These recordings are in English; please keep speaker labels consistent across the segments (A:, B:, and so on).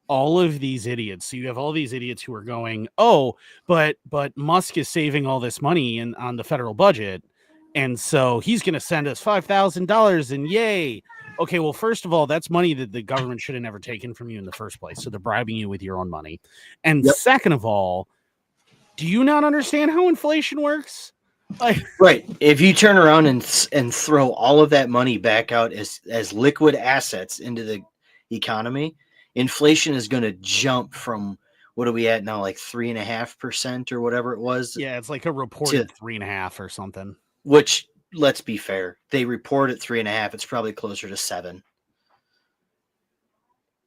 A: all of these idiots. So you have all these idiots who are going, oh, but Musk is saving all this money on the federal budget. And so he's going to send us $5,000 and yay. Okay, well, first of all, that's money that the government should have never taken from you in the first place. So they're bribing you with your own money. And second of all, do you not understand how inflation works?
B: Right. If you turn around and throw all of that money back out as liquid assets into the economy, inflation is going to jump from, what are we at now, like 3.5% or whatever it was?
A: Yeah, it's like a reported 3.5 or something.
B: Which, let's be fair, they report at 3.5. It's probably closer to 7.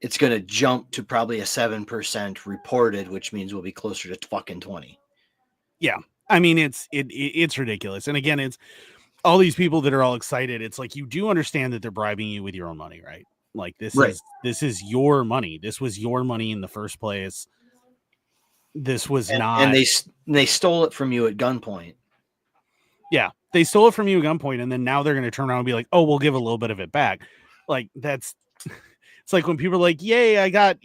B: It's going to jump to probably a 7% reported, which means we'll be closer to fucking 20.
A: Yeah. I mean, it's ridiculous. And again, it's all these people that are all excited. It's like, you do understand that they're bribing you with your own money, right? Like this is your money. This was your money in the first place. This was not.
B: And they stole it from you at gunpoint.
A: Yeah, they stole it from you at gunpoint, and then now they're going to turn around and be like, "Oh, we'll give a little bit of it back." Like that's, it's like when people are like, "Yay, I got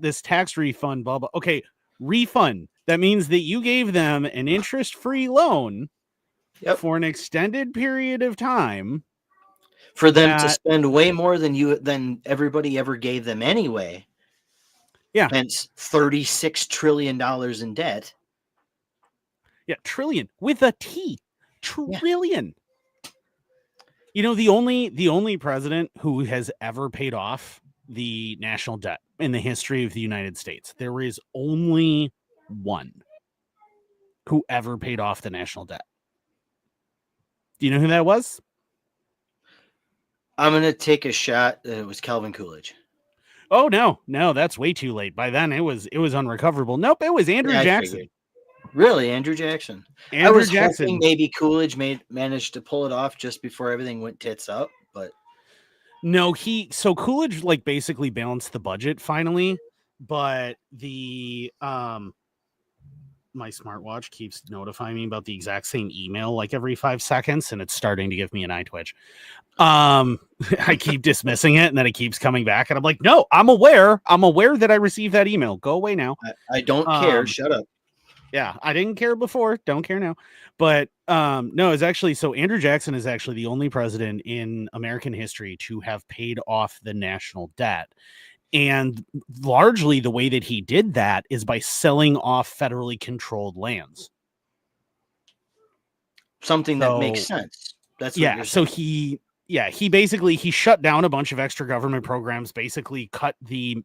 A: this tax refund." Blah blah. Okay, refund. That means that you gave them an interest-free loan for an extended period of time
B: for them to spend way more than everybody ever gave them anyway.
A: Yeah,
B: hence $36 trillion in debt.
A: Yeah, trillion with a T. Trillion. Yeah. You know, the only president who has ever paid off the national debt in the history of the United States, there is only one who ever paid off the national debt. Do you know who that was?
B: I'm going to take a shot that it was Calvin Coolidge.
A: Oh, no, that's way too late. By then it was unrecoverable. Nope, it was Andrew Jackson.
B: Figured. Really, Andrew Jackson? I was hoping maybe Coolidge managed to pull it off just before everything went tits up, but
A: no, so Coolidge like basically balanced the budget finally, but the my smartwatch keeps notifying me about the exact same email like every 5 seconds, and it's starting to give me an eye twitch. I keep dismissing it, and then it keeps coming back, and I'm like, no, I'm aware that I received that email. Go away now.
B: I don't care. Shut up.
A: Yeah, I didn't care before. Don't care now. But no, it's actually, so Andrew Jackson is actually the only president in American history to have paid off the national debt. And largely the way that he did that is by selling off federally controlled lands.
B: Something that makes sense. That's what you're saying.
A: So he basically shut down a bunch of extra government programs, basically cut the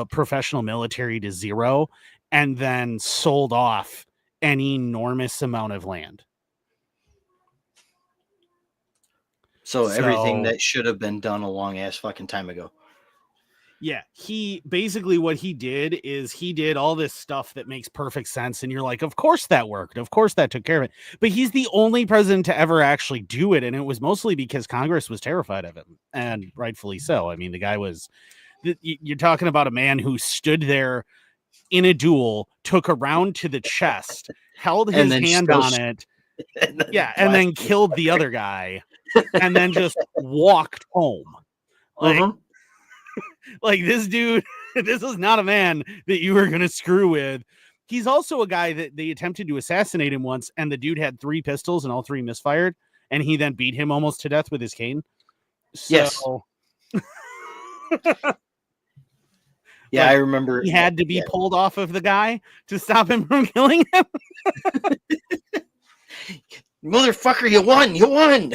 A: professional military to zero, and then sold off an enormous amount of land.
B: So everything that should have been done a long ass fucking time ago.
A: Yeah, he basically, what he did is he did all this stuff that makes perfect sense. And you're like, of course that worked. Of course that took care of it. But he's the only president to ever actually do it. And it was mostly because Congress was terrified of him, and rightfully so. I mean, the guy was, you're talking about a man who stood there in a duel, took a round to the chest, held his hand on it. And then killed the other guy and then just walked home. Like, like this dude, this is not a man that you were going to screw with. He's also a guy that they attempted to assassinate him once, and the dude had 3 pistols and all 3 misfired, and he then beat him almost to death with his cane. So,
B: yes. Yeah, I remember.
A: He had to be pulled off of the guy to stop him from killing him.
B: Motherfucker, you won.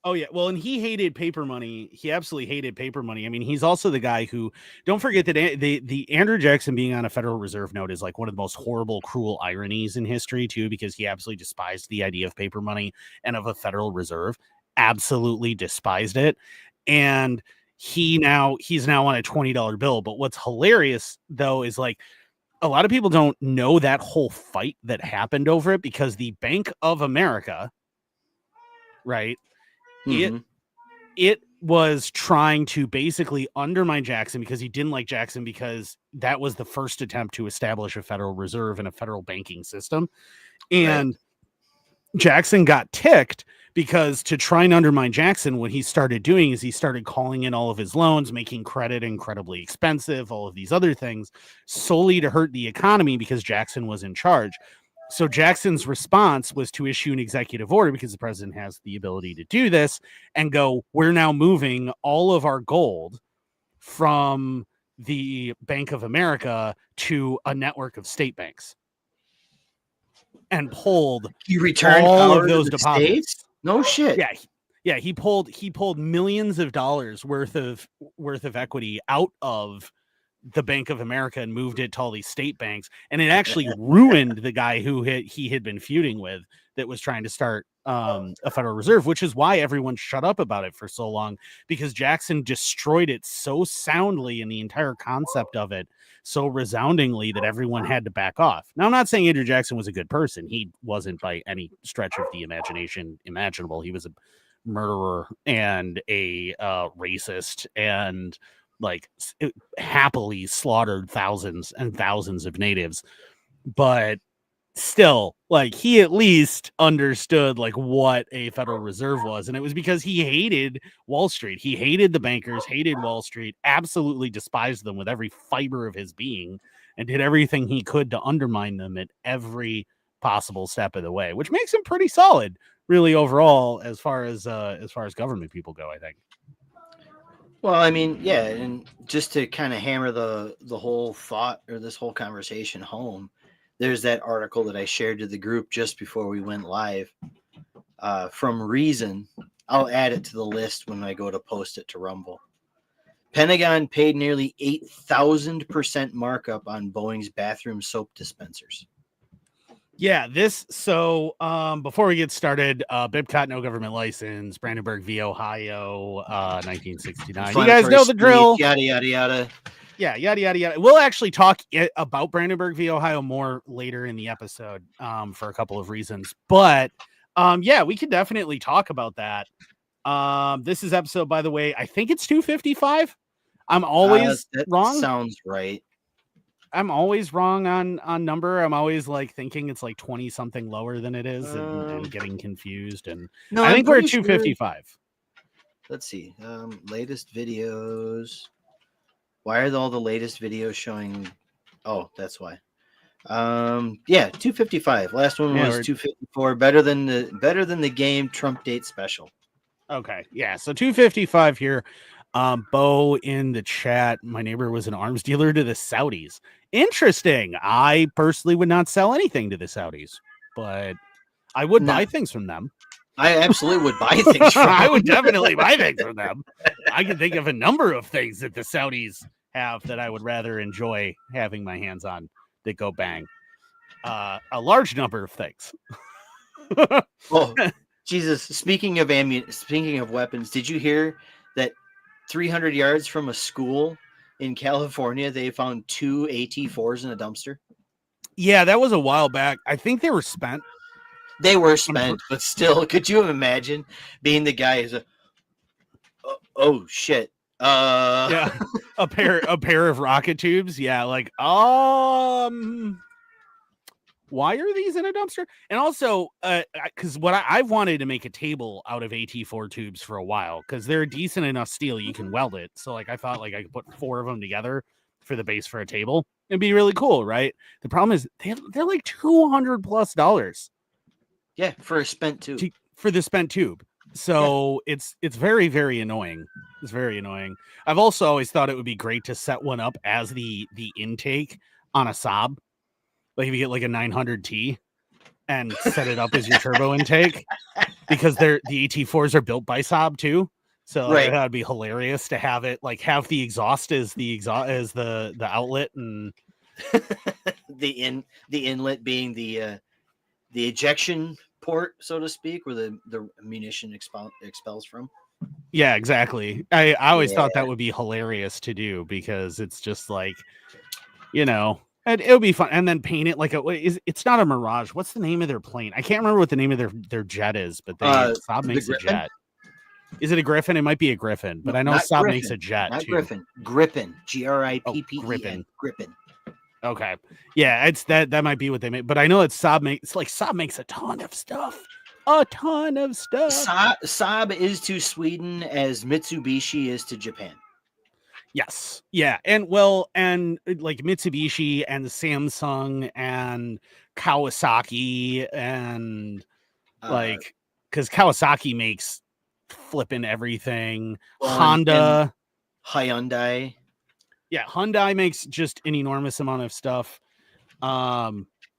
A: Oh, yeah. Well, and he hated paper money. He absolutely hated paper money. I mean, he's also the guy who, don't forget that the Andrew Jackson being on a Federal Reserve note is like one of the most horrible, cruel ironies in history, too, because he absolutely despised the idea of paper money and of a Federal Reserve. Absolutely despised it. And he's now on a $20 bill. But what's hilarious, though, is like a lot of people don't know that whole fight that happened over it, because the Bank of America, right? It was trying to basically undermine Jackson because he didn't like Jackson, because that was the first attempt to establish a Federal Reserve and a federal banking system. And Jackson got ticked because to try and undermine Jackson, what he started doing is he started calling in all of his loans, making credit incredibly expensive, all of these other things solely to hurt the economy because Jackson was in charge. So Jackson's response was to issue an executive order because the president has the ability to do this and go, we're now moving all of our gold from the Bank of America to a network of state banks, and pulled
B: You returned
A: all
B: power
A: of
B: to
A: those
B: the
A: deposits.
B: states? No shit.
A: Yeah, he pulled millions of dollars worth of equity out of the Bank of America and moved it to all these state banks, and it actually ruined the guy who he had been feuding with that was trying to start a Federal Reserve, which is why everyone shut up about it for so long, because Jackson destroyed it so soundly and the entire concept of it so resoundingly that everyone had to back off. Now, I'm not saying Andrew Jackson was a good person. He wasn't by any stretch of the imagination imaginable. He was a murderer and a racist and happily slaughtered thousands and thousands of natives, but still, like, he at least understood like what a Federal Reserve was, and it was because he hated Wall Street. He hated the bankers, hated Wall Street, absolutely despised them with every fiber of his being, and did everything he could to undermine them at every possible step of the way, which makes him pretty solid, really, overall, as far as government people go, I think.
B: Well, I mean, yeah, and just to kind of hammer the whole thought or this whole conversation home, there's that article that I shared to the group just before we went live from Reason. I'll add it to the list when I go to post it to Rumble. Pentagon paid nearly 8,000% markup on Boeing's bathroom soap dispensers.
A: Yeah, so before we get started, Bibcot, no government license, Brandenburg v. Ohio, 1969. You guys know the drill.
B: Yada, yada, yada.
A: Yeah, yada, yada, yada. We'll actually talk about Brandenburg v. Ohio more later in the episode for a couple of reasons. But yeah, we could definitely talk about that. This is episode, by the way, I think it's 255. I'm always wrong.
B: Sounds right.
A: I'm always wrong on number. I'm always like thinking it's like 20 something lower than it is and getting confused. And no, I think we're at 255. Sure.
B: Let's see. Latest videos. Why are all the latest videos showing? Oh, that's why. Yeah, 255. Last one was 254. Better than the game Trump date special.
A: Okay. Yeah. So 255 here. Bo in the chat. My neighbor was an arms dealer to the Saudis. Interesting. I personally would not sell anything to the Saudis, but I would buy things from them.
B: I absolutely would buy things from them.
A: I would definitely buy things from them. I can think of a number of things that the Saudis have that I would rather enjoy having my hands on that go bang. A large number of things.
B: Oh, Jesus. Speaking of weapons, did you hear that 300 yards from a school in California, they found 2 AT-4s in a dumpster?
A: Yeah, that was a while back. I think they were spent.
B: They were spent, but still, could you imagine being the guy who's oh shit.
A: Yeah, a pair of rocket tubes. Yeah, like why are these in a dumpster? And also, because I've wanted to make a table out of AT-4 tubes for a while, because they're decent enough steel you can weld it. So like I thought like I could put 4 of them together for the base for a table. It'd be really cool, right? The problem is they're like $200+.
B: Yeah, for a spent tube.
A: For the spent tube. So yeah. It's very, very annoying. It's very annoying. I've also always thought it would be great to set one up as the intake on a Saab. Like if you get like a 900T and set it up as your turbo intake, because the AT-4s are built by Saab too. So right. That would be hilarious to have it like have the exhaust as the outlet and
B: the inlet being the ejection port, so to speak, where the ammunition expels from.
A: Yeah, exactly. I always thought that would be hilarious to do, because it's just like, you know, it'll be fun. And then paint it like it's not a Mirage. What's the name of their plane? I can't remember what the name of their jet is, but Saab makes a jet. Is it a Griffin? It might be a Griffin, but I know Saab makes a jet
B: not
A: too.
B: Griffin. Griffin. Grippen.
A: Griffin.
B: Griffin.
A: Okay. Yeah, it's that might be what they make, but I know it's Saab makes a ton of stuff. a ton of stuff.
B: Saab is to Sweden as Mitsubishi is to Japan.
A: Yes. Yeah. And well, and like Mitsubishi and Samsung and Kawasaki and like, because Kawasaki makes flipping everything.
B: And
A: Honda.
B: Hyundai.
A: Yeah. Hyundai makes just an enormous amount of stuff.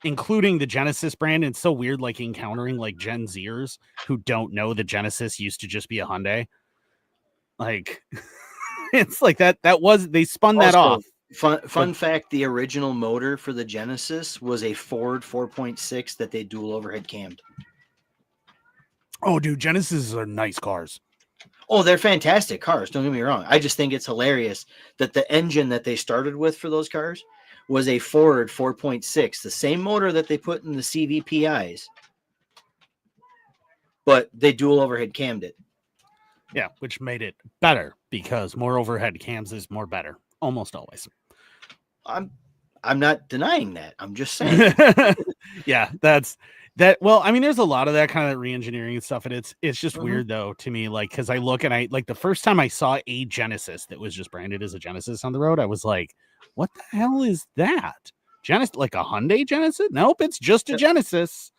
A: Including the Genesis brand. And it's so weird, like encountering like Gen Zers who don't know the Genesis used to just be a Hyundai. Like, it's like they spun that off.
B: Fun fact, the original motor for the Genesis was a Ford 4.6 that they dual overhead cammed.
A: Oh, dude, Genesis are nice cars.
B: Oh, they're fantastic cars. Don't get me wrong. I just think it's hilarious that the engine that they started with for those cars was a Ford 4.6, the same motor that they put in the CVPIs, but they dual overhead cammed it.
A: Yeah, which made it better because more overhead cams is more better almost always.
B: I'm not denying that. I'm just saying.
A: Yeah, that's that. Well, I mean, there's a lot of that kind of re-engineering and stuff, and it's just weird though to me. Like, because I look and I like the first time I saw a Genesis that was just branded as a Genesis on the road, I was like, "What the hell is that? Genesis, like a Hyundai Genesis? Nope, it's just a Genesis."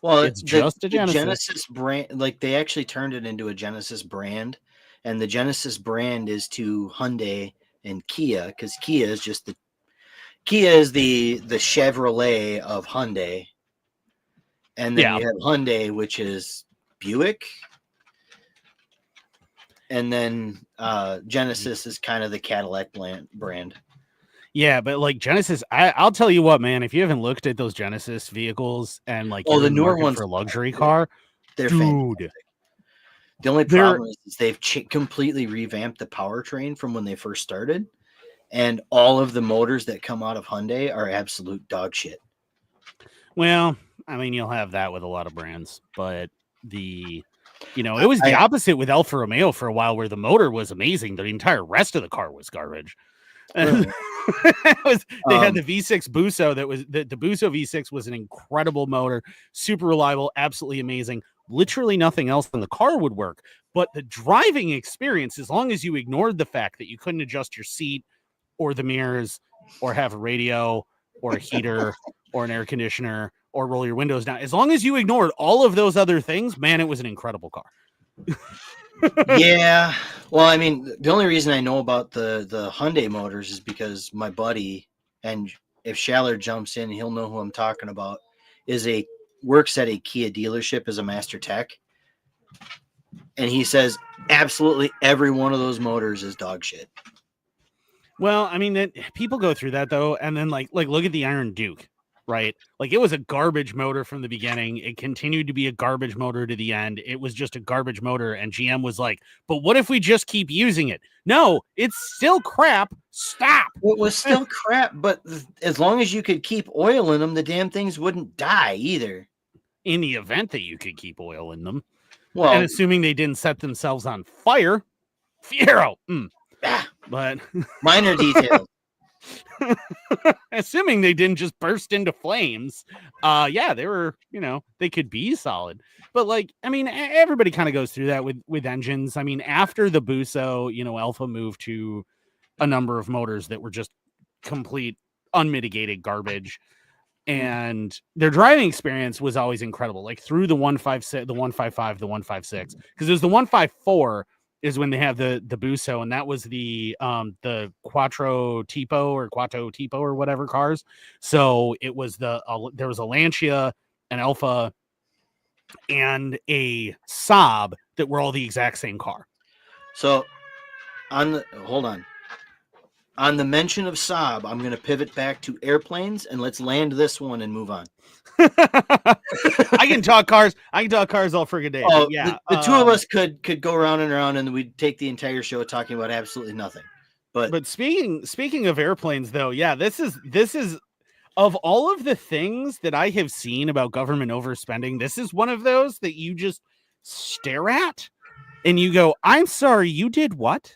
B: Well,
A: it's just a
B: Genesis brand. Like they actually turned it into a Genesis brand, and the Genesis brand is to Hyundai and Kia because Kia is the Chevrolet of Hyundai, and then you have Hyundai, which is Buick, and then Genesis is kind of the Cadillac brand.
A: Yeah, but like Genesis, I'll tell you what, man. If you haven't looked at those Genesis vehicles and like
B: the newer ones
A: for a luxury car,
B: they're fantastic. The only problem is they've completely revamped the powertrain from when they first started, and all of the motors that come out of Hyundai are absolute dog shit.
A: Well, I mean, you'll have that with a lot of brands, but it was the opposite with Alfa Romeo for a while, where the motor was amazing. The entire rest of the car was garbage. Really? They had the V6 Busso that was the Busso V6 was an incredible motor, super reliable, absolutely amazing. Literally nothing else in the car would work, but the driving experience, as long as you ignored the fact that you couldn't adjust your seat or the mirrors or have a radio or a heater or an air conditioner or roll your windows down, as long as you ignored all of those other things, man, it was an incredible car.
B: Yeah. Well, I mean, the only reason I know about the Hyundai motors is because my buddy, and if Schaller jumps in, he'll know who I'm talking about, works at a Kia dealership as a master tech. And he says absolutely every one of those motors is dog shit.
A: Well, I mean, people go through that though, and then like look at the Iron Duke, right? Like it was a garbage motor from the beginning. It continued to be a garbage motor to the end. It was just a garbage motor, and GM was like, "But what if we just keep using it?" No, it's still crap. Stop.
B: It was still crap, but as long as you could keep oil in them, the damn things wouldn't die either.
A: In the event that you could keep oil in them,
B: well,
A: and assuming they didn't set themselves on fire, Fiero. But
B: minor details.
A: Assuming they didn't just burst into flames, yeah, they were, they could be solid. But like, I mean, everybody kind of goes through that with engines. I mean, after the Busso, Alfa moved to a number of motors that were just complete unmitigated garbage, and their driving experience was always incredible. Like through the 156, the 155, the 156, because there's the 154. Is when they have the Busso, and that was the Quattro Tipo or whatever cars. So it was there was a Lancia, an Alfa, and a Saab that were all the exact same car.
B: So hold on. On the mention of Saab, I'm going to pivot back to airplanes, and let's land this one and move on.
A: I can talk cars all friggin' day.
B: Oh,
A: yeah,
B: the two of us could go round and around, and we'd take the entire show talking about absolutely nothing. But
A: speaking of airplanes, though, yeah, this is of all of the things that I have seen about government overspending, this is one of those that you just stare at and you go, "I'm sorry, you did what?"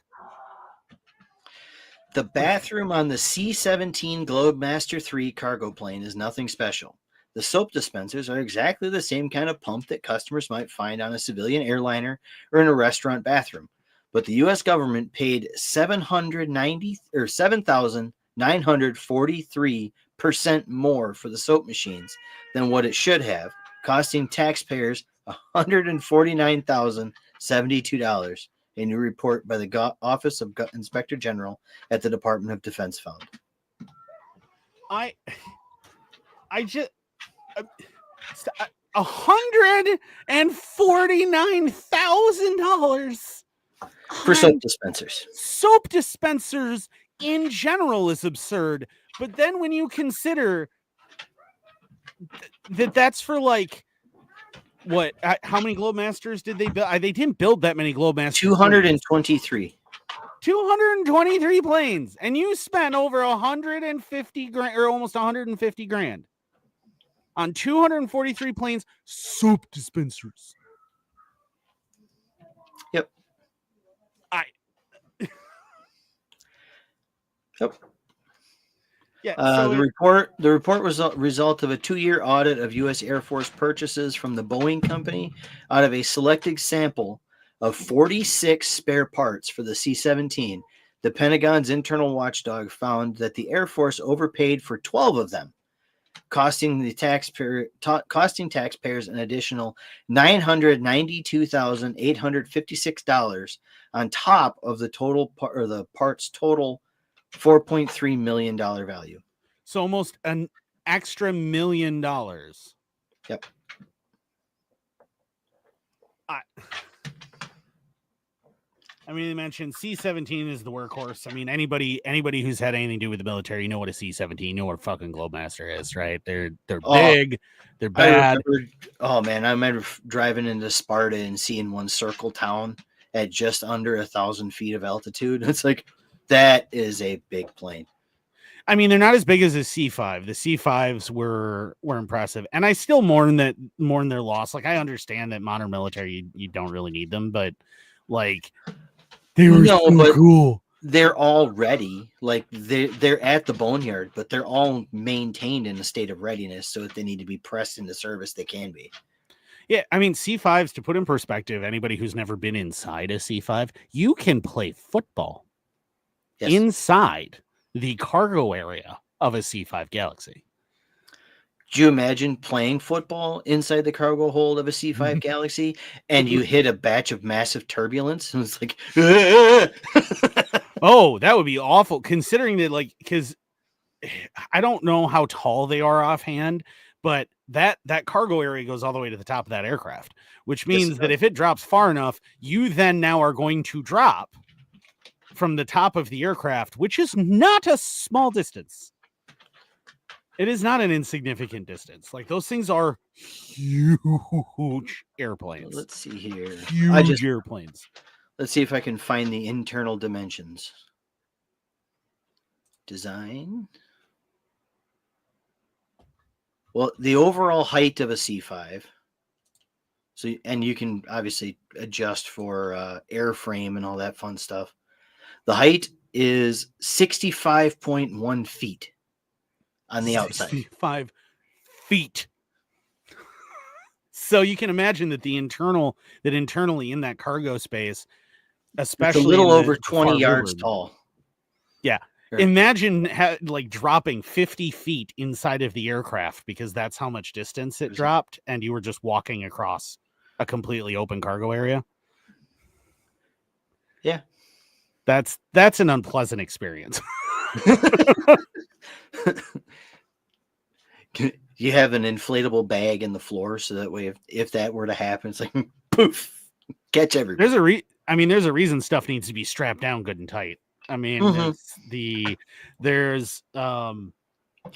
B: The bathroom on the C-17 Globemaster III cargo plane is nothing special. The soap dispensers are exactly the same kind of pump that customers might find on a civilian airliner or in a restaurant bathroom. But the U.S. government paid 7,943% more for the soap machines than what it should have, costing taxpayers $149,072. A new report by the Office of Inspector General at the Department of Defense found.
A: I just $149,000
B: For soap dispensers.
A: Soap dispensers in general is absurd, but then when you consider that's for like what? How many Globemasters did they build? They didn't build that many Globemasters.
B: 223.
A: 223 planes, and you spent over 150 grand or almost 150 grand on 243 planes, soap dispensers.
B: Yep. Yep.
A: Yeah.
B: The report was a result of a 2-year audit of U.S. Air Force purchases from the Boeing company out of a selected sample of 46 spare parts for the C-17. The Pentagon's internal watchdog found that the Air Force overpaid for 12 of them, costing taxpayers an additional $992,856 on top of the parts total $4.3 million value.
A: So almost an extra $1 million.
B: Yep.
A: I mean, they mentioned C-17 is the workhorse. I mean, anybody who's had anything to do with the military, you know what a C-17, you know what a fucking Globemaster is, right? They're big, they're bad.
B: I remember driving into Sparta and seeing one circle town at just under 1,000 feet of altitude. It's like, that is a big plane.
A: I mean, they're not as big as a C-5. The C-5s were impressive, and I still mourn their loss. Like, I understand that modern military, you don't really need them, but like, they were cool.
B: They're all ready. Like, they're at the boneyard, but they're all maintained in a state of readiness. So if they need to be pressed into service, they can be.
A: Yeah, I mean, C-5s, to put in perspective, anybody who's never been inside a C-5, you can play football inside the cargo area of a C-5 Galaxy.
B: Do you imagine playing football inside the cargo hold of a C-5 Galaxy and you hit a batch of massive turbulence and it's like,
A: oh, that would be awful, considering that, like, because I don't know how tall they are offhand, but that cargo area goes all the way to the top of that aircraft, which means that if it drops far enough, you then now are going to drop from the top of the aircraft, which is not a small distance. It is not an insignificant distance. Like, those things are huge airplanes.
B: Let's see here.
A: Huge airplanes.
B: Let's see if I can find the internal dimensions. Design. Well, the overall height of a C-5. So, and you can obviously adjust for airframe and all that fun stuff. The height is 65.1 feet. On the outside.
A: 65 feet. So you can imagine that internally in that cargo space, especially
B: it's a little over 20 yards tall.
A: Yeah. Sure. Imagine like dropping 50 feet inside of the aircraft, because that's how much distance it dropped, and you were just walking across a completely open cargo area.
B: Yeah.
A: That's an unpleasant experience.
B: You have an inflatable bag in the floor, so that way if that were to happen, it's like poof, catch everybody.
A: There's a reason stuff needs to be strapped down good and tight. I mean, there's
B: or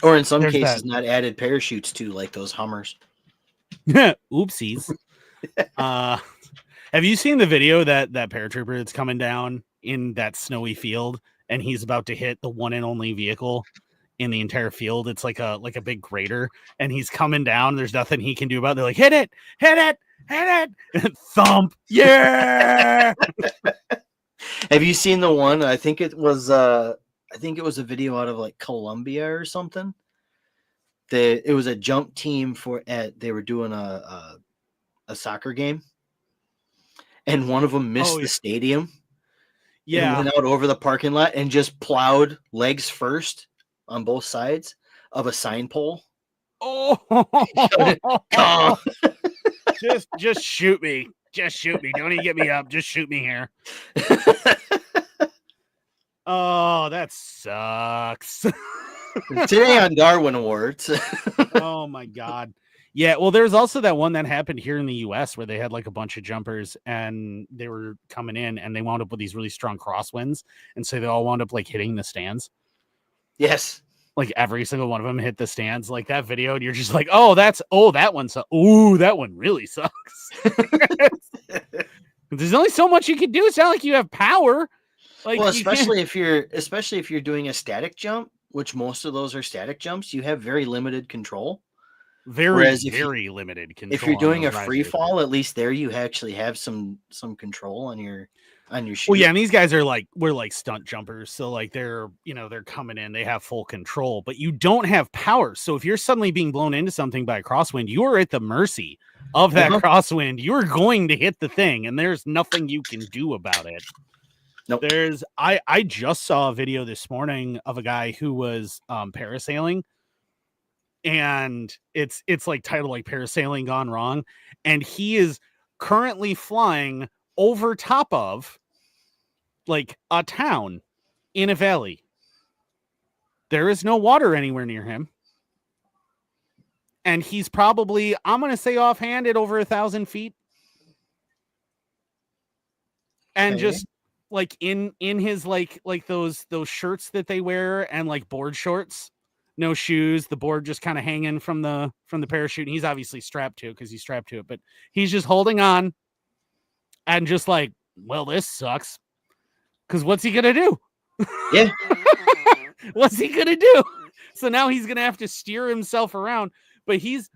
B: in some cases not added parachutes too, like those Hummers.
A: Oopsies. Have you seen the video that paratrooper that's coming down in that snowy field, and he's about to hit the one and only vehicle in the entire field? It's like a big grader, and he's coming down. There's nothing he can do about it. They're like, hit it, thump. Yeah.
B: Have you seen the one? I think it was a video out of like Colombia or something. it was a jump team they were doing a soccer game, and one of them missed the stadium and went out over the parking lot and just plowed legs first on both sides of a sign pole.
A: Oh,
B: Come.
A: just shoot me. Just shoot me. Don't even get me up. Just shoot me here. Oh, that sucks.
B: Today on Darwin Awards.
A: Oh my God. Yeah, well, there's also that one that happened here in the US where they had like a bunch of jumpers and they were coming in and they wound up with these really strong crosswinds. And so they all wound up like hitting the stands.
B: Yes.
A: Like every single one of them hit the stands, like that video. And you're just like, that one. That one really sucks. There's only so much you can do. It's not like you have power. Like,
B: well, especially if you're doing a static jump, which most of those are static jumps, you have very limited control.
A: Very limited control.
B: If you're doing a free fall, at least there you actually have some control on your shoot.
A: Well, yeah, and these guys we're like stunt jumpers, so like they're coming in, they have full control, but you don't have power. So if you're suddenly being blown into something by a crosswind, you are at the mercy of that crosswind. You're going to hit the thing, and there's nothing you can do about it.
B: Nope.
A: I just saw a video this morning of a guy who was parasailing, and it's like titled like Parasailing Gone Wrong, and he is currently flying over top of like a town in a valley. There is no water anywhere near him, and he's probably, I'm gonna say offhand, at over 1,000 feet, and just like in his like those shirts that they wear and like board shorts, no shoes, the board just kind of hanging from the parachute, and he's obviously strapped to it because he's strapped to it, but he's just holding on and just like, well, this sucks, because what's he gonna do?
B: Yeah.
A: What's he gonna do? So now he's gonna have to steer himself around, but he is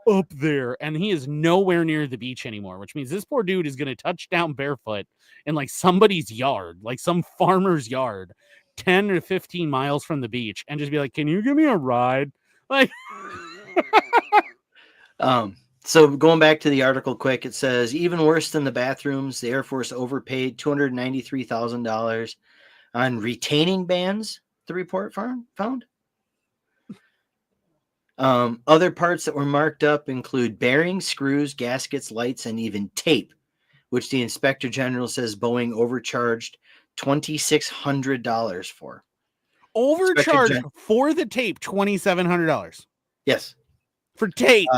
A: up there and he is nowhere near the beach anymore, which means this poor dude is gonna touch down barefoot in like somebody's yard, like some farmer's yard, 10 or 15 miles from the beach, and just be like, can you give me a ride? Like
B: so going back to the article quick, it says, even worse than the bathrooms, the Air Force overpaid $293,000 on retaining bands, the report found. Other parts that were marked up include bearings, screws, gaskets, lights, and even tape, which the Inspector General says Boeing overcharged $2,600 for.
A: Overcharged for the tape, $2,700.
B: Yes.
A: For tape.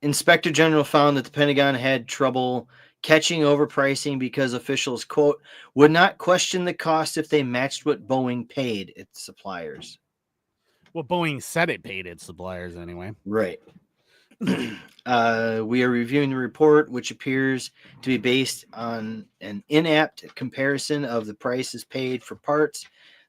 B: Inspector General found that the Pentagon had trouble catching overpricing because officials, quote, would not question the cost if they matched what Boeing paid its suppliers.
A: Well, Boeing said it paid its suppliers anyway.
B: Right. We are reviewing the report, which appears to be based on an inapt comparison of the prices paid for parts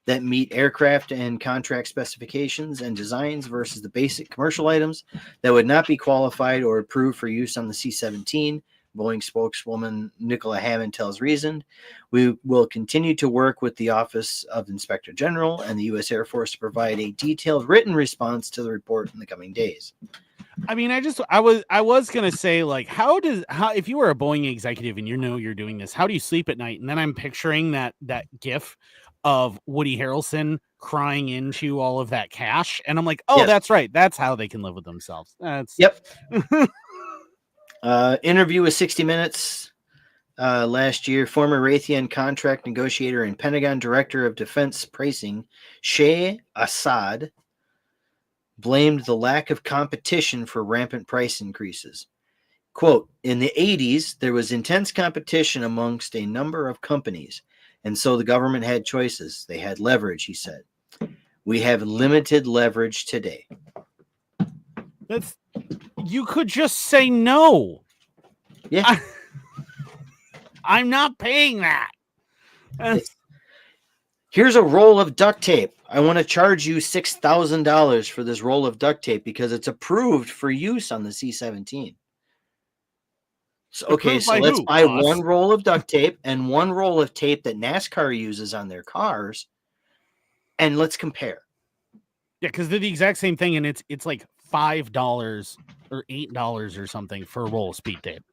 B: that meet aircraft and contract specifications and designs versus the basic commercial items that would not be qualified or approved for use on the C-17. Boeing spokeswoman Nicola Hammond tells Reason, we will continue to work with the Office of Inspector General and the U.S. Air Force to provide a detailed written response to the report in the coming days.
A: I mean, I was gonna say, like, how if you were a Boeing executive and you're doing this, how do you sleep at night? And then I'm picturing that GIF of Woody Harrelson crying into all of that cash, and I'm like, oh, yes. That's right, that's how they can live with themselves.
B: Yep. Interview with 60 Minutes last year. Former Raytheon contract negotiator and Pentagon Director of Defense Pricing Shay Assad blamed the lack of competition for rampant price increases. Quote, in the 80s, there was intense competition amongst a number of companies, and so the government had choices. They had leverage, he said. We have limited leverage today.
A: You could just say no.
B: Yeah.
A: I'm not paying that.
B: Here's a roll of duct tape. I want to charge you $6,000 for this roll of duct tape because it's approved for use on the C-17. So, okay, so let's buy one roll of duct tape and one roll of tape that NASCAR uses on their cars, and let's compare.
A: Yeah, because they're the exact same thing, and it's like $5 or $8 or something for a roll of speed tape.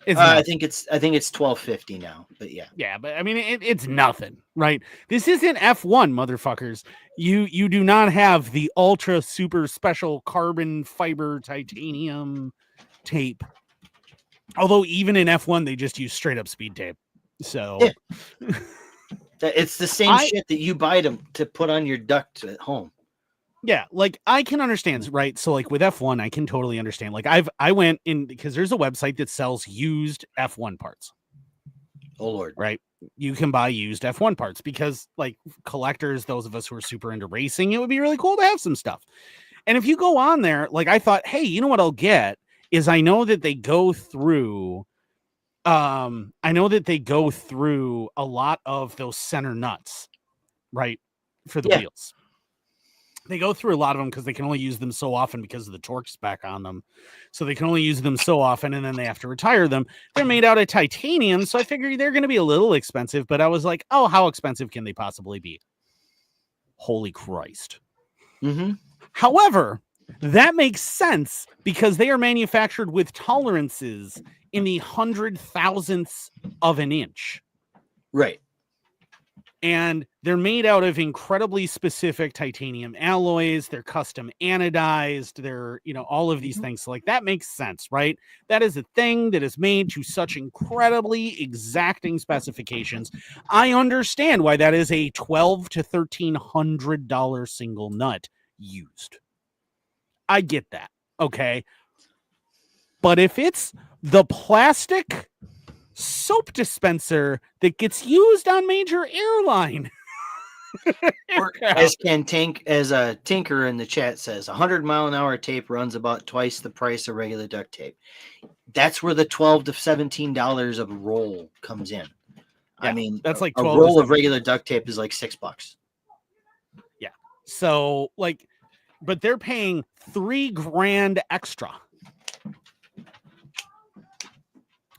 A: It's
B: I think it's $12.50 now, but yeah.
A: Yeah, but I mean it's nothing, right? This isn't F1, motherfuckers. You do not have the ultra super special carbon fiber titanium tape. Although even in F1 they just use straight up speed tape. So
B: yeah. It's the same shit that you buy to put on your duct at home.
A: Yeah, like I can understand, right? So like with F1, I can totally understand. Like I went in because there's a website that sells used F1 parts.
B: Oh Lord.
A: Right. You can buy used F1 parts because like collectors, those of us who are super into racing, it would be really cool to have some stuff. And if you go on there, like I thought, hey, you know what I'll get is I know that they go through a lot of those center nuts, right? For the wheels. They go through a lot of them because they can only use them so often because of the torque spec on them. So they can only use them so often and then they have to retire them. They're made out of titanium. So I figured they're going to be a little expensive, but I was like, oh, how expensive can they possibly be? Holy Christ.
B: Mm-hmm.
A: However, that makes sense because they are manufactured with tolerances in the 100,000ths of an inch.
B: Right.
A: And they're made out of incredibly specific titanium alloys. They're custom anodized. They're, all of these things. So like that makes sense, right? That is a thing that is made to such incredibly exacting specifications. I understand why that is a $1,200 to $1,300 single nut used. I get that. Okay. But if it's the plastic soap dispenser that gets used on major airline.
B: as a Tinker in the chat says, 100-mile-an-hour tape runs about twice the price of regular duct tape. That's where the $12 to $17 of a roll comes in. Yeah, I mean,
A: that's like
B: a roll of regular duct tape is like $6.
A: Yeah. So like, but they're paying $3,000 extra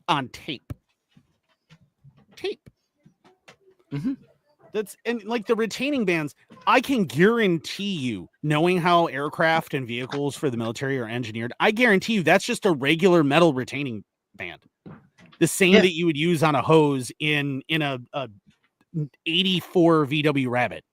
A: on tape.
B: Mm-hmm.
A: That's and like the retaining bands, I can guarantee you, knowing how aircraft and vehicles for the military are engineered, I guarantee you that's just a regular metal retaining band. The same that you would use on a hose in a 84 VW Rabbit.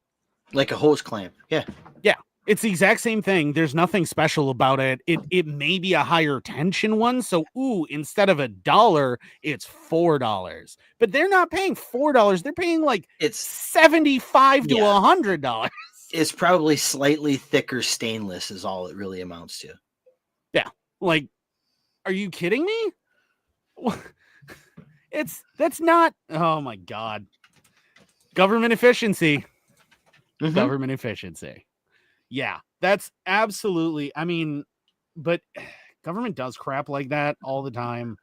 B: Like a hose clamp. Yeah.
A: Yeah. It's the exact same thing. There's nothing special about it. It may be a higher tension one. So, instead of $1, it's $4. But they're not paying $4. They're paying like it's $75 to $100.
B: It's probably slightly thicker stainless is all it really amounts to.
A: Yeah. Like, are you kidding me? That's not. Oh my God. Government efficiency. Mm-hmm. Government efficiency. Yeah, that's absolutely. I mean, but government does crap like that all the time.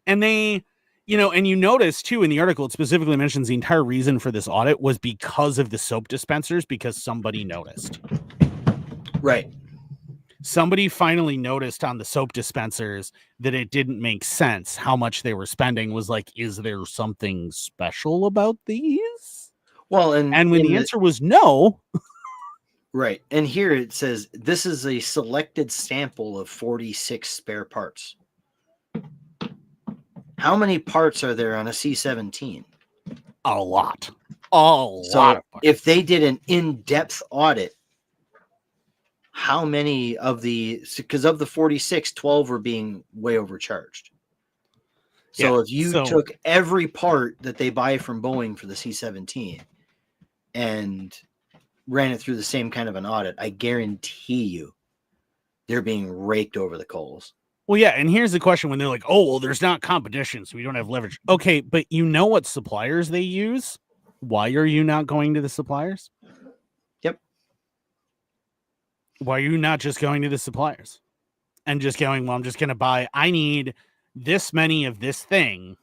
A: And they, and you notice too in the article, it specifically mentions the entire reason for this audit was because of the soap dispensers, because somebody noticed.
B: Right.
A: Somebody finally noticed on the soap dispensers that it didn't make sense how much they were spending. Was like, is there something special about these?
B: Well, and
A: when the answer was no.
B: Right. And here it says, this is a selected sample of 46 spare parts. How many parts are there on a C-17?
A: A lot. A lot of parts.
B: If they did an in-depth audit, how many of because of the 46, 12 were being way overcharged. So if you took every part that they buy from Boeing for the C-17 and ran it through the same kind of an audit, I guarantee you they're being raked over the coals.
A: Well, yeah, and here's the question when they're like, oh, well, there's not competition, so we don't have leverage. Okay, but you know what suppliers they use? Why are you not going to the suppliers?
B: Yep.
A: Why are you not just going to the suppliers? And just going, well, I'm just going to buy, I need this many of this thing.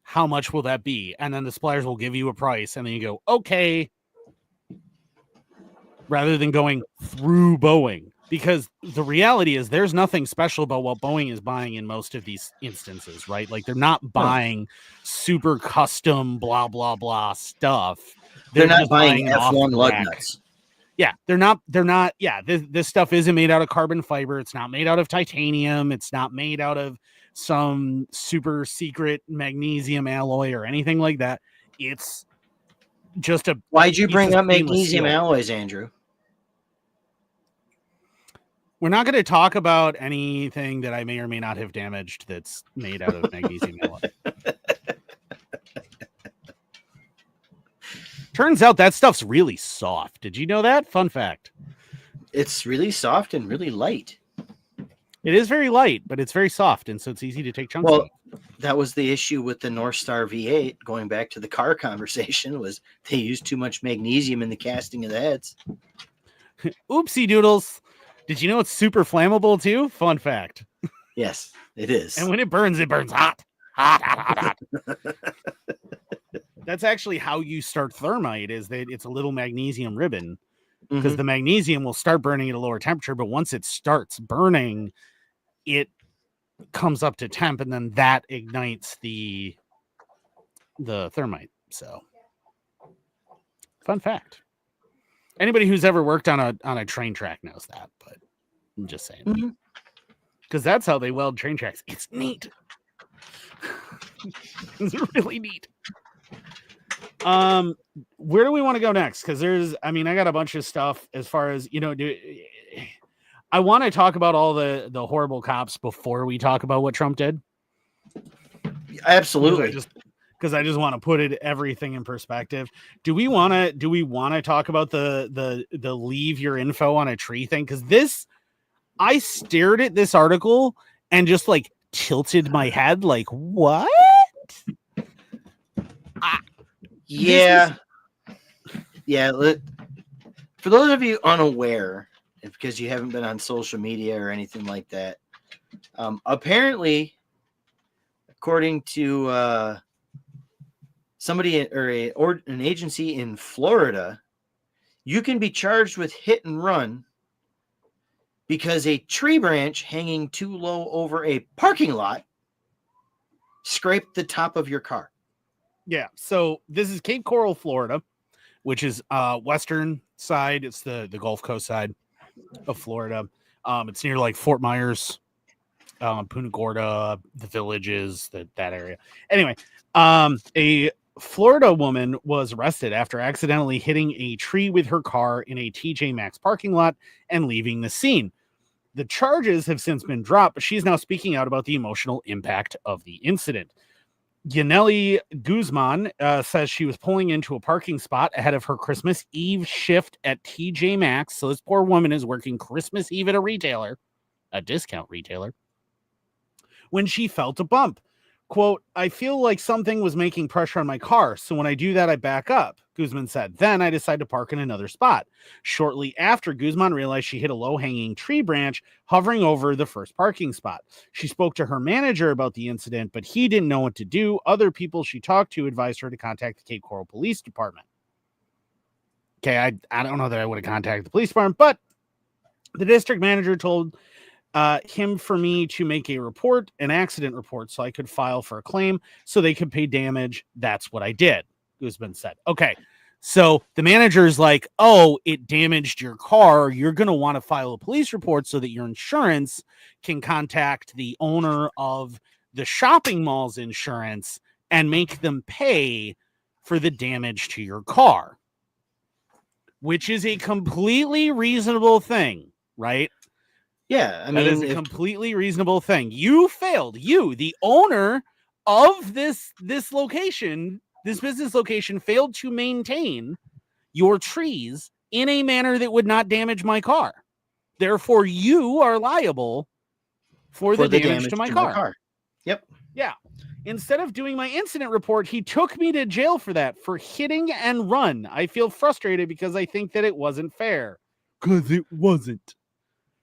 A: How much will that be? And then the suppliers will give you a price, and then you go, okay. Rather than going through Boeing, because the reality is there's nothing special about what Boeing is buying in most of these instances, right? Like they're not buying super custom blah, blah, blah stuff.
B: They're not
A: just
B: buying
A: it off
B: F1
A: the
B: lug
A: rack.
B: nuts.
A: Yeah, they're not. Yeah, this stuff isn't made out of carbon fiber. It's not made out of titanium. It's not made out of some super secret magnesium alloy or anything like that. It's just a
B: Why'd you
A: piece
B: bring
A: of
B: up
A: stainless
B: magnesium
A: steel.
B: alloys, Andrew?
A: We're not going to talk about anything that I may or may not have damaged that's made out of magnesium alloy. Turns out that stuff's really soft. Did you know that? Fun fact.
B: It's really soft and really light.
A: It is very light, but it's very soft, and so it's easy to take chunks
B: Well,
A: of.
B: that was the issue with the North Star V8, going back to the car conversation, was they used too much magnesium in the casting of the heads.
A: Oopsie doodles. Did you know it's super flammable too? Fun fact.
B: Yes, it is.
A: And when it burns hot. Hot, hot, hot, hot. That's actually how you start thermite, is that it's a little magnesium ribbon, because the magnesium will start burning at a lower temperature, but once it starts burning, it comes up to temp, and then that ignites the thermite. So fun fact. Anybody who's ever worked on a train track knows that, but I'm just saying, because that's how they weld train tracks. It's neat. It's really neat. Where do we want to go next? Because I got a bunch of stuff as far as, I want to talk about all the horrible cops before we talk about what Trump did.
B: Absolutely.
A: Because I just want to put everything in perspective. Do we want to talk about the leave your info on a tree thing? Because I stared at this article and just like tilted my head like, what?
B: Yeah. For those of you unaware, because you haven't been on social media or anything like that, apparently, according to somebody or an agency in Florida, you can be charged with hit and run because a tree branch hanging too low over a parking lot scraped the top of your car.
A: Yeah, so this is Cape Coral, Florida, which is western side. It's the Gulf Coast side of Florida. It's near like Fort Myers, Punta Gorda, the villages, that area. Anyway, a Florida woman was arrested after accidentally hitting a tree with her car in a TJ Maxx parking lot and leaving the scene. The charges have since been dropped, but she's now speaking out about the emotional impact of the incident. Yaneli Guzman says she was pulling into a parking spot ahead of her Christmas Eve shift at TJ Maxx. So this poor woman is working Christmas Eve at a discount retailer, when she felt a bump. Quote, I feel like something was making pressure on my car. So when I do that, I back up, Guzman said. Then I decide to park in another spot. Shortly after, Guzman realized she hit a low-hanging tree branch hovering over the first parking spot. She spoke to her manager about the incident, but he didn't know what to do. Other people she talked to advised her to contact the Cape Coral Police Department. Okay, I don't know that I would have contacted the police department, but the district manager told him for me to make an accident report, so I could file for a claim so they could pay damage. That's what I did, Guzman said. Okay, so the manager's like, oh, it damaged your car. You're going to want to file a police report so that your insurance can contact the owner of the shopping mall's insurance and make them pay for the damage to your car, which is a completely reasonable thing, right?
B: Yeah,
A: that is a completely reasonable thing. You failed. You, the owner of this location, this business location, failed to maintain your trees in a manner that would not damage my car. Therefore, you are liable for the damage to my car.
B: Yep.
A: Yeah. Instead of doing my incident report, he took me to jail for that, for hitting and run. I feel frustrated because I think that it wasn't fair. Because it wasn't.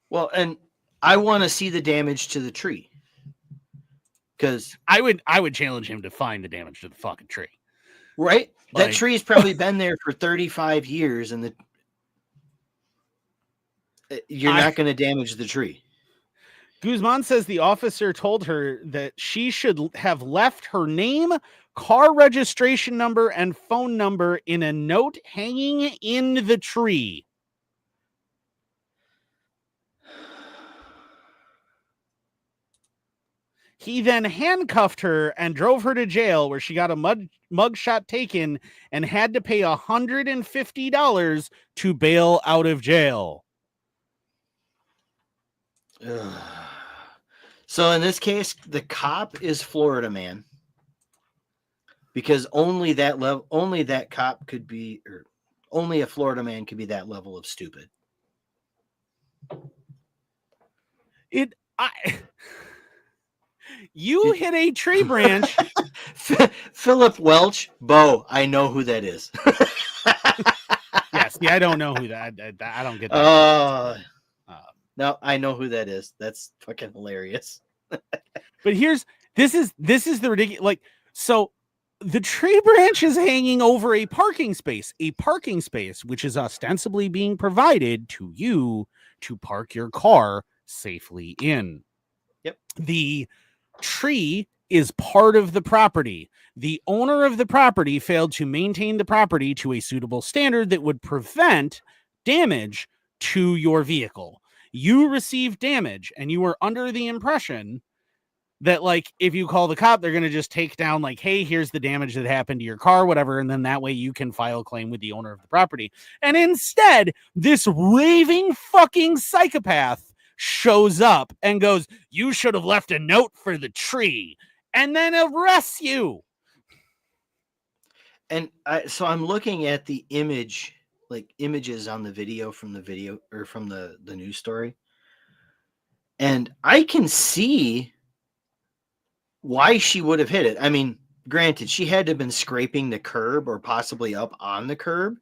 B: Well, and I want to see the damage to the tree, because
A: I would challenge him to find the damage to the fucking tree.
B: Right, that tree's probably been there for 35 years, and you're not going to damage the tree.
A: Guzman says the officer told her that she should have left her name, car registration number and phone number in a note hanging in the tree. He then handcuffed her and drove her to jail, where she got a mugshot taken and had to pay $150 to bail out of jail.
B: Ugh. So in this case, the cop is Florida man, because only that cop could be, or only a Florida man could be that level of stupid.
A: You hit a tree branch.
B: Philip Welch, Bo, I know who that is.
A: Yes, I don't know who that. I don't get that.
B: No, I know who that is. That's fucking hilarious.
A: But this is the ridiculous. Like, so the tree branch is hanging over a parking space, which is ostensibly being provided to you to park your car safely in.
B: Yep.
A: The tree is part of the property. The owner of the property failed to maintain the property to a suitable standard that would prevent damage to your vehicle. You received damage, and you were under the impression that, like, if you call the cop, they're going to just take down, like, hey, here's the damage that happened to your car, whatever, and then that way you can file a claim with the owner of the property. And instead, this raving fucking psychopath shows up and goes, you should have left a note for the tree, and then arrests you.
B: And so I'm looking at the images on the video from the news story, and I can see why she would have hit it. I mean, granted, she had to have been scraping the curb or possibly up on the curb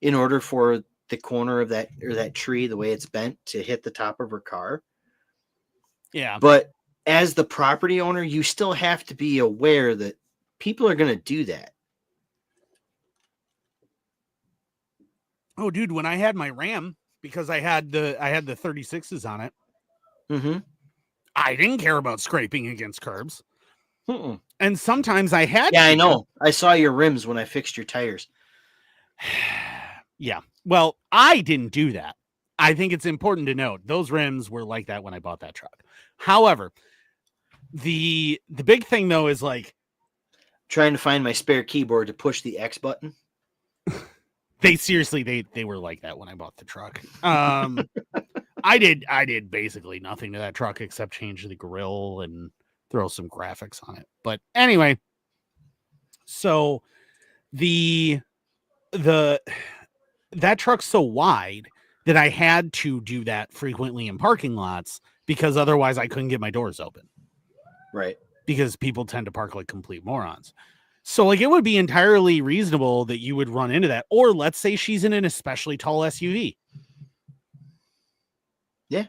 B: in order for the corner of that tree, the way it's bent, to hit the top of her car.
A: Yeah.
B: But as the property owner, you still have to be aware that people are going to do that.
A: Oh, dude, when I had my Ram, because I had the 36s on it, I didn't care about scraping against curbs. And sometimes I had
B: to. I know. I saw your rims when I fixed your tires.
A: Yeah. Well, I didn't do that. I think it's important to note those rims were like that when I bought that truck. However, the big thing, though, is like
B: trying to find my spare keyboard to push the X button.
A: They were like that when I bought the truck. I did basically nothing to that truck except change the grill and throw some graphics on it. But anyway, so that truck's so wide that I had to do that frequently in parking lots, because otherwise I couldn't get my doors open.
B: Right.
A: Because people tend to park like complete morons. So, like, it would be entirely reasonable that you would run into that. Or let's say she's in an especially tall SUV.
B: Yeah.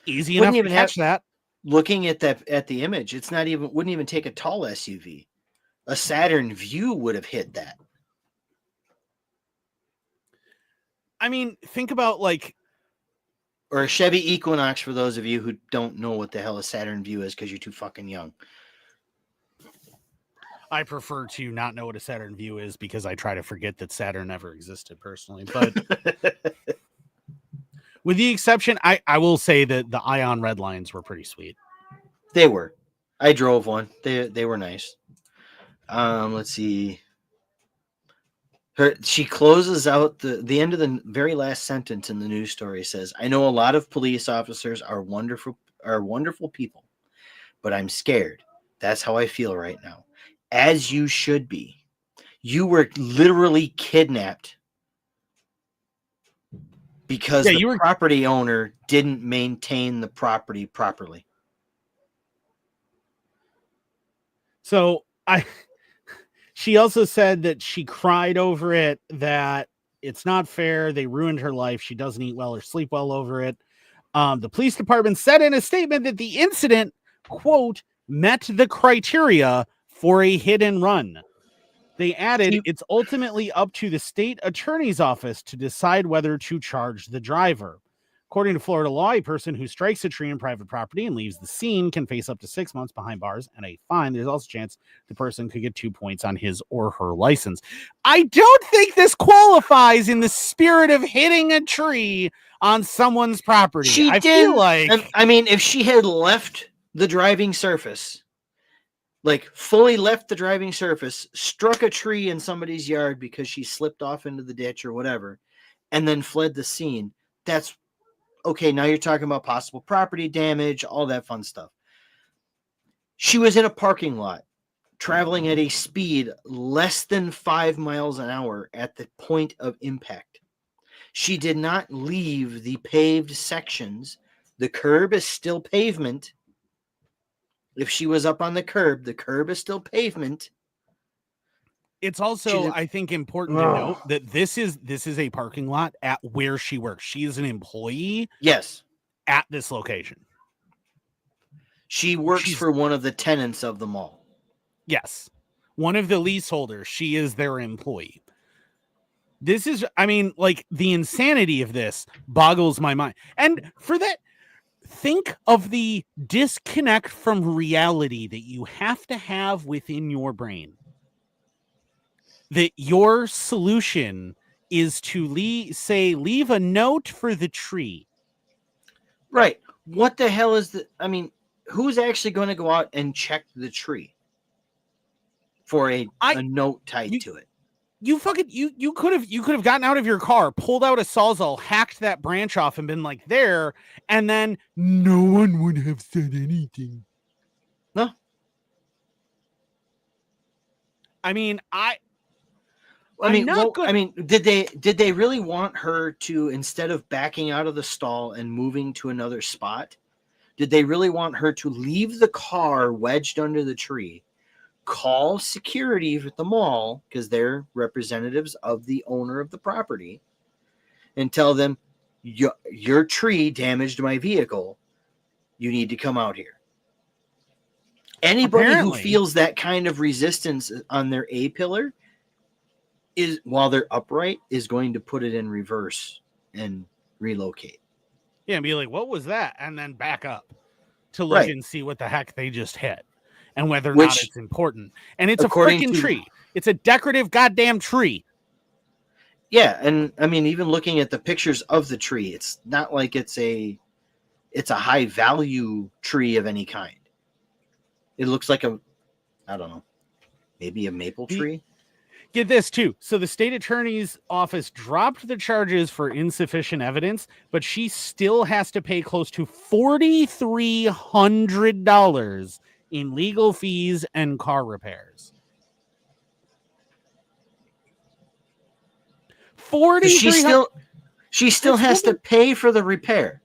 A: Easy enough to catch that.
B: Looking at the image, wouldn't even take a tall SUV. A Saturn Vue would have hit that.
A: I mean, think about
B: or a Chevy Equinox, for those of you who don't know what the hell a Saturn Vue is because you're too fucking young.
A: I prefer to not know what a Saturn Vue is because I try to forget that Saturn ever existed personally. But with the exception, I will say that the Ion red lines were pretty sweet.
B: They were. I drove one. They were nice. Let's see. She closes out the end of the very last sentence in the news story says, I know a lot of police officers are wonderful people, but I'm scared. That's how I feel right now. As you should be. You were literally kidnapped because the property owner didn't maintain the property properly.
A: So she also said that she cried over it, that it's not fair. They ruined her life. She doesn't eat well or sleep well over it. The police department said in a statement that the incident, quote, met the criteria for a hit and run. They added, it's ultimately up to the state attorney's office to decide whether to charge the driver. According to Florida law, a person who strikes a tree in private property and leaves the scene can face up to 6 months behind bars and a fine. There's also a chance the person could get 2 points on his or her license. I don't think this qualifies in the spirit of hitting a tree on someone's property.
B: She
A: I
B: did.
A: feel like,
B: I mean, if she had left the driving surface, like fully left the driving surface, struck a tree in somebody's yard because she slipped off into the ditch or whatever, and then fled the scene, that's okay. Now you're talking about possible property damage, all that fun stuff. She was in a parking lot, traveling at a speed less than 5 miles an hour at the point of impact. She did not leave the paved sections. The curb is still pavement. If she was up on the curb is still pavement.
A: it's also, I think, important to note that this is a parking lot at where she works. She is an employee.
B: Yes.
A: At this location.
B: She works for one of the tenants of the mall.
A: Yes. One of the leaseholders. She is their employee. This is, I mean, like, the insanity of this boggles my mind. And for that, think of the disconnect from reality that you have to have within your brain. That your solution is to leave a note for the tree.
B: Right. What the hell is who's actually going to go out and check the tree for a note tied to it?
A: You could have gotten out of your car, pulled out a sawzall, hacked that branch off, and been like there, and then no one would have said anything.
B: No.
A: I mean,
B: did they really want her to, instead of backing out of the stall and moving to another spot, did they really want her to leave the car wedged under the tree, call security at the mall, because they're representatives of the owner of the property, and tell them, your tree damaged my vehicle, you need to come out here? Anybody who feels that kind of resistance on their A-pillar is, while they're upright, is going to put it in reverse and relocate.
A: Yeah, and be like, what was that? And then back up to look and see what the heck they just hit and whether or not it's important. And it's a freaking tree. It's a decorative goddamn tree.
B: Yeah, and I mean, even looking at the pictures of the tree, it's not like it's a high value tree of any kind. It looks like maybe a maple tree.
A: Get this too. So the state attorney's office dropped the charges for insufficient evidence, but she still has to pay close to $4,300 in legal fees and car repairs.
B: She still has to pay for the repair.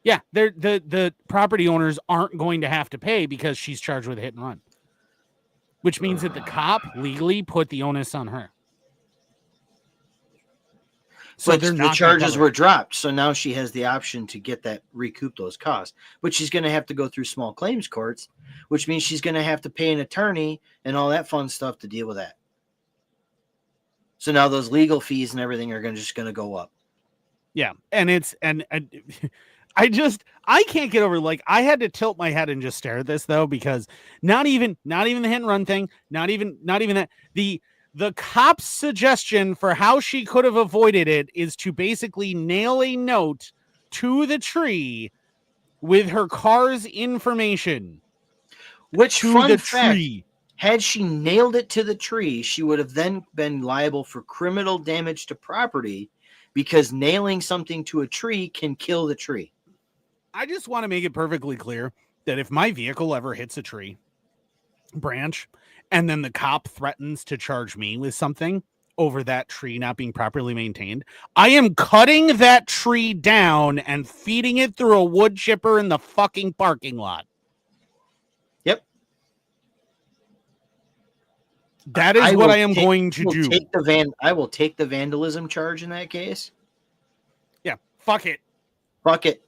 A: Yeah, the property owners aren't going to have to pay because she's charged with a hit and run. Which means that the cop legally put the onus on her.
B: So the charges were dropped, so now she has the option to recoup those costs. But she's going to have to go through small claims courts, which means she's going to have to pay an attorney and all that fun stuff to deal with that. So now those legal fees and everything are just going to go up.
A: Yeah, and I can't get over, like, I had to tilt my head and just stare at this though, because not even the hit and run thing, not even that. The cop's suggestion for how she could have avoided it is to basically nail a note to the tree with her car's information.
B: Which, fun fact, had she nailed it to the tree, she would have then been liable for criminal damage to property, because nailing something to a tree can kill the tree.
A: I just want to make it perfectly clear that if my vehicle ever hits a tree branch and then the cop threatens to charge me with something over that tree not being properly maintained, I am cutting that tree down and feeding it through a wood chipper in the fucking parking lot.
B: Yep.
A: That is what I am going to do.
B: I will take the vandalism charge in that case.
A: Yeah, fuck it.
B: Fuck it.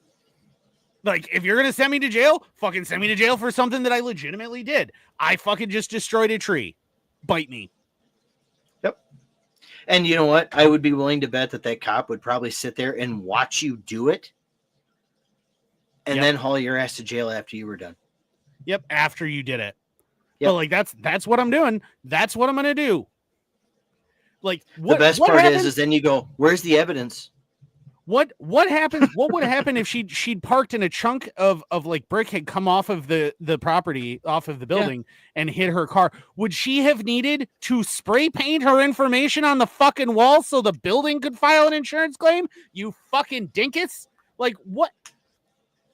A: Like, if you're going to send me to jail, fucking send me to jail for something that I legitimately did. I fucking just destroyed a tree. Bite me.
B: Yep. And you know what? I would be willing to bet that cop would probably sit there and watch you do it and then haul your ass to jail after you were done.
A: Yep, after you did it.
B: Yep.
A: But like that's what I'm doing. That's what I'm gonna do. Like
B: the best part is then you go, where's the evidence?
A: What happens? What would happen if she'd parked in a chunk of like brick had come off of the property, off of the building, and hit her car? Would she have needed to spray paint her information on the fucking wall so the building could file an insurance claim? You fucking dinkus! Like what?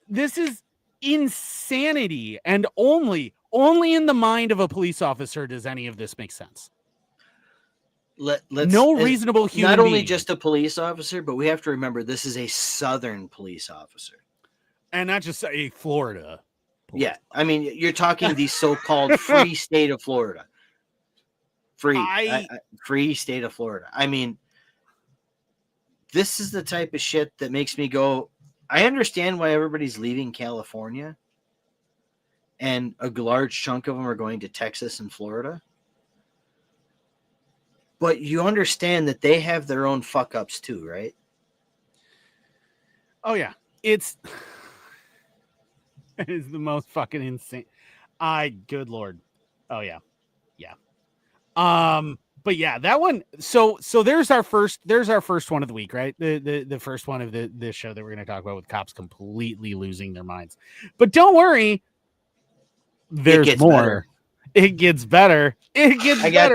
A: This is insanity, and only in the mind of a police officer does any of this make sense. No reasonable human
B: not only
A: being.
B: Just a police officer, but we have to remember this is a Southern police officer,
A: and not just a Florida police.
B: Yeah, I mean, you're talking the so-called free state of Florida. Free state of Florida. I mean, this is the type of shit that makes me go, I understand why everybody's leaving California and a large chunk of them are going to Texas and Florida. But you understand that they have their own fuck ups too, right?
A: Oh yeah. It is the most fucking insane. Good Lord. Oh yeah. Yeah. But yeah, that one. So there's our first one of the week, right? The first one of this show that we're going to talk about with cops completely losing their minds. But don't worry. There's more. Better. It gets better. I got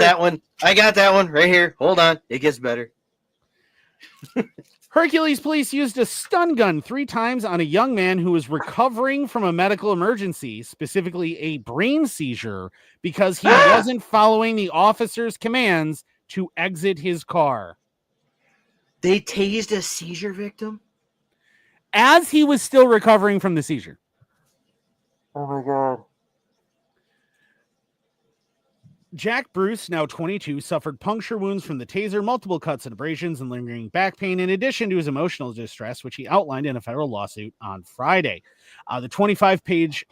B: that one right here. Hold on. It gets better.
A: Hercules police used a stun gun 3 times on a young man who was recovering from a medical emergency, specifically a brain seizure, because he wasn't following the officer's commands to exit his car.
B: They tased a seizure victim?
A: As he was still recovering from the seizure.
B: Oh my God.
A: Jack Bruce, now 22, suffered puncture wounds from the taser, multiple cuts and abrasions, and lingering back pain, in addition to his emotional distress, which he outlined in a federal lawsuit on Friday. The 25-page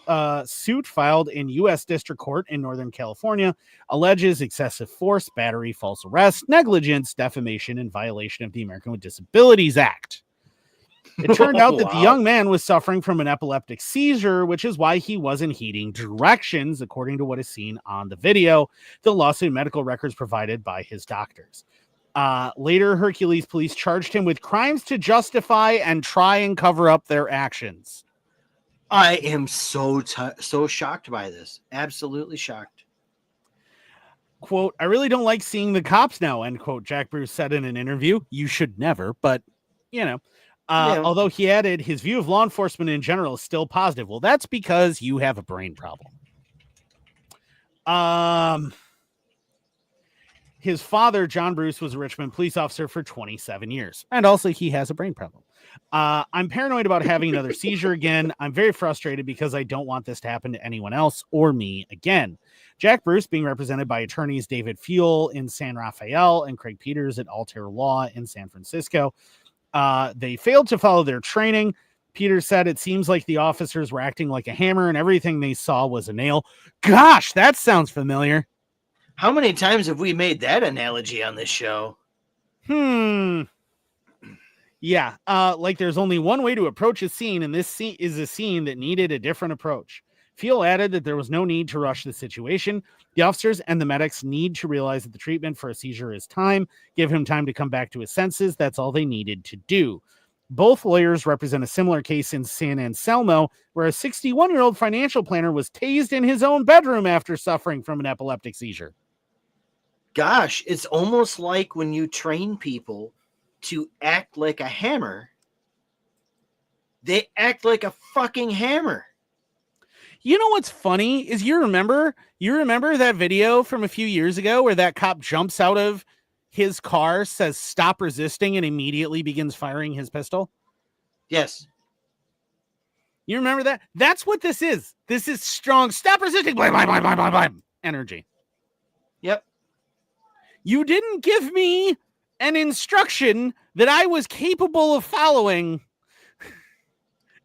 A: suit filed in U.S. District Court in Northern California alleges excessive force, battery, false arrest, negligence, defamation, and violation of the American with Disabilities Act. It turned out that the young man was suffering from an epileptic seizure, which is why he wasn't heeding directions, according to what is seen on the video, the lawsuit medical records provided by his doctors. Later, Hercules police charged him with crimes to justify and try and cover up their actions.
B: I am so shocked by this. Absolutely shocked.
A: Quote, I really don't like seeing the cops now, end quote, Jack Bruce said in an interview. You should never, but, you know. Although he added his view of law enforcement in general is still positive. Well, that's because you have a brain problem. His father, John Bruce, was a Richmond police officer for 27 years. And also he has a brain problem. I'm paranoid about having another seizure again. I'm very frustrated because I don't want this to happen to anyone else or me again. Jack Bruce, being represented by attorneys David Fuel in San Rafael and Craig Peters at Altair Law in San Francisco. They failed to follow their training. Peter said it seems like the officers were acting like a hammer and everything they saw was a nail. Gosh, that sounds familiar.
B: How many times have we made that analogy on this show?
A: Yeah, like there's only one way to approach a scene, and this scene is a scene that needed a different approach. Fuel added that there was no need to rush the situation. The officers and the medics need to realize that the treatment for a seizure is time. Give him time to come back to his senses. That's all they needed to do. Both lawyers represent a similar case in San Anselmo, where a 61-year-old financial planner was tased in his own bedroom after suffering from an epileptic seizure.
B: Gosh, it's almost like when you train people to act like a hammer, they act like a fucking hammer.
A: You know what's funny is you remember that video from a few years ago where that cop jumps out of his car, says stop resisting, and immediately begins firing his pistol?
B: Yes.
A: You remember that? That's what this is. This is strong stop resisting blah, blah, blah, blah, blah, blah, energy.
B: Yep.
A: You didn't give me an instruction that I was capable of following.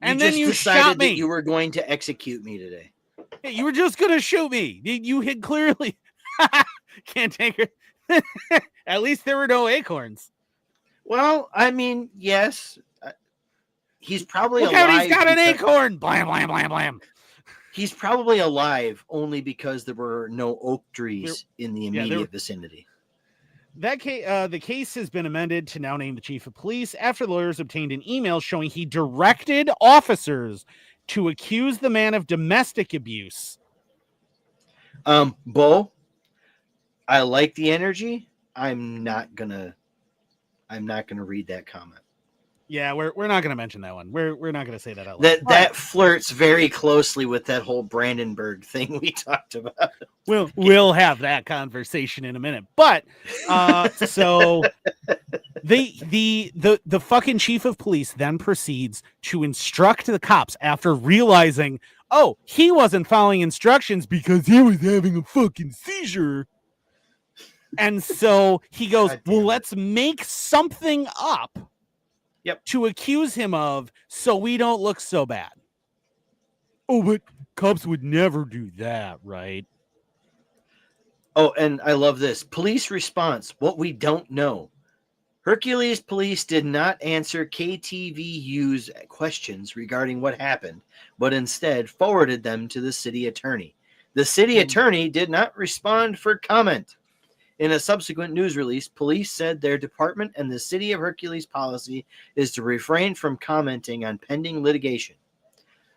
A: And then you shot me.
B: That you were going to execute me today.
A: You were just going to shoot me. You had clearly can't take it. At least there were no acorns.
B: Well, I mean, yes, he's probably
A: Look out, he's
B: alive.
A: got an acorn. Blam, blam, blam, blam.
B: He's probably alive only because there were no oak trees in the immediate vicinity.
A: The case has been amended to now name the chief of police after lawyers obtained an email showing he directed officers to accuse the man of domestic abuse.
B: Bo, I like the energy. I'm not gonna read that comment.
A: Yeah, we're not gonna mention that one. We're not gonna say that out loud.
B: That flirts very closely with that whole Brandenburg thing we talked about.
A: We'll have that conversation in a minute. But so the fucking chief of police then proceeds to instruct the cops after realizing, oh, he wasn't following instructions because he was having a fucking seizure. And so he goes, well, let's make something up to accuse him of so we don't look so bad. Oh, but cops would never do that, right?
B: Oh, and I love this. Police response, what we don't know. Hercules police did not answer KTVU's questions regarding what happened, but instead forwarded them to the city attorney. The city attorney did not respond for comment. In a subsequent news release, police said their department and the city of Hercules policy is to refrain from commenting on pending litigation.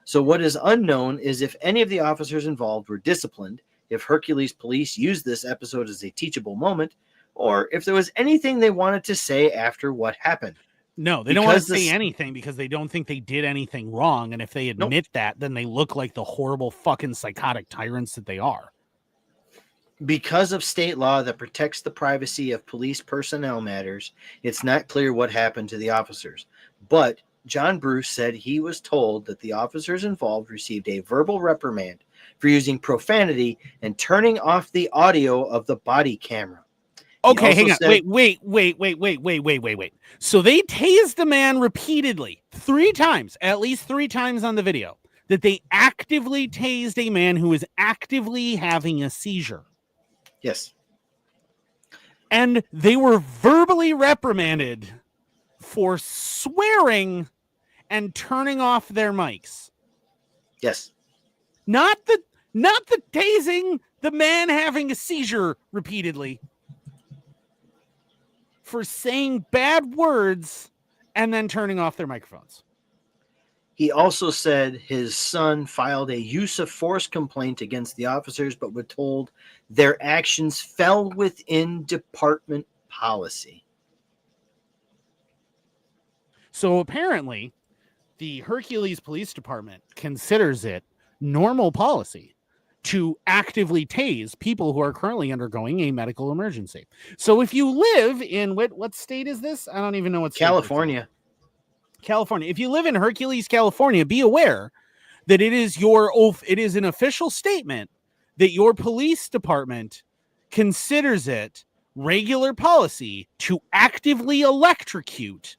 B: So what is unknown is if any of the officers involved were disciplined, if Hercules police used this episode as a teachable moment, or if there was anything they wanted to say after what happened.
A: No, they don't want to say anything because they don't think they did anything wrong. And if they admit that, then they look like the horrible fucking psychotic tyrants that they are.
B: Because of state law that protects the privacy of police personnel matters, it's not clear what happened to the officers. But John Bruce said he was told that the officers involved received a verbal reprimand for using profanity and turning off the audio of the body camera.
A: Okay, hang on. Wait. So they tased the man repeatedly, 3 times, at least 3 times on the video, that they actively tased a man who is actively having a seizure.
B: Yes.
A: And they were verbally reprimanded for swearing and turning off their mics.
B: Yes.
A: Not the tasing the man having a seizure repeatedly. For saying bad words and then turning off their microphones.
B: He also said his son filed a use of force complaint against the officers, but were told their actions fell within department policy.
A: So apparently, the Hercules Police Department considers it normal policy to actively tase people who are currently undergoing a medical emergency. So if you live in what state is this? I don't even know what state.
B: California.
A: California. If you live in Hercules, California, be aware that it is an official statement that your police department considers it regular policy to actively electrocute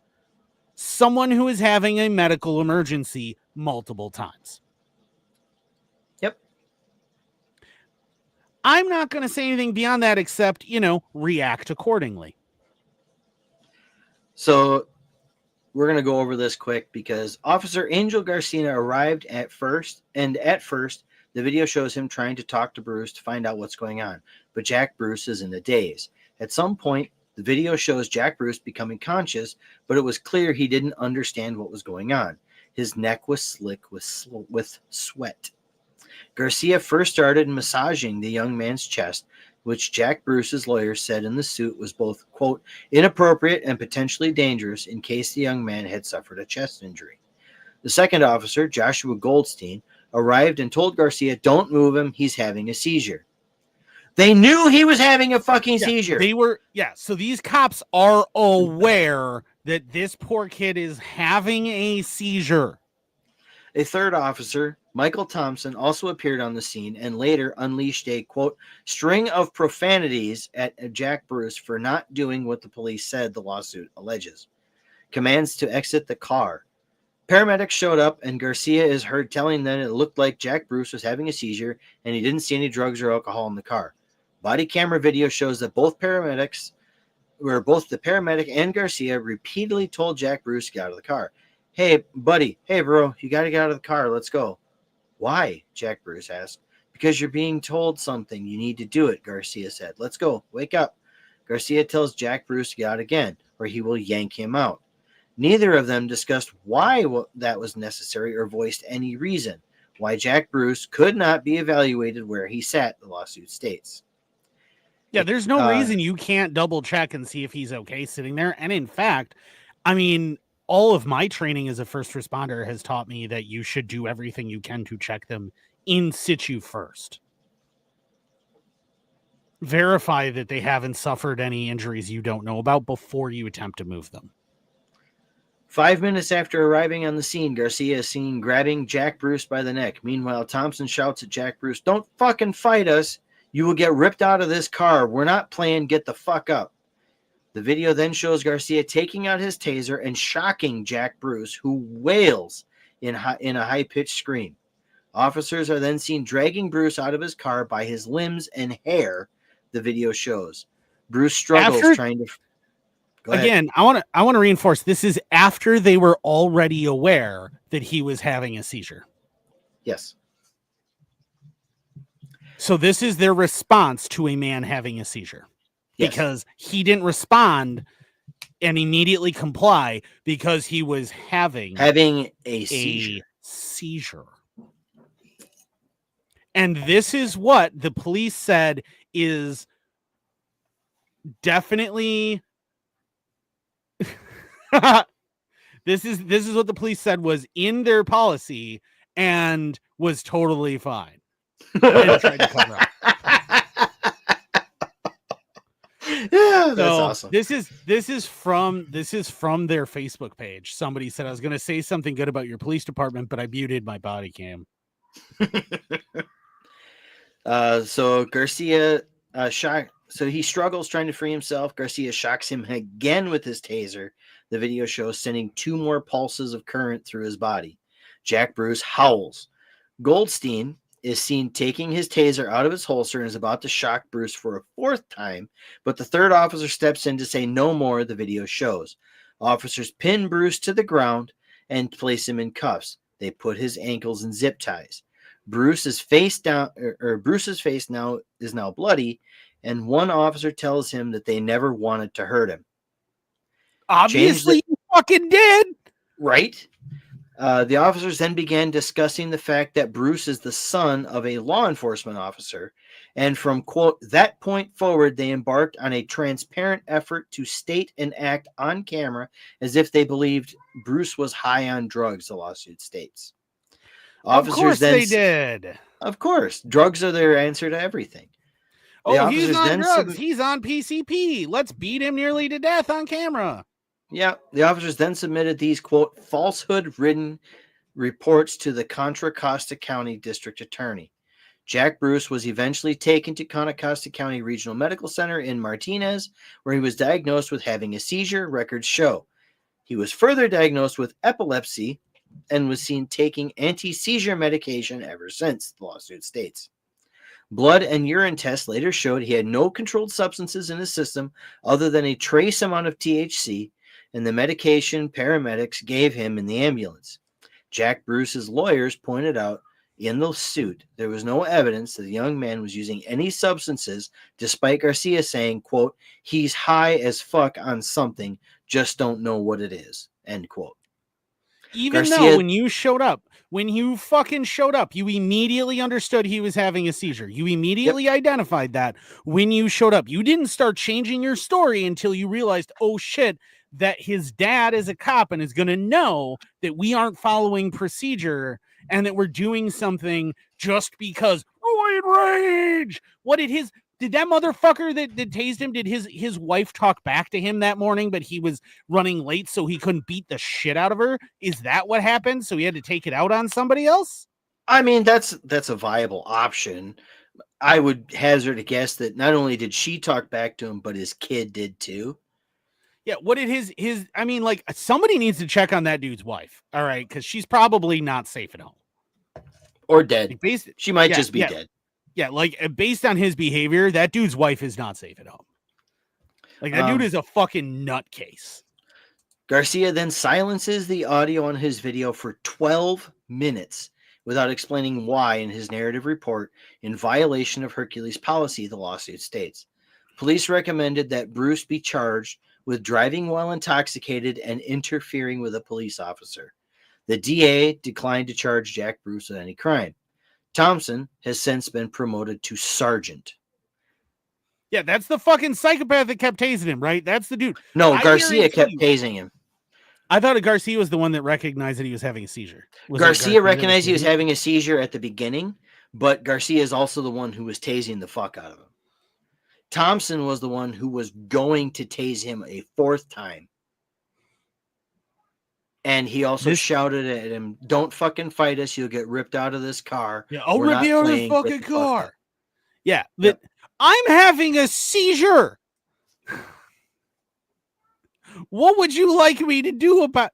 A: someone who is having a medical emergency multiple times.
B: Yep.
A: I'm not going to say anything beyond that except, react accordingly.
B: So we're going to go over this quick because Officer Angel Garcia arrived at first, the video shows him trying to talk to Bruce to find out what's going on, but Jack Bruce is in a daze. At some point, the video shows Jack Bruce becoming conscious, but it was clear he didn't understand what was going on. His neck was slick with sweat. Garcia first started massaging the young man's chest, which Jack Bruce's lawyer said in the suit was both, quote, inappropriate and potentially dangerous in case the young man had suffered a chest injury. The second officer, Joshua Goldstein, arrived and told Garcia, don't move him, he's having a seizure. They knew he was having a fucking seizure.
A: So these cops are aware that this poor kid is having a seizure.
B: A third officer, Michael Thompson, also appeared on the scene and later unleashed a, quote, string of profanities at Jack Bruce for not doing what the police said the lawsuit alleges. Commands to exit the car. Paramedics showed up and Garcia is heard telling them it looked like Jack Bruce was having a seizure and he didn't see any drugs or alcohol in the car. Body camera video shows that both the paramedic and Garcia repeatedly told Jack Bruce to get out of the car. Hey, buddy. Hey, bro. You got to get out of the car. Let's go. Why? Jack Bruce asked. Because you're being told something. You need to do it, Garcia said. Let's go. Wake up. Garcia tells Jack Bruce to get out again, or he will yank him out. Neither of them discussed why that was necessary or voiced any reason why Jack Bruce could not be evaluated where he sat, the lawsuit states.
A: Yeah, there's no reason you can't double check and see if he's okay sitting there. And in fact, I mean, all of my training as a first responder has taught me that you should do everything you can to check them in situ first. Verify that they haven't suffered any injuries you don't know about before you attempt to move them.
B: 5 minutes after arriving on the scene, Garcia is seen grabbing Jack Bruce by the neck. Meanwhile, Thompson shouts at Jack Bruce, "Don't fucking fight us. You will get ripped out of this car. We're not playing. Get the fuck up." The video then shows Garcia taking out his taser and shocking Jack Bruce, who wails in a high-pitched scream. Officers are then seen dragging Bruce out of his car by his limbs and hair, the video shows. Bruce struggles trying to...
A: Again, I want to reinforce, this is after they were already aware that he was having a seizure.
B: Yes.
A: So this is their response to a man having a seizure. Yes. Because he didn't respond and immediately comply because he was having
B: a
A: seizure. And this is what the police said is definitely... This is what the police said was in their policy and was totally fine. And tried to cover up.
B: Yeah, that's awesome.
A: This is from their Facebook page. Somebody said I was going to say something good about your police department, but I muted my body cam.
B: So Garcia So he struggles trying to free himself. Garcia shocks him again with his taser. The video shows sending 2 more pulses of current through his body. Jack Bruce howls. Goldstein is seen taking his taser out of his holster and is about to shock Bruce for a 4th time, but the 3rd officer steps in to say no more, the video shows. Officers pin Bruce to the ground and place him in cuffs. They put his ankles in zip ties. Bruce's face now is now bloody, and one officer tells him that they never wanted to hurt him.
A: Obviously, you fucking did.
B: Right? The officers then began discussing the fact that Bruce is the son of a law enforcement officer, and from, quote, that point forward, they embarked on a transparent effort to state and act on camera as if they believed Bruce was high on drugs, the lawsuit states.
A: Of course they did.
B: Of course. Drugs are their answer to everything.
A: He's on drugs. He's on PCP. Let's beat him nearly to death on camera.
B: Yeah. The officers then submitted these, quote, falsehood-ridden reports to the Contra Costa County District Attorney. Jack Bruce was eventually taken to Contra Costa County Regional Medical Center in Martinez, where he was diagnosed with having a seizure, records show. He was further diagnosed with epilepsy and was seen taking anti-seizure medication ever since, the lawsuit states. Blood and urine tests later showed he had no controlled substances in his system other than a trace amount of THC and the medication paramedics gave him in the ambulance. Jack Bruce's lawyers pointed out in the suit there was no evidence that the young man was using any substances, despite Garcia saying, quote, he's high as fuck on something, just don't know what it is, end quote.
A: Even though when you fucking showed up, you immediately understood he was having a seizure. You immediately identified that when you showed up. You didn't start changing your story until you realized, oh shit, that his dad is a cop and is going to know that we aren't following procedure and that we're doing something just because rage. Did that motherfucker that tased him, did his wife talk back to him that morning, but he was running late so he couldn't beat the shit out of her? Is that what happened? So he had to take it out on somebody else?
B: I mean, that's a viable option. I would hazard a guess that not only did she talk back to him, but his kid did too.
A: Yeah, what did his I mean, like, somebody needs to check on that dude's wife, all right? Because she's probably not safe at home.
B: Or dead. She might just be dead.
A: Yeah, like based on his behavior, that dude's wife is not safe at home. Like that dude is a fucking nutcase.
B: Garcia then silences the audio on his video for 12 minutes without explaining why in his narrative report, in violation of Hercules policy, the lawsuit states. Police recommended that Bruce be charged with driving while intoxicated and interfering with a police officer. The DA declined to charge Jack Bruce with any crime. Thompson has since been promoted to sergeant.
A: Yeah, that's the fucking psychopath that kept tasing him, right? That's the dude.
B: No, Garcia kept tasing him.
A: I thought Garcia was the one that recognized that he was having a seizure.
B: Garcia recognized he was having a seizure at the beginning, but Garcia is also the one who was tasing the fuck out of him. Thompson was the one who was going to tase him a fourth time. And he also shouted at him, "Don't fucking fight us. You'll get ripped out of this car."
A: Yeah, I'll rip you out of this fucking car. Yeah, yep. I'm having a seizure. What would you like me to do about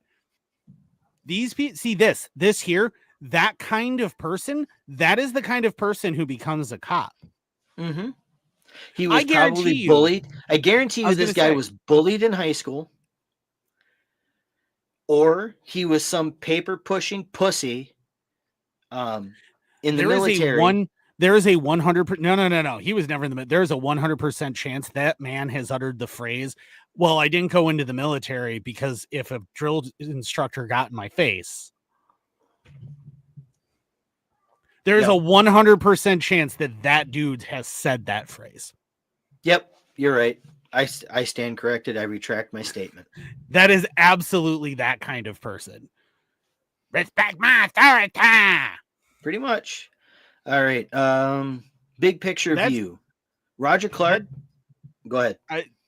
A: these people? See this here, that kind of person, that is the kind of person who becomes a cop.
B: Mm-hmm. He was probably bullied. I guarantee you this guy was bullied in high school. Or he was some paper pushing pussy in the military.
A: There is a 100%. No. He was never in the. There's a 100% chance that man has uttered the phrase, "Well, I didn't go into the military because if a drill instructor got in my face." There's a 100% chance that dude has said that phrase.
B: Yep, you're right. I stand corrected. I retract my statement.
A: That is absolutely that kind of person. Respect my authority.
B: Pretty much. All right. Big picture view. Roger Clark. Go ahead.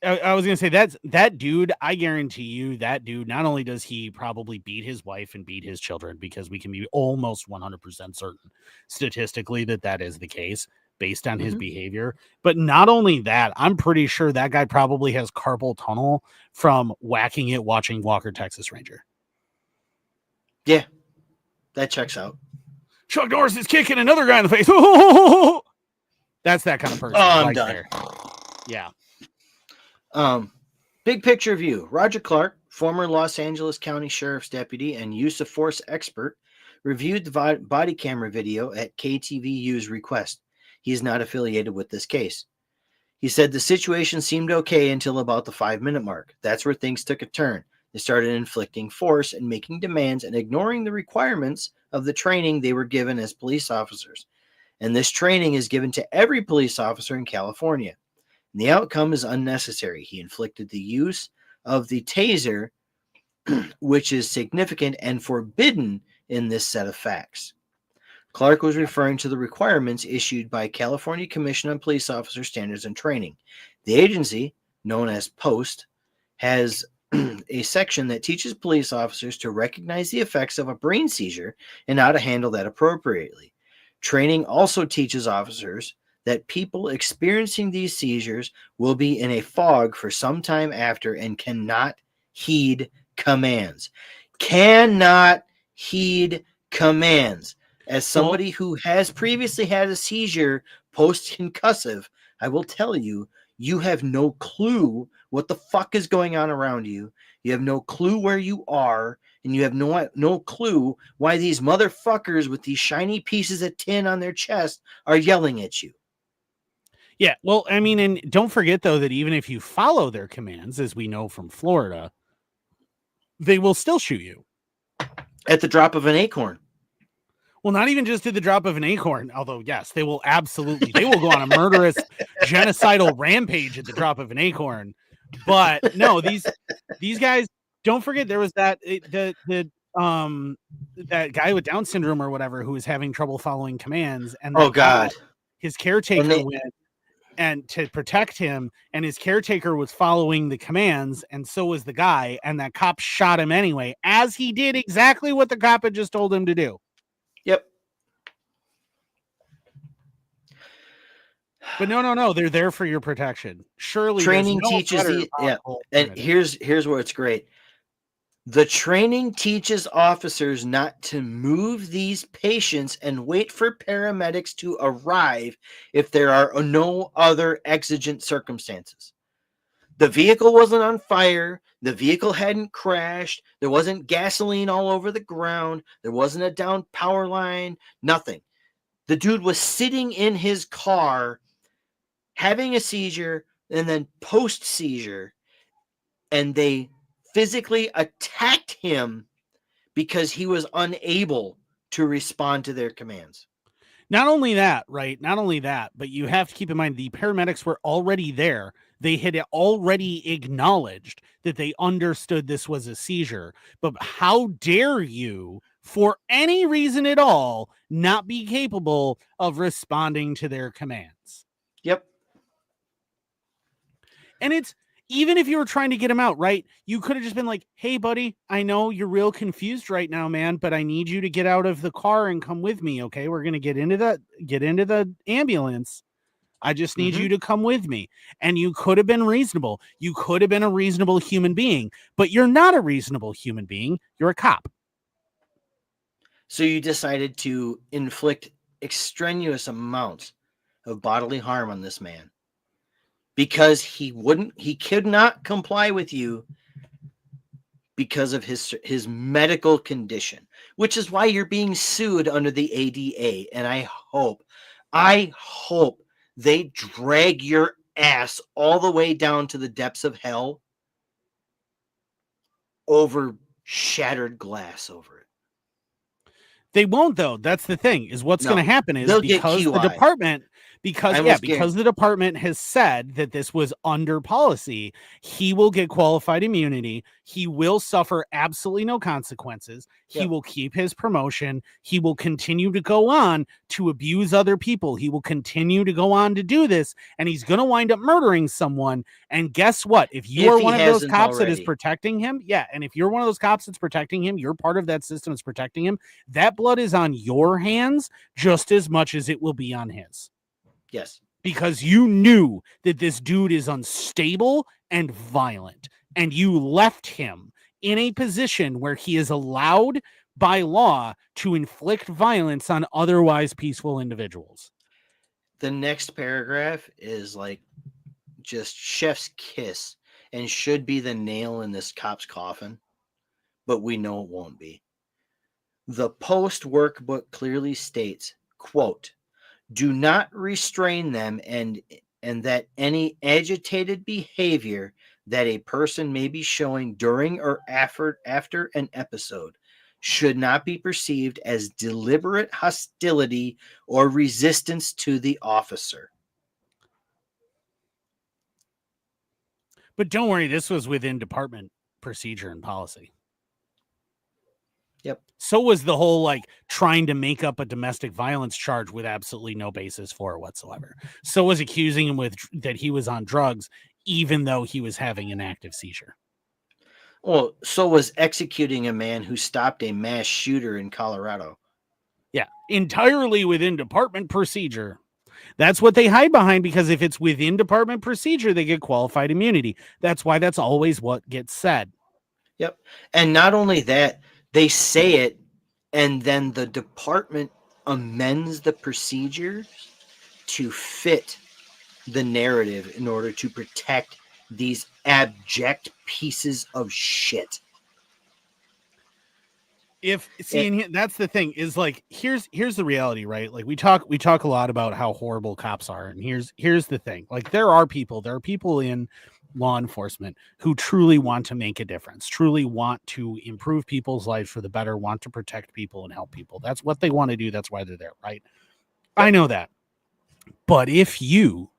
A: I was gonna say that dude. I guarantee you that dude. Not only does he probably beat his wife and beat his children, because we can be almost 100% certain statistically that is the case based on his behavior. But not only that, I'm pretty sure that guy probably has carpal tunnel from whacking it watching Walker, Texas Ranger.
B: Yeah, that checks out.
A: Chuck Norris is kicking another guy in the face. That's that kind of person.
B: Oh, I'm done.
A: There. Yeah.
B: Big picture view. Roger Clark, former Los Angeles County Sheriff's deputy and use of force expert, reviewed the body camera video at KTVU's request. He is not affiliated with this case. He said the situation seemed okay until about the 5-minute mark. That's where things took a turn. They started inflicting force and making demands and ignoring the requirements of the training they were given as police officers. And this training is given to every police officer in California. And the outcome is unnecessary. He inflicted the use of the taser, which is significant and forbidden in this set of facts. Clark was referring to the requirements issued by California Commission on Police Officer Standards and Training. The agency, known as POST, has a section that teaches police officers to recognize the effects of a brain seizure and how to handle that appropriately. Training also teaches officers that people experiencing these seizures will be in a fog for some time after and cannot heed commands. Cannot heed commands. As somebody who has previously had a seizure post-concussive, I will tell you, you have no clue what the fuck is going on around you. You have no clue where you are, and you have no clue why these motherfuckers with these shiny pieces of tin on their chest are yelling at you.
A: Yeah, well, I mean, and don't forget, though, that even if you follow their commands, as we know from Florida, they will still shoot you.
B: At the drop of an acorn.
A: Well, not even just at the drop of an acorn, although, yes, they will absolutely, they will go on a murderous, genocidal rampage at the drop of an acorn. But no, these guys, don't forget, there was that guy with Down syndrome or whatever who was having trouble following commands. And
B: God,
A: his caretaker went and to protect him, and his caretaker was following the commands, and so was the guy, and that cop shot him anyway, as he did exactly what the cop had just told him to do.
B: Yep.
A: But no, they're there for your protection. Surely
B: training teaches and here's where it's great. The training teaches officers not to move these patients and wait for paramedics to arrive if there are no other exigent circumstances. The vehicle wasn't on fire. The vehicle hadn't crashed. There wasn't gasoline all over the ground. There wasn't a down power line. Nothing. The dude was sitting in his car having a seizure and then post seizure, and they physically attacked him because he was unable to respond to their commands.
A: Not only that, right? Not only that, but you have to keep in mind the paramedics were already there. They had already acknowledged that they understood this was a seizure. But how dare you, for any reason at all, not be capable of responding to their commands?
B: Yep.
A: And it's, even if you were trying to get him out, right? You could have just been like, hey, buddy, I know you're real confused right now, man, but I need you to get out of the car and come with me. Okay. We're going to get into the ambulance. I just need you to come with me. And you could have been reasonable. You could have been a reasonable human being, but you're not a reasonable human being. You're a cop.
B: So you decided to inflict extraneous amounts of bodily harm on this man because he could not comply with you because of his medical condition, which is why you're being sued under the ADA. And I hope they drag your ass all the way down to the depths of hell over shattered glass over it.
A: They won't, though. That's the thing, is what's going to happen is because the department, because the department has said that this was under policy, he will get qualified immunity. He will suffer absolutely no consequences. He will keep his promotion. He will continue to go on to abuse other people. He will continue to go on to do this, and he's going to wind up murdering someone. And guess what? If you are one of those cops that is protecting him, and if you're one of those cops that's protecting him, you're part of that system that's protecting him, that blood is on your hands just as much as it will be on his.
B: Yes.
A: Because you knew that this dude is unstable and violent, and you left him in a position where he is allowed by law to inflict violence on otherwise peaceful individuals.
B: The next paragraph is like just chef's kiss and should be the nail in this cop's coffin, but we know it won't be. The post workbook clearly states, quote, do not restrain them and that any agitated behavior that a person may be showing during or after an episode should not be perceived as deliberate hostility or resistance to the officer.
A: But don't worry, this was within department procedure and policy.
B: Yep.
A: So was the whole like trying to make up a domestic violence charge with absolutely no basis for it whatsoever. So was accusing him with that he was on drugs, even though he was having an active seizure.
B: Well, so was executing a man who stopped a mass shooter in Colorado.
A: Yeah, entirely within department procedure. That's what they hide behind, because if it's within department procedure, they get qualified immunity. That's why that's always what gets said.
B: Yep. And not only that, they say it, and then the department amends the procedure to fit the narrative in order to protect these abject pieces of shit.
A: That's the thing, is like, here's the reality, right? Like we talk a lot about how horrible cops are, and here's the thing. Like there are people in law enforcement who truly want to make a difference, truly want to improve people's lives for the better, want to protect people and help people. That's what they want to do. That's why they're there, right? I know that. But if you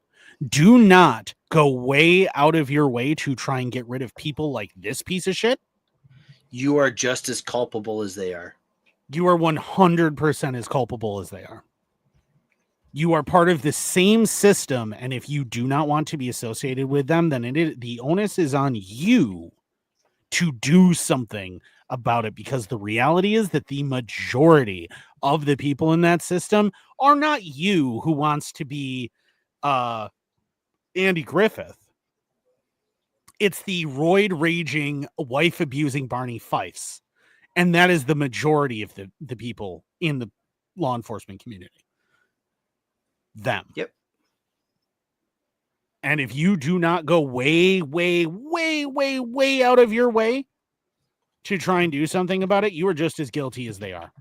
A: do not go way out of your way to try and get rid of people like this piece of shit,
B: you are just as culpable as they are.
A: You are 100% as culpable as they are. You are part of the same system, and if you do not want to be associated with them, then the onus is on you to do something about it, because the reality is that the majority of the people in that system are not you, who wants to be Andy Griffith. It's the roid raging, wife abusing Barney Fifes. And that is the majority of the people in the law enforcement community. Them.
B: Yep.
A: And if you do not go way, way, way, way, way out of your way to try and do something about it, you are just as guilty as they are.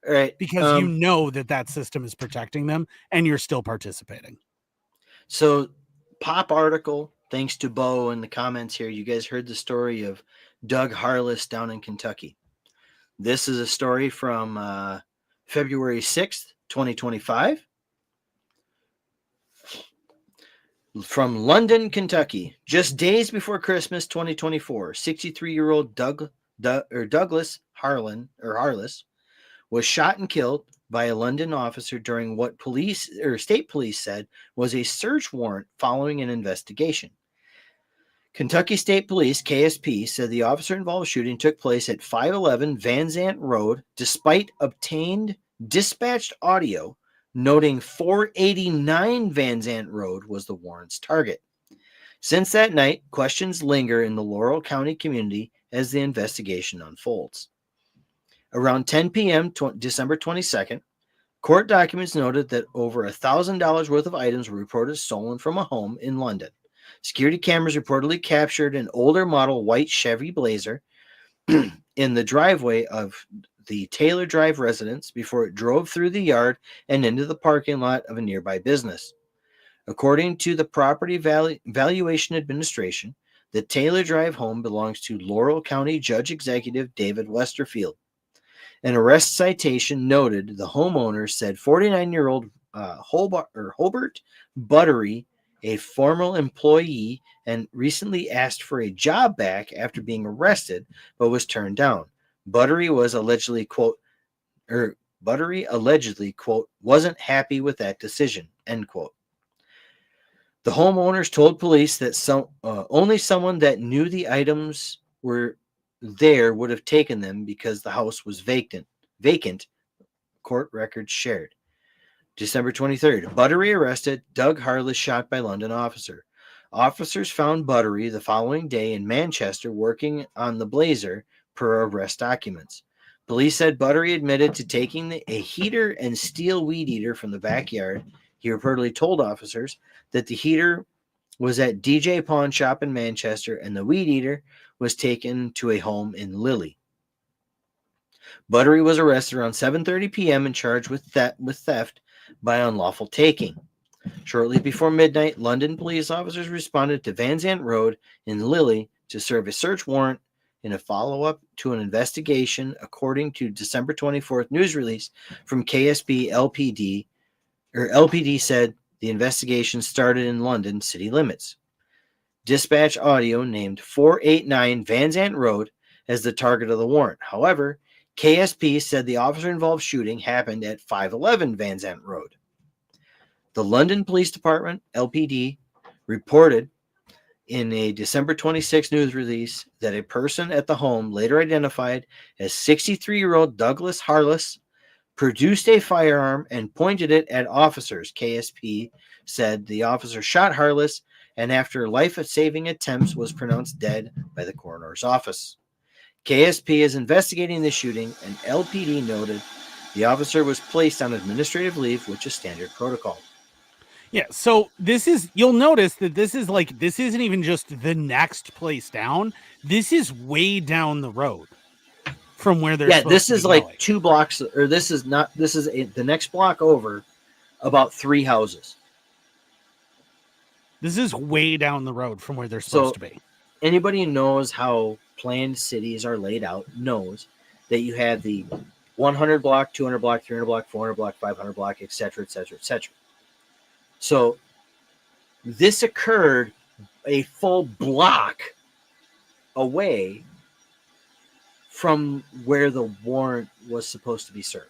B: All right.
A: Because you know that system is protecting them and you're still participating.
B: So, pop article, thanks to Bo in the comments here. You guys heard the story of Doug Harless down in Kentucky. This is a story from February 6th, 2025. From London, Kentucky. Just days before Christmas 2024, 63-year-old Douglas Harless was shot and killed by a London officer during what state police said was a search warrant following an investigation. Kentucky State Police, KSP, said the officer-involved shooting took place at 511 Van Zant Road, despite obtained dispatched audio noting 489 Van Zant Road was the warrant's target. Since that night, questions linger in the Laurel County community as the investigation unfolds. Around 10 p.m. December 22nd, court documents noted that over $1,000 worth of items were reported stolen from a home in London. Security cameras reportedly captured an older model white Chevy Blazer in the driveway of the Taylor Drive residence before it drove through the yard and into the parking lot of a nearby business. According to the Property Valuation Administration, the Taylor Drive home belongs to Laurel County Judge Executive David Westerfield. An arrest citation noted the homeowner said 49-year-old Hobart Buttery, a former employee, and recently asked for a job back after being arrested, but was turned down. Buttery allegedly, quote, wasn't happy with that decision, end quote. The homeowners told police that only someone that knew the items were there would have taken them because the house was vacant, court records shared. December 23rd, Buttery arrested, Doug Harless shot by London officer. Officers found Buttery the following day in Manchester working on the Blazer per arrest documents. Police said Buttery admitted to taking a heater and steel weed eater from the backyard. He reportedly told officers that the heater was at DJ Pawn Shop in Manchester and the weed eater was taken to a home in Lilly. Buttery was arrested around 7:30 p.m. and charged with theft by unlawful taking. Shortly before midnight, London police officers responded to Van Zant Road in Lilly to serve a search warrant in a follow-up to an investigation, according to December 24th news release from KSB LPD. LPD said the investigation started in London city limits. Dispatch audio named 489 Van Zant Road as the target of the warrant. However, KSP said the officer-involved shooting happened at 511 Van Zant Road. The London Police Department, LPD, reported in a December 26 news release that a person at the home, later identified as 63-year-old Douglas Harless, produced a firearm and pointed it at officers. KSP said the officer shot Harless and after life-saving attempts was pronounced dead by the coroner's office. KSP is investigating the shooting, and LPD noted the officer was placed on administrative leave, which is standard protocol.
A: Yeah, so you'll notice that this isn't even just the next place down. This is way down the road from where they're supposed
B: this
A: to
B: is
A: be
B: like
A: going.
B: 2 blocks, or the next block over, about 3 houses.
A: This is way down the road from where they're supposed to be.
B: Anybody who knows how planned cities are laid out knows that you have the 100 block, 200 block, 300 block, 400 block, 500 block, etc., etc., etc. So this occurred a full block away from where the warrant was supposed to be served.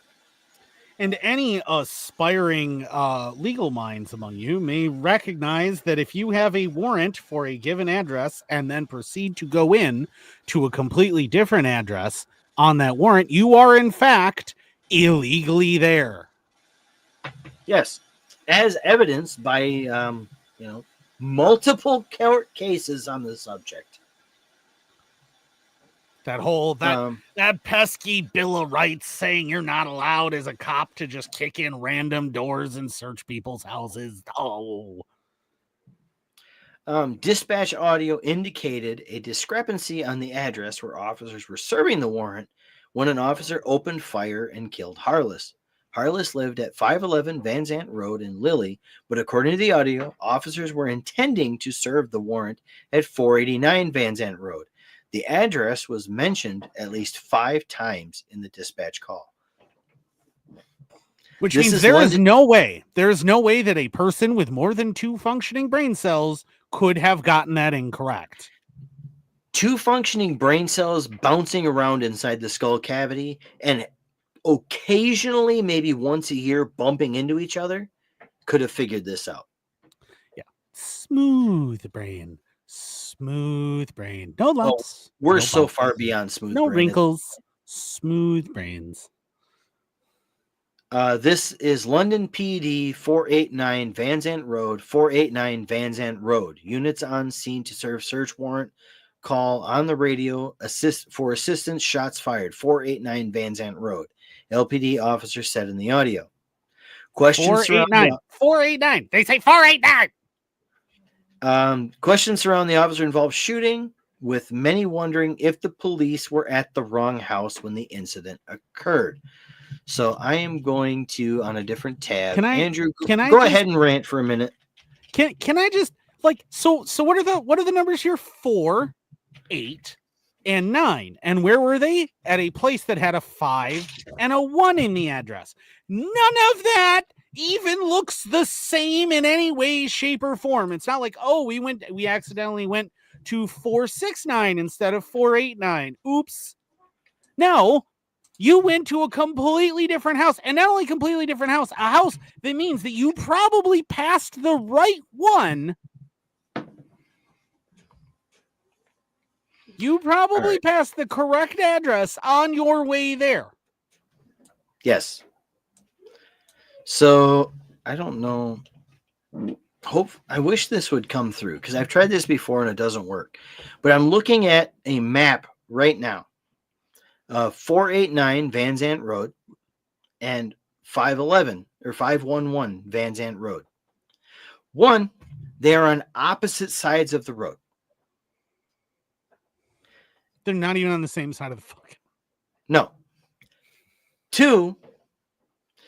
A: And any aspiring legal minds among you may recognize that if you have a warrant for a given address and then proceed to go in to a completely different address on that warrant, you are in fact illegally there.
B: Yes, as evidenced by multiple court cases on the subject.
A: That pesky Bill of Rights saying you're not allowed as a cop to just kick in random doors and search people's houses. Oh.
B: Dispatch audio indicated a discrepancy on the address where officers were serving the warrant when an officer opened fire and killed Harless. Harless lived at 511 Van Zant Road in Lilly, but according to the audio, officers were intending to serve the warrant at 489 Van Zant Road. The address was mentioned at least 5 times in the dispatch call.
A: Which means there is no way that a person with more than 2 functioning brain cells could have gotten that incorrect.
B: 2 functioning brain cells bouncing around inside the skull cavity and occasionally, maybe once a year, bumping into each other could have figured this out.
A: Yeah. Smooth brain. No lumps.
B: We're so far beyond smooth brain.
A: No wrinkles. Smooth brains.
B: This is London PD 489 Van Zant Road, 489 Van Zant Road. Units on scene to serve search warrant. Call on the radio. For assistance. Shots fired. 489 Van Zant Road. LPD officer said in the audio. Questions
A: 489. 489. They say 489.
B: Questions surrounding the officer involved shooting, with many wondering if the police were at the wrong house when the incident occurred. So I am going to, on a different tab, Andrew, go ahead and rant for a minute.
A: Can I just so what are the numbers here? 4, 8, and 9. And where were they? At a place that had a 5 and a 1 in the address. None of that even looks the same in any way, shape, or form. It's not like, oh, we accidentally went to 469 instead of 489. Oops. No, you went to a completely different house, and not only completely different house, a house that means that you probably passed the right one. You probably passed the correct address on your way there.
B: Yes. So I don't know. I wish this would come through because I've tried this before and it doesn't work. But I'm looking at a map right now. 489 Van Zant Road and 511 or 511 Van Zant Road. One, they are on opposite sides of the road.
A: They're not even on the same side of the fucking.
B: No. 2,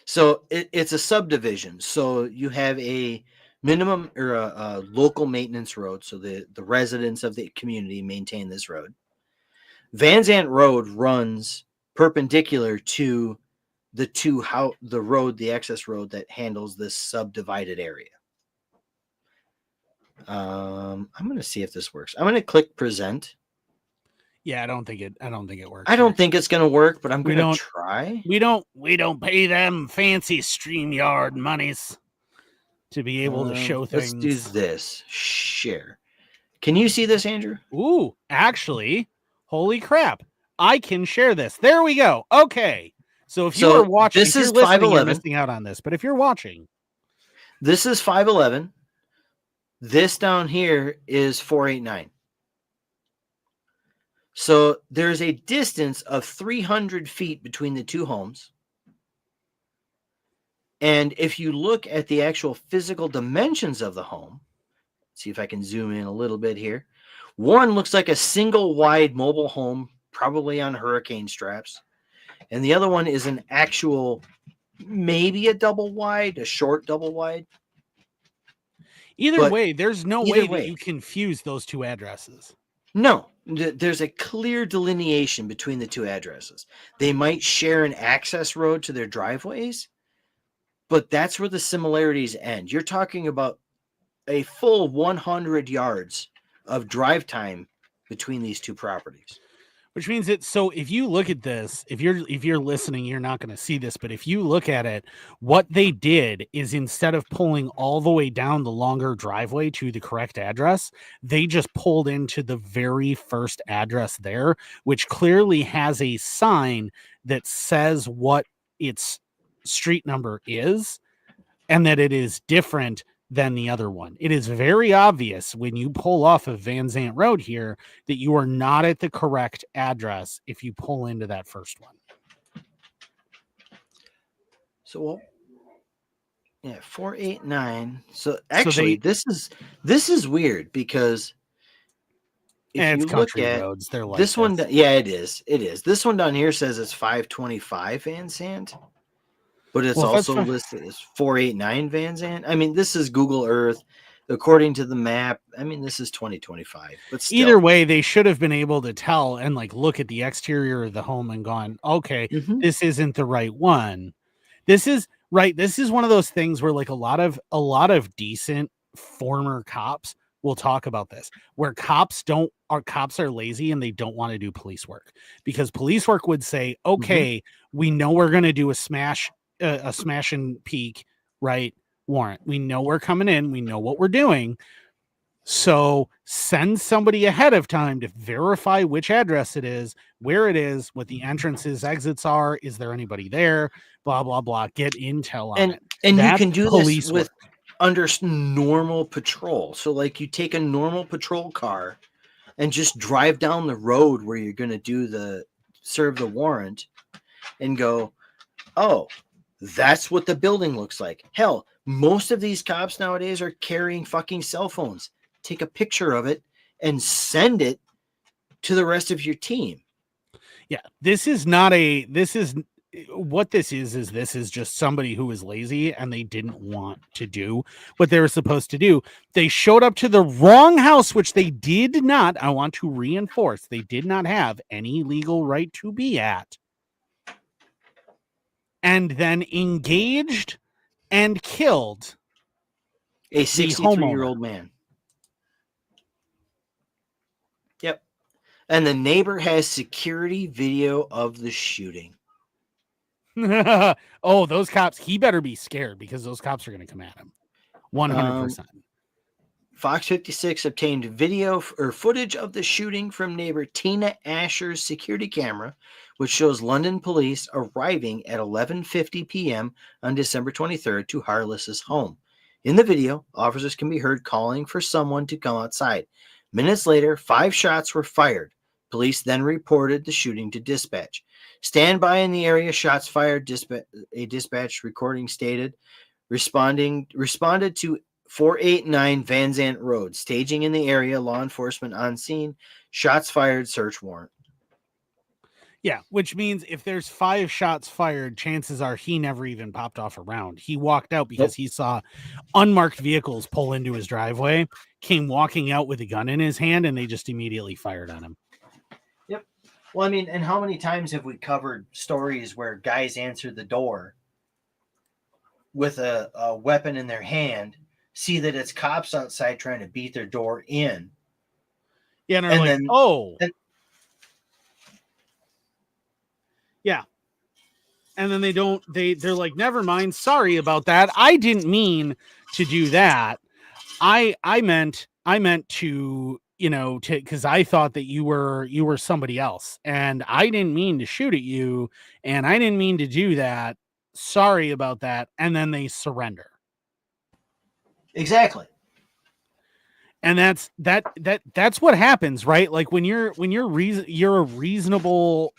B: so it's a subdivision. So you have a minimum or a local maintenance road. So the residents of the community maintain this road. Van Zant Road runs perpendicular to the access road that handles this subdivided area. I'm going to see if this works. I'm going to click present.
A: Yeah, I don't think it works.
B: I don't think it's going to work, but I'm going to try.
A: We don't pay them fancy StreamYard monies to be able to show things.
B: Let's do this. Share. Can you see this, Andrew?
A: Ooh, actually, holy crap. I can share this. There we go. Okay. So if you are watching,
B: this is 511.
A: You're missing out on this, but if you're watching,
B: this is 511. This down here is 489. So there's a distance of 300 feet between the two homes. And if you look at the actual physical dimensions of the home, see if I can zoom in a little bit here. One looks like a single wide mobile home, probably on hurricane straps. And the other one is an actual, maybe a double wide, a short double wide.
A: Either way, there's no way that you confuse those two addresses.
B: No, there's a clear delineation between the two addresses. They might share an access road to their driveways, but that's where the similarities end. You're talking about a full 100 yards of drive time between these two properties.
A: Which means that, so if you look at this, if you're listening, you're not going to see this, but if you look at it, what they did is instead of pulling all the way down the longer driveway to the correct address, they just pulled into the very first address there, which clearly has a sign that says what its street number is and that it is different than the other one. It is very obvious when you pull off of Van Zant Road here that you are not at the correct address if you pull into that first one.
B: So, yeah, 489. So actually, this is weird because if
A: and
B: you
A: it's
B: look
A: country
B: at
A: roads, they're like
B: this one,
A: this.
B: yeah, it is. It is. This one down here says it's 525 Van Zant, but it's
A: Well, if that's
B: also listed as 489 Van Zant. I mean, this is Google Earth. According to the map, I mean, this is 2025, but still.
A: Either way, they should have been able to tell and like look at the exterior of the home and gone, okay,
B: Mhm.
A: this isn't the right one. This is right. This is one of those things where like a lot of decent former cops will talk about this, where cops are lazy and they don't want to do police work, because police work would say, okay, we know we're going to do a smash and peek, right? Warrant. We know we're coming in. We know what we're doing. So send somebody ahead of time to verify which address it is, where it is, what the entrances, exits are. Is there anybody there? Blah, blah, blah. Get intel on it.
B: And you
A: That's
B: can do this
A: police
B: with
A: work.
B: under normal patrol. So like you take a normal patrol car and just drive down the road where you're going to serve the warrant and go, oh, that's what the building looks like. Hell, most of these cops nowadays are carrying fucking cell phones. Take a picture of it and send it to the rest of your team.
A: Yeah, this is what this is just somebody who is lazy and they didn't want to do what they were supposed to do. They showed up to the wrong house, which they did not. I want to reinforce, they did not have any legal right to be at. And then engaged and killed
B: a
A: the
B: 63-year-old man. Yep. And the neighbor has security video of the shooting.
A: Oh, those cops, he better be scared because those cops are going to come at him. 100%.
B: Fox 56 obtained video or footage of the shooting from neighbor Tina Asher's security camera, which shows London police arriving at 11:50 p.m. on December 23rd to Harless's home. In the video, officers can be heard calling for someone to come outside. Minutes later, 5 shots were fired. Police then reported the shooting to dispatch. Stand by in the area, shots fired, a dispatch recording stated. Responded to 489 Van Zant Road. Staging in the area, law enforcement on scene. Shots fired, search warrant.
A: Yeah, which means if there's 5 shots fired, chances are he never even popped off a round. He walked out because he saw unmarked vehicles pull into his driveway, came walking out with a gun in his hand, and they just immediately fired on him.
B: Yep. Well, I mean, and how many times have we covered stories where guys answer the door with a weapon in their hand, see that it's cops outside trying to beat their door in.
A: Yeah, and like, oh. Yeah. And then they're like, never mind, sorry about that. I didn't mean to do that. I meant to, because I thought that you were somebody else, and I didn't mean to shoot at you, and I didn't mean to do that. Sorry about that. And then they surrender.
B: Exactly.
A: And that's what happens, right? Like when you're a reasonable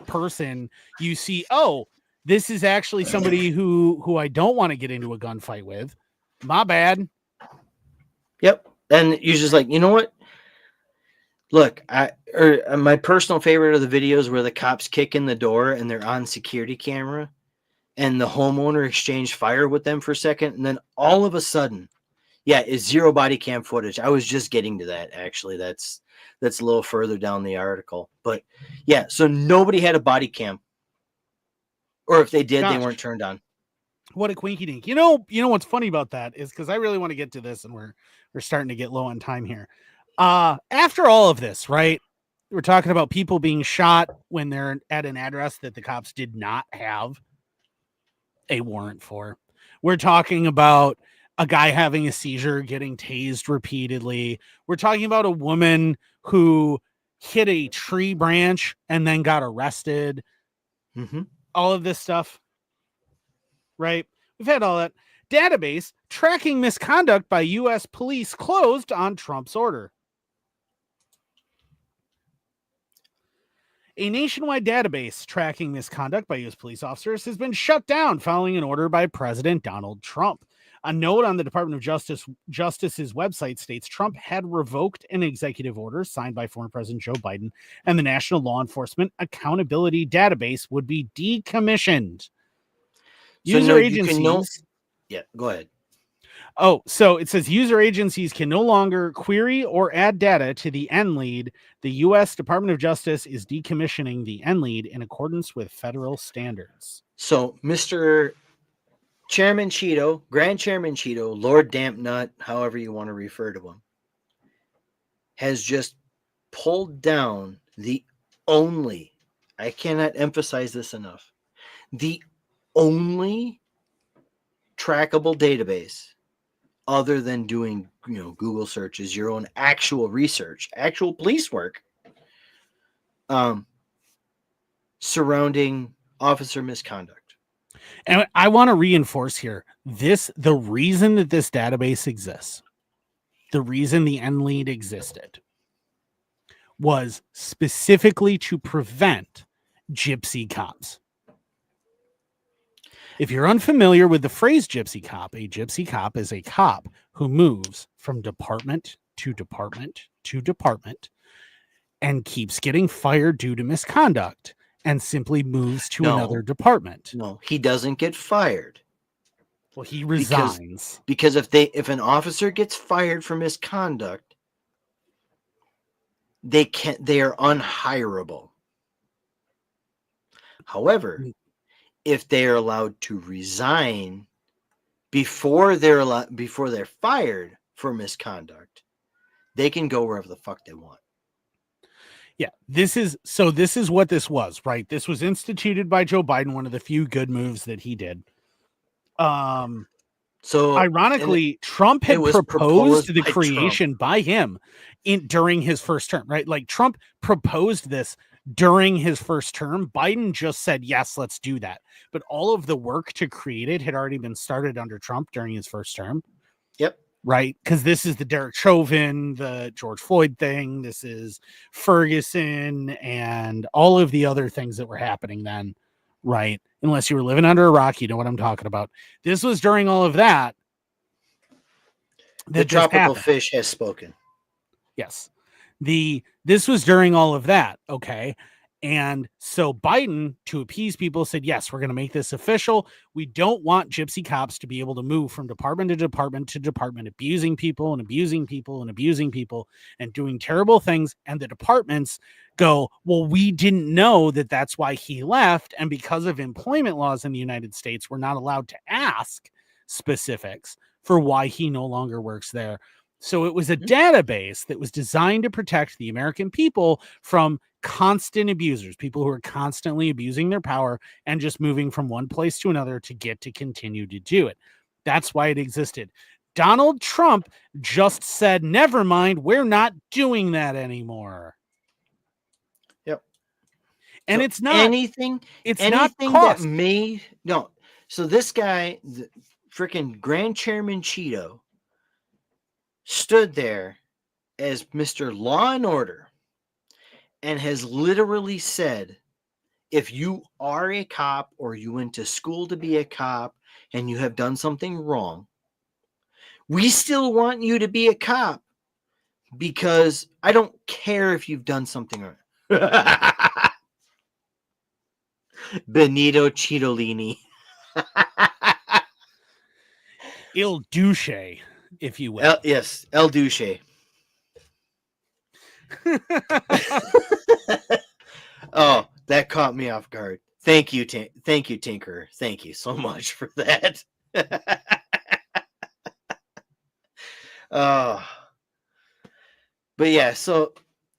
A: person, you see, oh, this is actually somebody who I don't want to get into a gunfight with. My bad.
B: Yep. And you're just like, you know what? Look, my personal favorite of the videos where the cops kick in the door and they're on security camera and the homeowner exchanged fire with them for a second. And then all of a sudden, yeah, it's 0 body cam footage. I was just getting to that, actually. That's a little further down the article. But yeah, so nobody had a body cam. Or if they did, they weren't turned on.
A: What a quinky dink. You know what's funny about that is, because I really want to get to this and we're starting to get low on time here. After all of this, right? We're talking about people being shot when they're at an address that the cops did not have a warrant for. We're talking about a guy having a seizure, getting tased repeatedly. We're talking about a woman who hit a tree branch and then got arrested.
B: Mm-hmm.
A: All of this stuff, right? We've had all that. Database tracking misconduct by U.S. police closed on Trump's order. A nationwide database tracking misconduct by U.S. police officers has been shut down following an order by President Donald Trump. A note on the Department of Justice's website states Trump had revoked an executive order signed by former President Joe Biden, and the National Law Enforcement Accountability Database would be decommissioned. User agencies.
B: Yeah, go ahead.
A: Oh, so it says user agencies can no longer query or add data to the NLEAD. The U.S. Department of Justice is decommissioning the NLEAD in accordance with federal standards.
B: So, Mr. Chairman Cheeto, Grand Chairman Cheeto, Lord Dampnut, however you want to refer to him, has just pulled down the only, I cannot emphasize this enough, the only trackable database other than doing, Google searches, your own actual research, actual police work, surrounding officer misconduct.
A: And I want to reinforce here, the reason that this database exists, the reason the NLEAD existed, was specifically to prevent gypsy cops. If you're unfamiliar with the phrase gypsy cop, a gypsy cop is a cop who moves from department to department to department and keeps getting fired due to misconduct and simply moves to another department.
B: No, he doesn't get fired.
A: Well, he resigns.
B: Because if an officer gets fired for misconduct, they are unhireable. However, if they are allowed to resign before they're fired for misconduct, they can go wherever the fuck they want.
A: Yeah, this is what this was, right? This was instituted by Joe Biden, one of the few good moves that he did. So ironically, Trump had proposed the creation by him during his first term, right? Like Trump proposed this during his first term. Biden just said, yes, let's do that. But all of the work to create it had already been started under Trump during his first term.
B: Yep.
A: Right. Because this is the Derek Chauvin, the George Floyd thing. This is Ferguson and all of the other things that were happening then. Right. Unless you were living under a rock, you know what I'm talking about. This was during all of that.
B: The tropical fish has spoken.
A: Yes. This was during all of that. Okay. And so Biden, to appease people, said, yes, we're going to make this official. We don't want gypsy cops to be able to move from department to department to department, abusing people and abusing people and abusing people and doing terrible things. And the departments go, well, we didn't know that that's why he left. And because of employment laws in the United States, we're not allowed to ask specifics for why he no longer works there. So it was a database that was designed to protect the American people from constant abusers, people who are constantly abusing their power and just moving from one place to another to get to continue to do it. That's why it existed. Donald Trump just said, never mind, we're not doing that anymore.
B: Yep.
A: And
B: so
A: it's not
B: anything
A: not cost.
B: that may no. So this guy, the freaking Grand Chairman Cheeto, stood there as Mr. Law and Order and has literally said, if you are a cop or you went to school to be a cop and you have done something wrong, we still want you to be a cop because I don't care if you've done something wrong. Benito Cheetolini.
A: Il Duce, if you will.
B: Yes, El Duce. Oh, that caught me off guard. Thank you, Tinker. Thank you so much for that. But yeah, so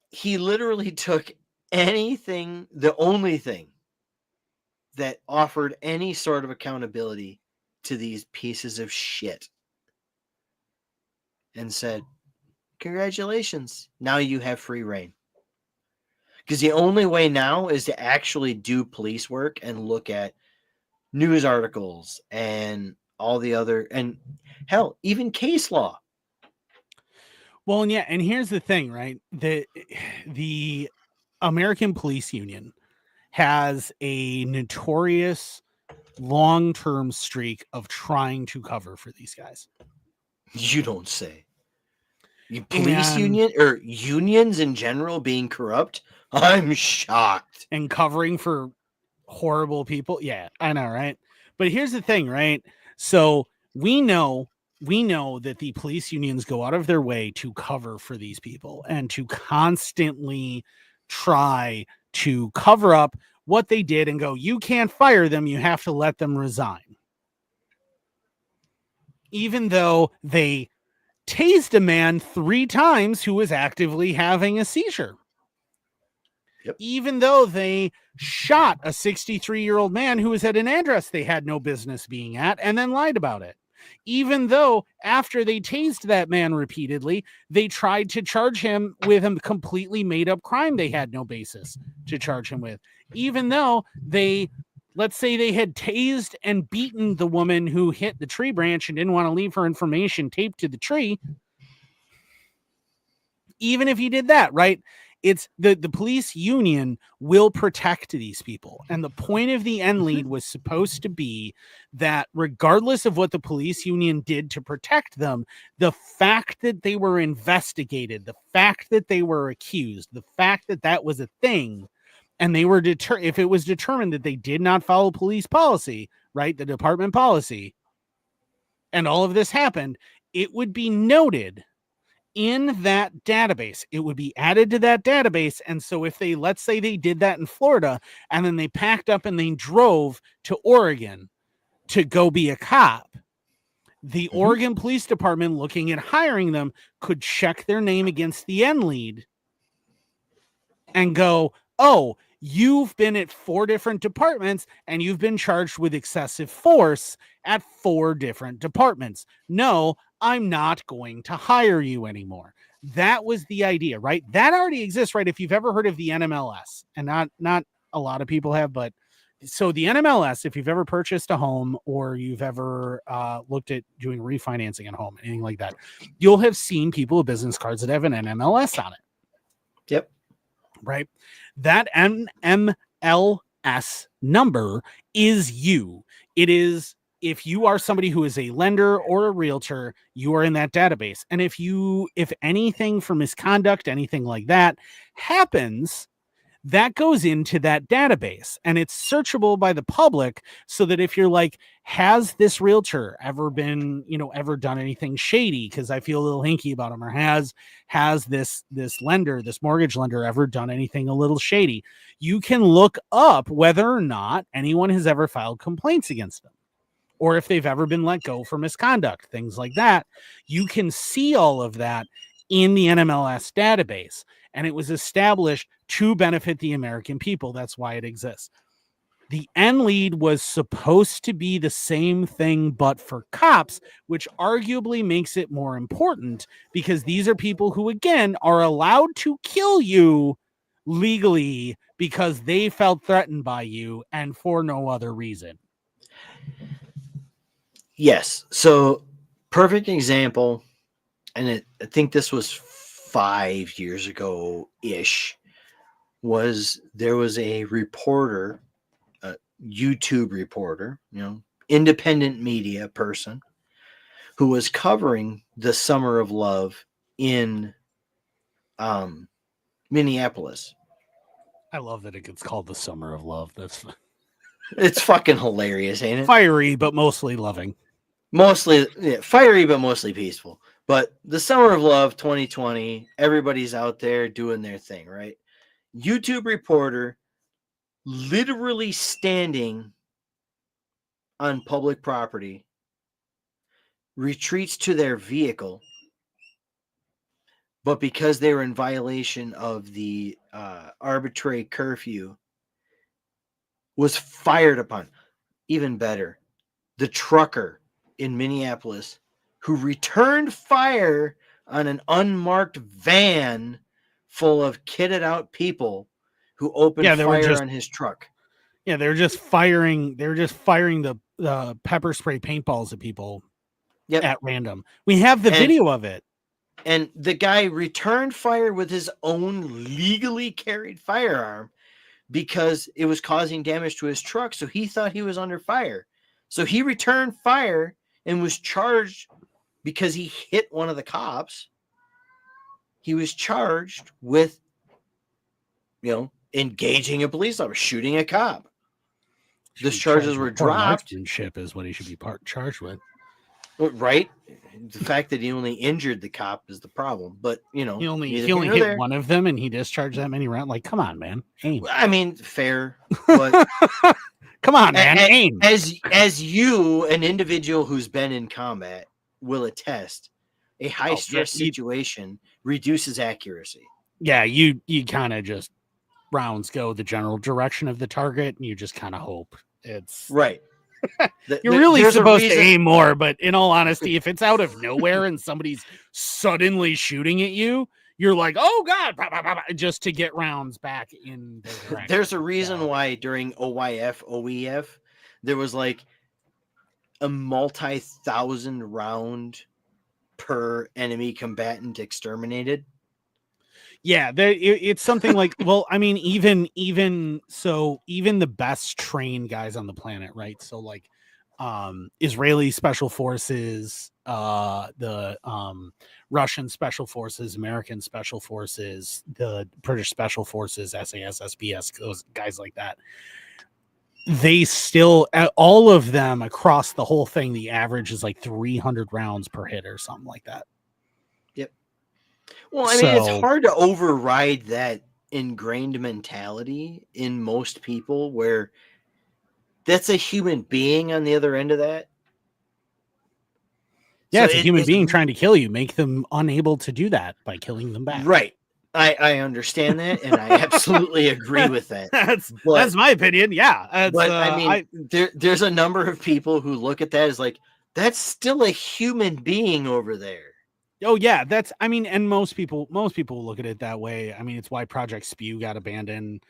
B: he literally took anything, the only thing that offered any sort of accountability to these pieces of shit, and said, congratulations, now you have free reign. Because the only way now is to actually do police work and look at news articles and all the other, and hell, even case law.
A: Well, and yeah, and here's the thing, right? The American Police Union has a notorious long-term streak of trying to cover for these guys.
B: You don't say. You police
A: And
B: union or unions in general being corrupt? I'm shocked.
A: and covering for horrible people. Yeah, I know, right? But here's the thing, right? So we know that the police unions go out of their way to cover for these people and to constantly try to cover up what they did and go, you can't fire them, you have to let them resign. Even though they tased a man 3 times who was actively having a seizure.
B: Yep.
A: Even though they shot a 63-year-old man who was at an address they had no business being at and then lied about it. Even though after they tased that man repeatedly, they tried to charge him with a completely made up crime they had no basis to charge him with. Even though let's say they had tased and beaten the woman who hit the tree branch and didn't want to leave her information taped to the tree. Even if you did that, right? It's the police union will protect these people. And the point of the end lead was supposed to be that regardless of what the police union did to protect them, the fact that they were investigated, the fact that they were accused, the fact that that was a thing, and they were if it was determined that they did not follow police policy, right, the department policy, and all of this happened, it would be noted in that database. It would be added to that database. And so if they, let's say they did that in Florida and then they packed up and they drove to Oregon to go be a cop, the Oregon Police Department looking at hiring them could check their name against the end lead and go, oh, you've been at 4 different departments and you've been charged with excessive force at 4 different departments. No, I'm not going to hire you anymore. That was the idea, right? That already exists, right? If you've ever heard of the NMLS, and not a lot of people have, but so the NMLS, if you've ever purchased a home or you've ever looked at doing refinancing at home, anything like that, you'll have seen people with business cards that have an NMLS on it.
B: Yep.
A: Right? That NMLS number is you. It is, if you are somebody who is a lender or a realtor, you are in that database. And if anything for misconduct, anything like that happens, that goes into that database and it's searchable by the public, so that if you're like, has this realtor ever been, ever done anything shady? Because I feel a little hinky about them. Or has this lender, this mortgage lender, ever done anything a little shady? You can look up whether or not anyone has ever filed complaints against them, or if they've ever been let go for misconduct, things like that. You can see all of that in the NMLS database. And it was established to benefit the American people. That's why it exists. The end lead was supposed to be the same thing, but for cops, which arguably makes it more important, because these are people who, again, are allowed to kill you legally because they felt threatened by you and for no other reason.
B: Yes. So, perfect example, and I think this was 5 years ago-ish, there was a reporter, a YouTube reporter, independent media person, who was covering the Summer of Love in Minneapolis.
A: I love that it gets called the Summer of Love.
B: It's fucking hilarious, ain't it?
A: Fiery, but mostly loving.
B: Mostly fiery, but mostly peaceful. But the Summer of Love 2020, everybody's out there doing their thing, right? YouTube reporter literally standing on public property, retreats to their vehicle, but because they were in violation of the arbitrary curfew, was fired upon. Even better, the trucker in Minneapolis who returned fire on an unmarked van full of kitted out people who opened fire on his truck.
A: Yeah, they're just firing the pepper spray paintballs at people
B: Yep.
A: at random. We have the video of it.
B: And the guy returned fire with his own legally carried firearm because it was causing damage to his truck. So he thought he was under fire. So he returned fire and was charged because he hit one of the cops. He was charged with, engaging a police officer, shooting a cop. Those charges were dropped.
A: Marksmanship is what he should be charged with.
B: Right? The fact that he only injured the cop is the problem. But,
A: he only hit one of them and he discharged that many rounds. Like, come on, man. Aim.
B: I mean, fair. But
A: come on, man. Aim.
B: As you, an individual who's been in combat, will attest, a high stress situation reduces accuracy.
A: Yeah, you kind of just rounds go the general direction of the target and you just kind of hope it's
B: right.
A: You're really supposed to aim more, but in all honesty, if it's out of nowhere and somebody's suddenly shooting at you, you're like, oh God, just to get rounds back in the direction.
B: There's a reason why during OYF, OEF, there was like a multi-thousand round per enemy combatant exterminated.
A: Yeah, it's something like, well, I mean, even the best trained guys on the planet, right? So like Israeli special forces, the Russian special forces, American special forces, the British special forces, SAS, SBS, those guys like that. They still, all of them across the whole thing, the average is like 300 rounds per hit or something like that.
B: Well, I mean, it's hard to override that ingrained mentality in most people where that's a human being on the other end of that.
A: Yeah, so it's a human being trying to kill you. Make them unable to do that by killing them back.
B: Right. I understand that, and I absolutely agree with that.
A: That's my opinion. Yeah.
B: But I mean, there's a number of people who look at that as like, that's still a human being over there.
A: Oh yeah, and most people look at it that way. I mean, it's why Project Spew got abandoned,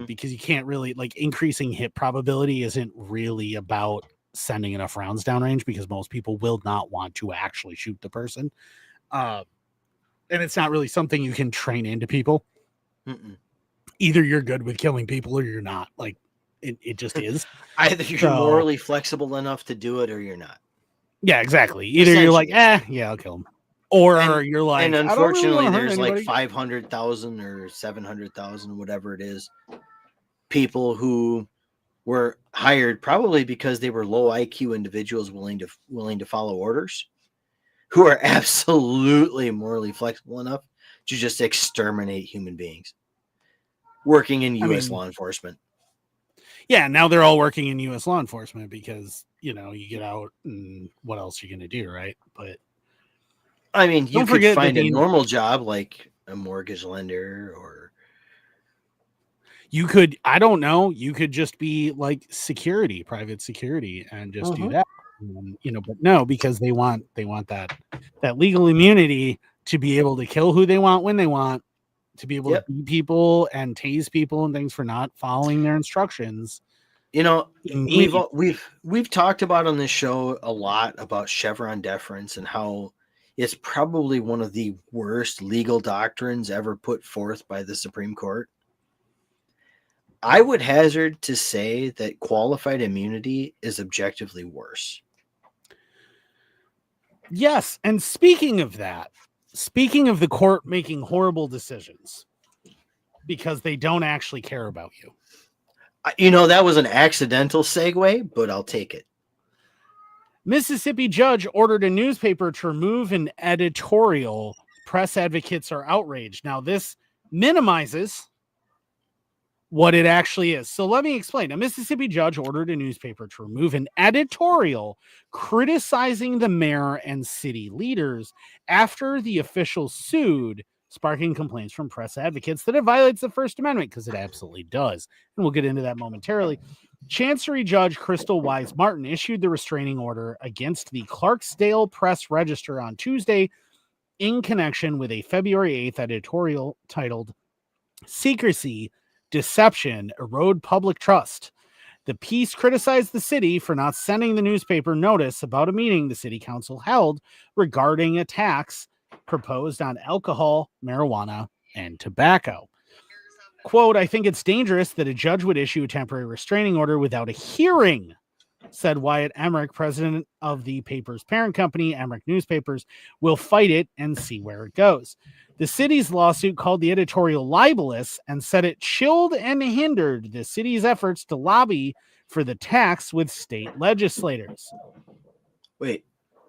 A: because you can't really, like, increasing hit probability isn't really about sending enough rounds downrange, because most people will not want to actually shoot the person, and it's not really something you can train into people. Either you're good with killing people or you're not. Like, it just is.
B: Either you're morally flexible enough to do it or you're not.
A: Yeah, exactly. Either you're like, yeah, I'll kill him. Or you're like,
B: and unfortunately, there's like 500,000 or 700,000, whatever it is, people who were hired probably because they were low IQ individuals willing to follow orders, who are absolutely morally flexible enough to just exterminate human beings working in U.S. law enforcement.
A: Yeah, now they're all working in U.S. law enforcement because, you get out and what else are you going to do, right? But
B: I mean, you could find a normal job like a mortgage lender, or
A: you could, I don't know, you could just be like security, private security, and just do that. But no, because they want that legal immunity to be able to kill who they want when they want, to be able to beat people and tase people and things for not following their instructions.
B: We've talked about on this show a lot about Chevron deference and how it's probably one of the worst legal doctrines ever put forth by the Supreme Court. I would hazard to say that qualified immunity is objectively worse. Yes,
A: and speaking of the court making horrible decisions because they don't actually care about you.
B: That was an accidental segue, but I'll take it.
A: Mississippi judge ordered a newspaper to remove an editorial. Press advocates are outraged. Now, this minimizes what it actually is. So let me explain. A Mississippi judge ordered a newspaper to remove an editorial criticizing the mayor and city leaders after the official sued, sparking complaints from press advocates that it violates the First Amendment, because it absolutely does. And we'll get into that momentarily. Chancery Judge Crystal Wise Martin issued the restraining order against the Clarksdale Press Register on Tuesday in connection with a February 8th editorial titled "Secrecy, Deception, Erode Public Trust." The piece criticized the city for not sending the newspaper notice about a meeting the city council held regarding a tax proposed on alcohol, marijuana, and tobacco. Quote, I think it's dangerous that a judge would issue a temporary restraining order without a hearing, said Wyatt Emmerich, president of the paper's parent company, Emmerich Newspapers. We'll fight it and see where it goes. The city's lawsuit called the editorial libelous and said it chilled and hindered the city's efforts to lobby for the tax with state legislators.
B: Wait,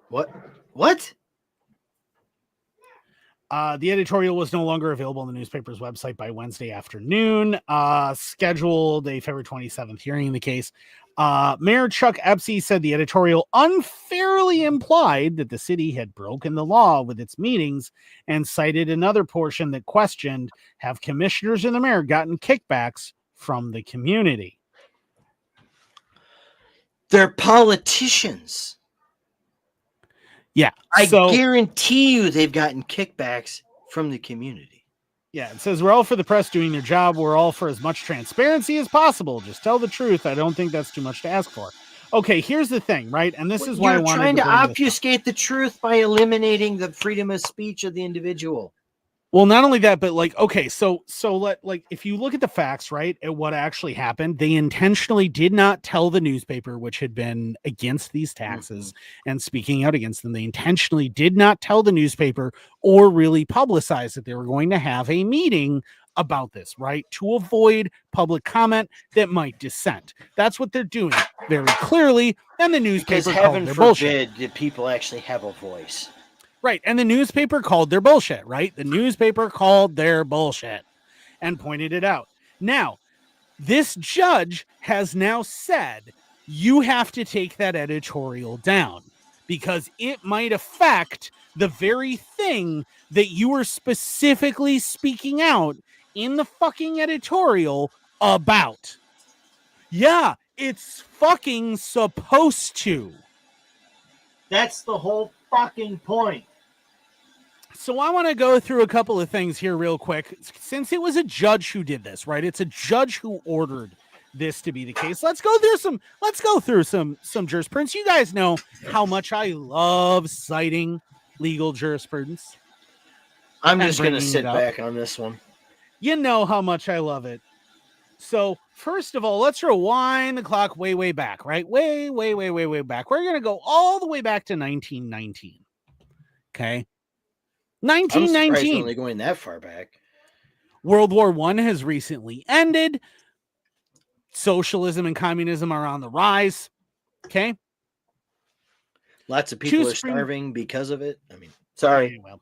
B: what? What?
A: The editorial was no longer available on the newspaper's website by Wednesday afternoon. Scheduled a February 27th hearing in the case. Mayor Chuck Epsey said the editorial unfairly implied that the city had broken the law with its meetings and cited another portion that questioned, have commissioners and the mayor gotten kickbacks from the community?
B: They're politicians.
A: Yeah.
B: I guarantee you they've gotten kickbacks from the community.
A: Yeah, it says we're all for the press doing their job. We're all for as much transparency as possible. Just tell the truth. I don't think that's too much to ask for. Okay, here's the thing, right? And this is why I wanted
B: trying
A: to
B: to obfuscate the truth by eliminating the freedom of speech of the individual.
A: Well, not only that, but like, okay, so if you look at the facts, right, at what actually happened, they intentionally did not tell the newspaper, which had been against these taxes and speaking out against them. They intentionally did not tell the newspaper or really publicize that they were going to have a meeting about this, right, to avoid public comment that might dissent. That's what they're doing very clearly, and the newspaper
B: because heaven
A: forbid
B: bullshit. That people actually have a voice.
A: Right. And the newspaper called their bullshit, right? The newspaper called their bullshit and pointed it out. Now, this judge has now said you have to take that editorial down because it might affect the very thing that you were specifically speaking out in the fucking editorial about. Yeah, it's fucking supposed to.
B: That's the whole fucking point.
A: So I want to go through a couple of things here real quick. Since it was a judge who did this, right? It's a judge who ordered this to be the case. Let's go through some jurisprudence. You guys know how much I love citing legal jurisprudence.
B: I'm just going to sit back on this one.
A: You know how much I love it. So first of all, let's rewind the clock way back, right? Way back. We're going to go all the way back to 1919. Okay. 1919.
B: I'm surprised only going that far back.
A: World War I has recently ended. Socialism and communism are on the rise. Okay.
B: Lots of people are starving because of it. I mean, sorry.
A: Well,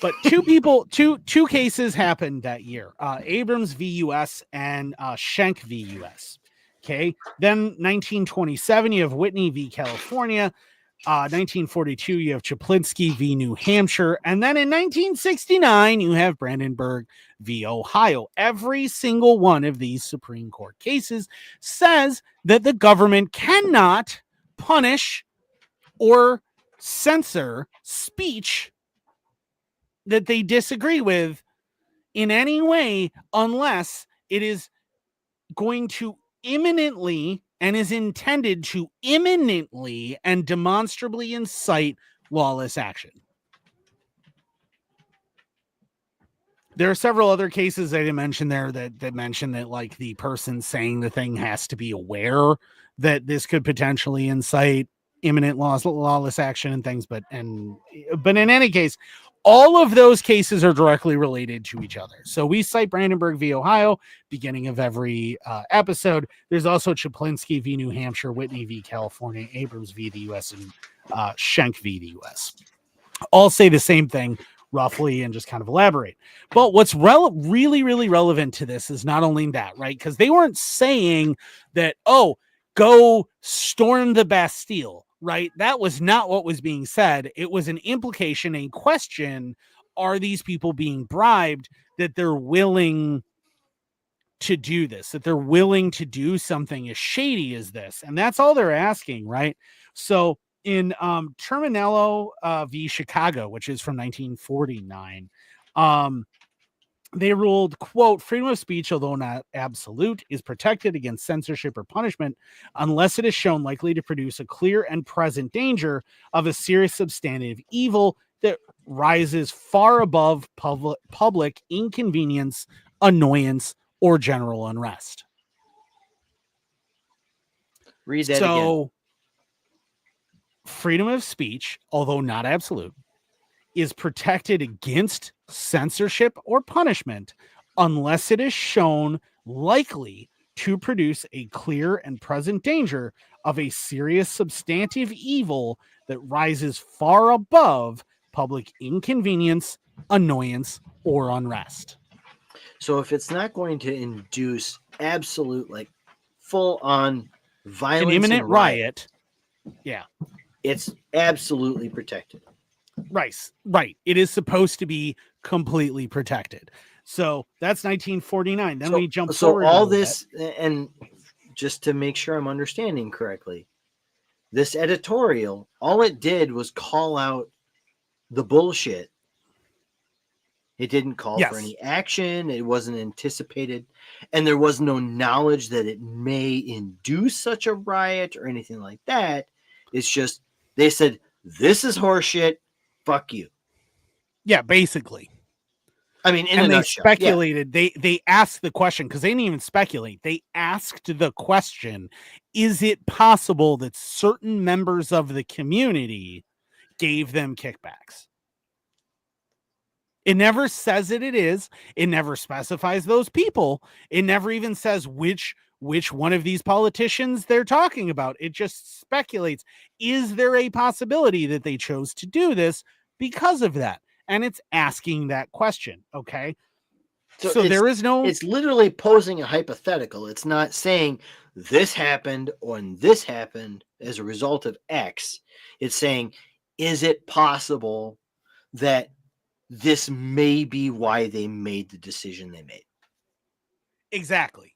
A: but two cases happened that year. Abrams v. U.S. and Schenck v. U.S. Okay. Then 1927, you have Whitney v. California. 1942, you have Chaplinsky v. New Hampshire. And then in 1969, you have Brandenburg v. Ohio. Every single one of these Supreme Court cases says that the government cannot punish or censor speech that they disagree with in any way unless it is going to imminently and is intended to imminently and demonstrably incite lawless action. There are several other cases I didn't mention there that mention that like the person saying the thing has to be aware that this could potentially incite imminent lawless action and things. But in any case, all of those cases are directly related to each other. So we cite Brandenburg v. Ohio, beginning of every episode. There's also Chaplinsky v. New Hampshire, Whitney v. California, Abrams v. the U.S., and Schenck v. the U.S. All say the same thing roughly and just kind of elaborate. But what's really relevant to this is not only that, right? Because they weren't saying that, oh, go storm the Bastille. Right? That was not what was being said. It was an implication, a question. Are these people being bribed that they're willing to do this, that they're willing to do something as shady as this? And that's all they're asking, right? So in Terminello v. Chicago, which is from 1949, They ruled, quote, freedom of speech, although not absolute, is protected against censorship or punishment unless it is shown likely to produce a clear and present danger of a serious substantive evil that rises far above public inconvenience, annoyance, or general unrest.
B: Read that again.
A: Freedom of speech, although not absolute, is protected against censorship or punishment unless it is shown likely to produce a clear and present danger of a serious substantive evil that rises far above public inconvenience, annoyance, or unrest.
B: So if it's not going to induce absolute, like, full-on violence,
A: an imminent
B: and riot,
A: yeah,
B: it's absolutely protected.
A: Right. It is supposed to be completely protected. So that's 1949. Then we jump forward.
B: So all this, and just to make sure I'm understanding correctly, this editorial, all it did was call out the bullshit. It didn't call for any action. It wasn't anticipated. And there was no knowledge that it may induce such a riot or anything like that. It's just, they said, this is horseshit. Fuck you.
A: Yeah, basically.
B: I mean, in a nutshell.
A: Speculated. Yeah. They asked the question, because they didn't even speculate. They asked the question, is it possible that certain members of the community gave them kickbacks? It never says it is. It never specifies those people. It never even says which one of these politicians they're talking about. It just speculates. Is there a possibility that they chose to do this because of that? And it's asking that question. Okay. So there is no.
B: It's literally posing a hypothetical. It's not saying this happened or this happened as a result of X. It's saying, is it possible that this may be why they made the decision they made?
A: Exactly.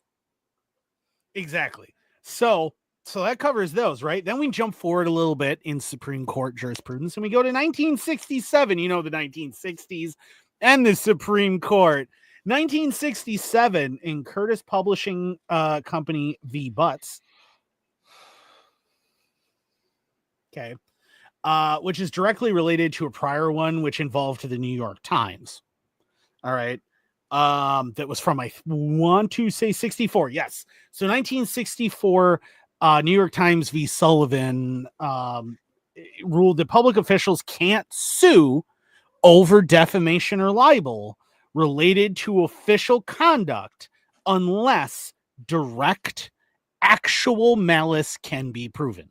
A: So that covers those, right? Then we jump forward a little bit in Supreme Court jurisprudence and we go to 1967. You know, the 1960s and the Supreme Court. 1967 in Curtis Publishing Company v. Butts. Okay. Which is directly related to a prior one, which involved the New York Times. All right. That was from, I want to say 64. Yes. So 1964, New York Times v. Sullivan ruled that public officials can't sue over defamation or libel related to official conduct unless direct actual malice can be proven.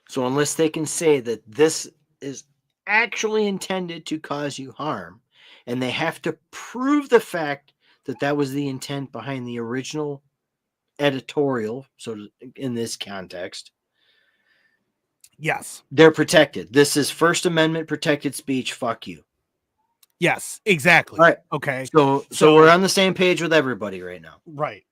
B: So unless they can say that this is actually intended to cause you harm, and they have to prove the fact that that was the intent behind the original editorial, so in this context,
A: yes,
B: they're protected. This is First Amendment protected speech. Fuck you.
A: Yes, exactly.
B: All right.
A: Okay.
B: So we're on the same page with everybody right now.
A: Right.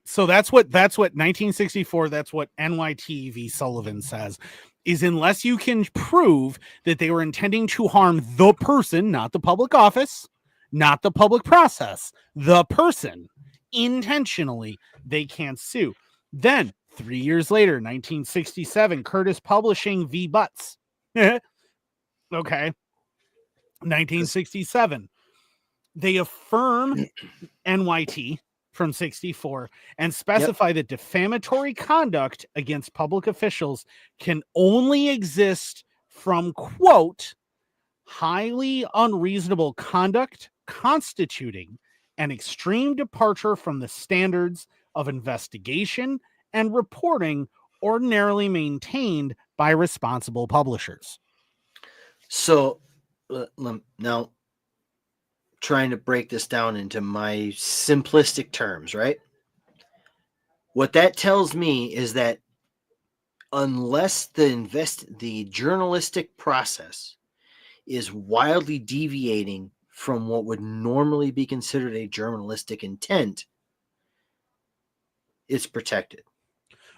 A: So that's what 1964, that's what NYT v. Sullivan says, is unless you can prove that they were intending to harm the person, not the public office, not the public process, the person intentionally, they can't sue. Then 3 years later, 1967, Curtis Publishing v. Butts. Okay. 1967. They affirm NYT from 64 and specify that defamatory conduct against public officials can only exist from, quote, highly unreasonable conduct constituting an extreme departure from the standards of investigation and reporting ordinarily maintained by responsible publishers.
B: So now, trying to break this down into my simplistic terms, right? What that tells me is that unless the journalistic process is wildly deviating from what would normally be considered a journalistic intent, it's protected.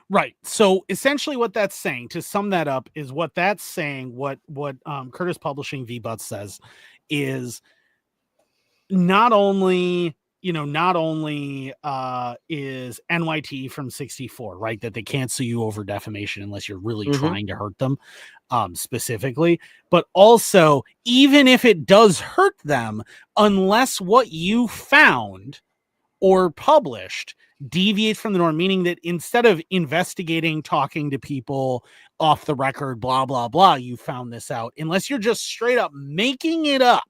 A: Right. So essentially what that's saying, to sum that up, is what that's saying, what Curtis Publishing v. Butts says is not only is NYT from 64, right, that they can't sue you over defamation unless you're really trying to hurt them specifically, but also, even if it does hurt them, unless what you found or published deviates from the norm, meaning that instead of investigating, talking to people off the record, blah, blah, blah, you found this out, unless you're just straight up making it up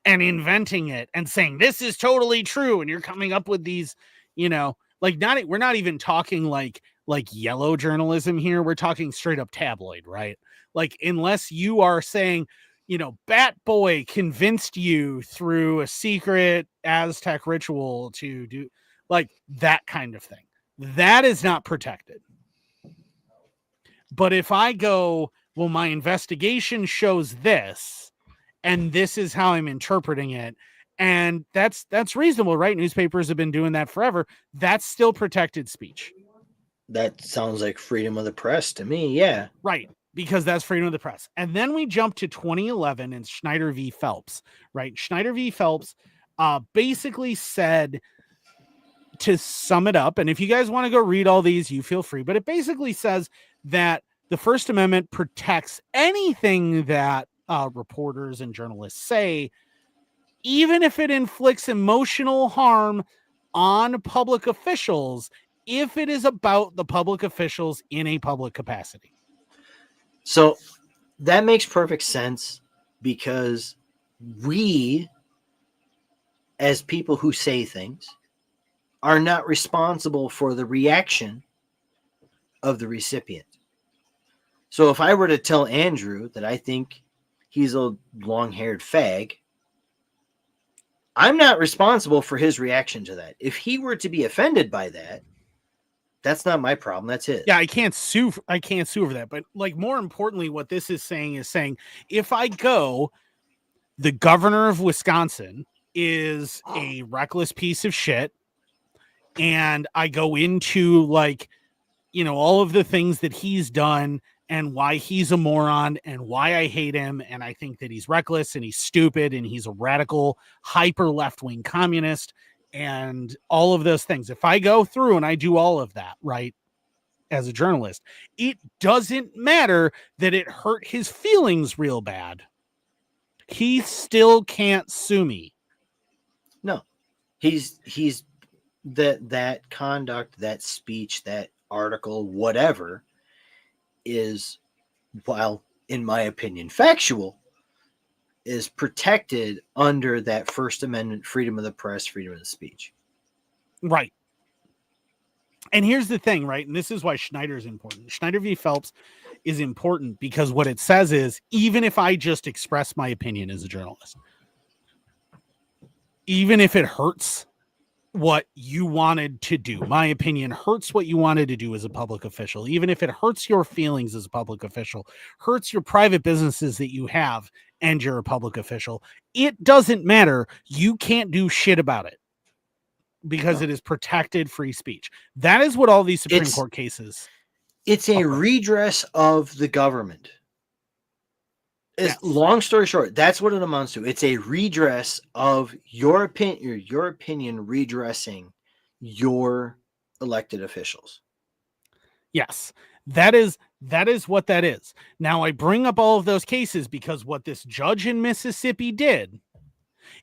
A: and inventing it and saying this is totally true, and you're coming up with these, we're not even talking like yellow journalism here. We're talking straight up tabloid, right? Like, unless you are saying, Bat Boy convinced you through a secret Aztec ritual to do like that kind of thing, that is not protected. But if I go, well, my investigation shows this, and this is how I'm interpreting it, and that's reasonable, right? Newspapers have been doing that forever. That's still protected speech.
B: That sounds like freedom of the press to me. Yeah.
A: Right. Because that's freedom of the press. And then we jump to 2011 and Schneider v. Phelps, right? Schneider v. Phelps basically said, to sum it up, and if you guys want to go read all these, you feel free, but it basically says that the First Amendment protects anything that reporters and journalists say, even if it inflicts emotional harm on public officials, if it is about the public officials in a public capacity.
B: So that makes perfect sense, because we, as people who say things, are not responsible for the reaction of the recipient. So if I were to tell Andrew that I think he's a long-haired fag, I'm not responsible for his reaction to that. If he were to be offended by that, that's not my problem. That's his.
A: Yeah, I can't sue over that. But like, more importantly, what this is saying if I go, the governor of Wisconsin is a reckless piece of shit, and I go into all of the things that he's done and why he's a moron and why I hate him, and I think that he's reckless and he's stupid and he's a radical, hyper left-wing communist and all of those things. If I go through and I do all of that, right, as a journalist, it doesn't matter that it hurt his feelings real bad. He still can't sue me.
B: No, he's that conduct, that speech, that article, whatever, is, while in my opinion factual, is protected under that First Amendment, freedom of the press, freedom of speech.
A: Right. And here's the thing, right? And this is why Schneider is important. Schneider v. Phelps is important because what it says is, even if I just express my opinion as a journalist, even if it hurts what you wanted to do, my opinion hurts what you wanted to do as a public official, even if it hurts your feelings as a public official, hurts your private businesses that you have, and you're a public official, it doesn't matter. You can't do shit about it because it is protected free speech. That is what all these Supreme Court cases.
B: It's a redress of the government. Yes. Long story short, that's what it amounts to. It's a redress of your opinion redressing your elected officials.
A: Yes, that is what that is. Now, I bring up all of those cases because what this judge in Mississippi did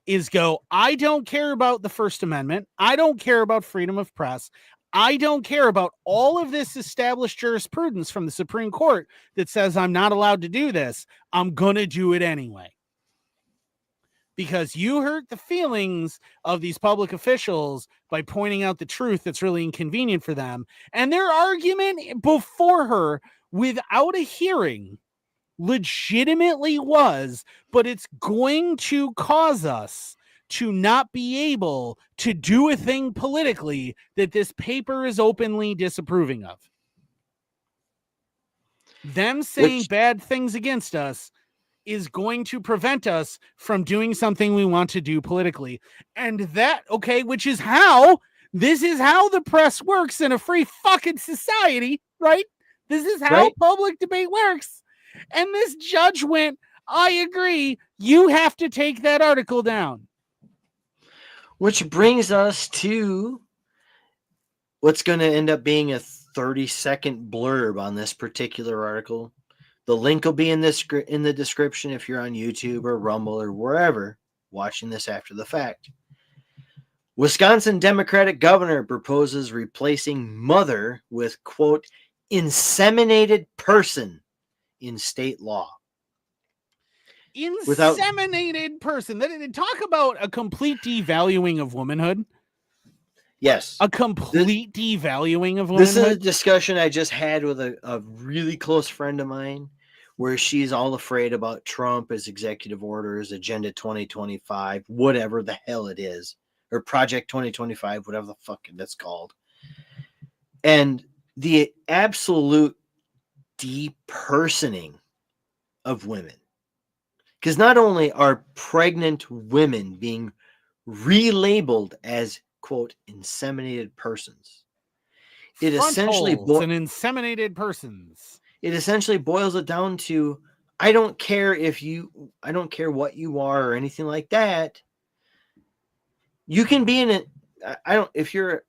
A: is go, I don't care about the First Amendment. I don't care about freedom of press. I don't care about all of this established jurisprudence from the Supreme Court that says I'm not allowed to do this. I'm going to do it anyway. Because you hurt the feelings of these public officials by pointing out the truth that's really inconvenient for them. And their argument before her without a hearing legitimately was, but it's going to cause us to not be able to do a thing politically that this paper is openly disapproving of. Them saying bad things against us is going to prevent us from doing something we want to do politically. And that, which is this is how the press works in a free fucking society, right? This is how public debate works. And this judge went, I agree. You have to take that article down.
B: Which brings us to what's going to end up being a 30-second blurb on this particular article. The link will be in the description if you're on YouTube or Rumble or wherever watching this after the fact. Wisconsin Democratic governor proposes replacing mother with, quote, inseminated person in state law.
A: Inseminated person. Talk about a complete devaluing of womanhood.
B: Yes.
A: A complete devaluing of womanhood.
B: This is a discussion I just had with a really close friend of mine, where she's all afraid about Trump, his executive orders, Agenda 2025, whatever the hell it is, or Project 2025, whatever the fuck that's called. And the absolute depersoning of women. Because not only are pregnant women being relabeled as, quote, inseminated persons, it essentially
A: and inseminated persons.
B: It essentially boils it down to, I don't care what you are or anything like that. You can be in it. If you're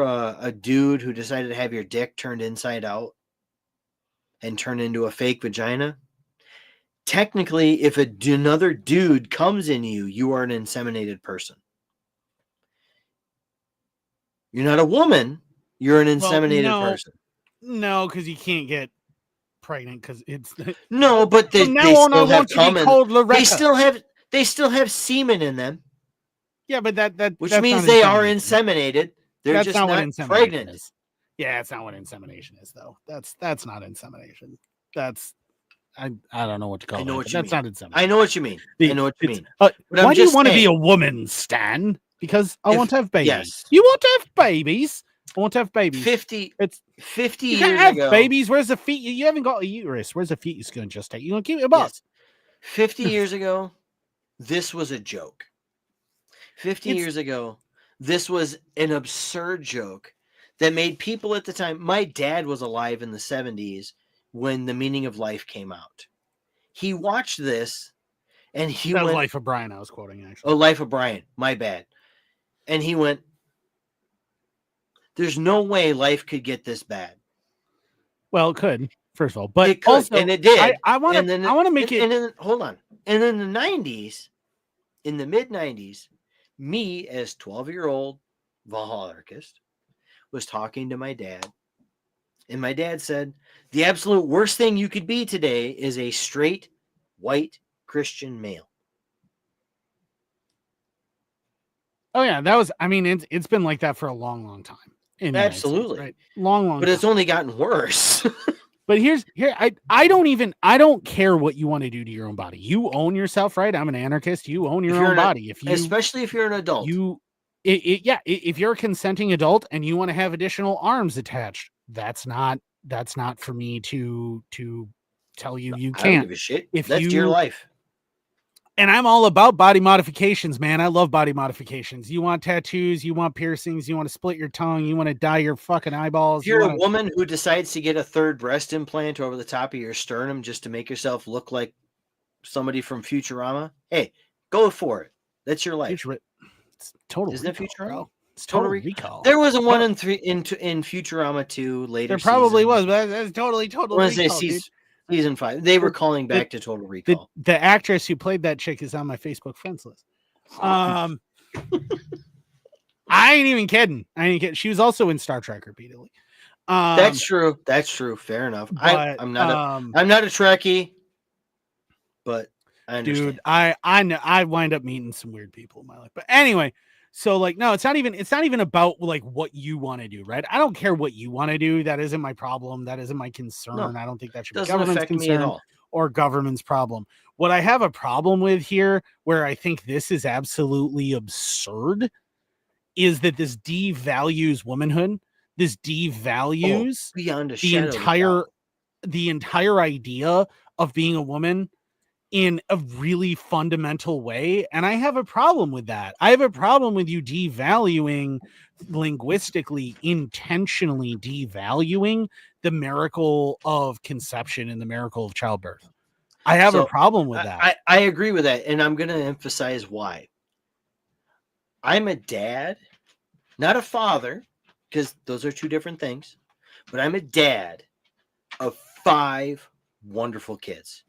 B: a dude who decided to have your dick turned inside out and turn into a fake vagina, technically, if another dude comes in you, you are an inseminated person. You're not a woman. You're an inseminated person.
A: No, because you can't get pregnant because it's
B: no, but they still have common. They still have semen in them.
A: Yeah, but
B: which means they are inseminated. They're just not pregnant.
A: Is. Yeah, that's not what insemination is, though. That's not insemination. That's I don't know what to call it. That's not insemination.
B: I know what you mean. I know what you mean.
A: Why do you want to be a woman, Stan? Because I want to have babies. Yes. You want to have babies? I want to have babies. 50
B: years
A: ago. Babies. Where's the feet? You haven't got a uterus. Where's the fetus going to gestate? You going to keep it up?
B: Yes. 50 years ago, this was a joke. 50 years ago, this was an absurd joke that made people at the time. My dad was alive in the 70s when The Meaning of Life came out. He watched this and he went,
A: Life of Brian I was quoting, actually.
B: Oh, Life of Brian. My bad. And he went, there's no way life could get this bad.
A: Well, it could, first of all, but
B: it could,
A: also,
B: and it did.
A: I want to make it.
B: And then, hold on. And in the 90s, in the mid 90s, me as 12-year-old Valhalla anarchist was talking to my dad, and my dad said, the absolute worst thing you could be today is a straight, white Christian male.
A: Oh yeah, that was. I mean, it's been like that for a long, long time.
B: Absolutely,
A: States, right? Long.
B: But it's only gotten worse.
A: But I don't care what you want to do to your own body. You own yourself, right? I'm an anarchist. You own your own body.
B: Especially if you're an adult,
A: if you're a consenting adult and you want to have additional arms attached, that's not for me to tell you can't.
B: I don't give a shit. That's your life.
A: And I'm all about body modifications, man. I love body modifications. You want tattoos, you want piercings, you want to split your tongue, you want to dye your fucking eyeballs.
B: If you're a woman who decides to get a third breast implant over the top of your sternum just to make yourself look like somebody from Futurama, hey, go for it. That's your life.
A: It's total.
B: Isn't it Futurama?
A: Bro. It's total recall.
B: There was a one in Futurama 2 later.
A: There probably was, but that's totally recall.
B: Season 5. They were calling back to Total Recall.
A: The actress who played that chick is on my Facebook friends list. I ain't even kidding. She was also in Star Trek repeatedly.
B: That's true. Fair enough.
A: But,
B: I'm not a Trekkie, but I understand.
A: Dude, I know I wind up meeting some weird people in my life. But anyway, so no, it's not even about what you want to do, right? I don't care what you want to do. That isn't my problem. That isn't my concern. No, I don't think that should be government's concern or government's problem. What I have a problem with here, where I think this is absolutely absurd, is that this devalues womanhood. This devalues the entire idea of being a woman in a really fundamental way. And I have a problem with that. I have a problem with you devaluing, linguistically, intentionally devaluing the miracle of conception and the miracle of childbirth. I have a
B: So
A: problem with that.
B: I agree with that, and I'm going to emphasize why. I'm a dad, not a father, because those are two different things, but I'm a dad of 5 wonderful kids.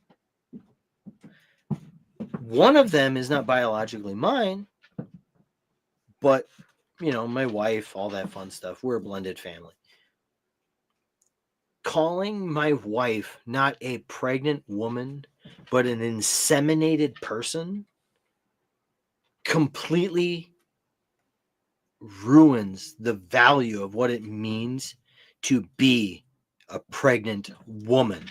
B: One of them is not biologically mine, but, you know, my wife, all that fun stuff. We're a blended family. Calling my wife not a pregnant woman, but an inseminated person completely ruins the value of what it means to be a pregnant woman,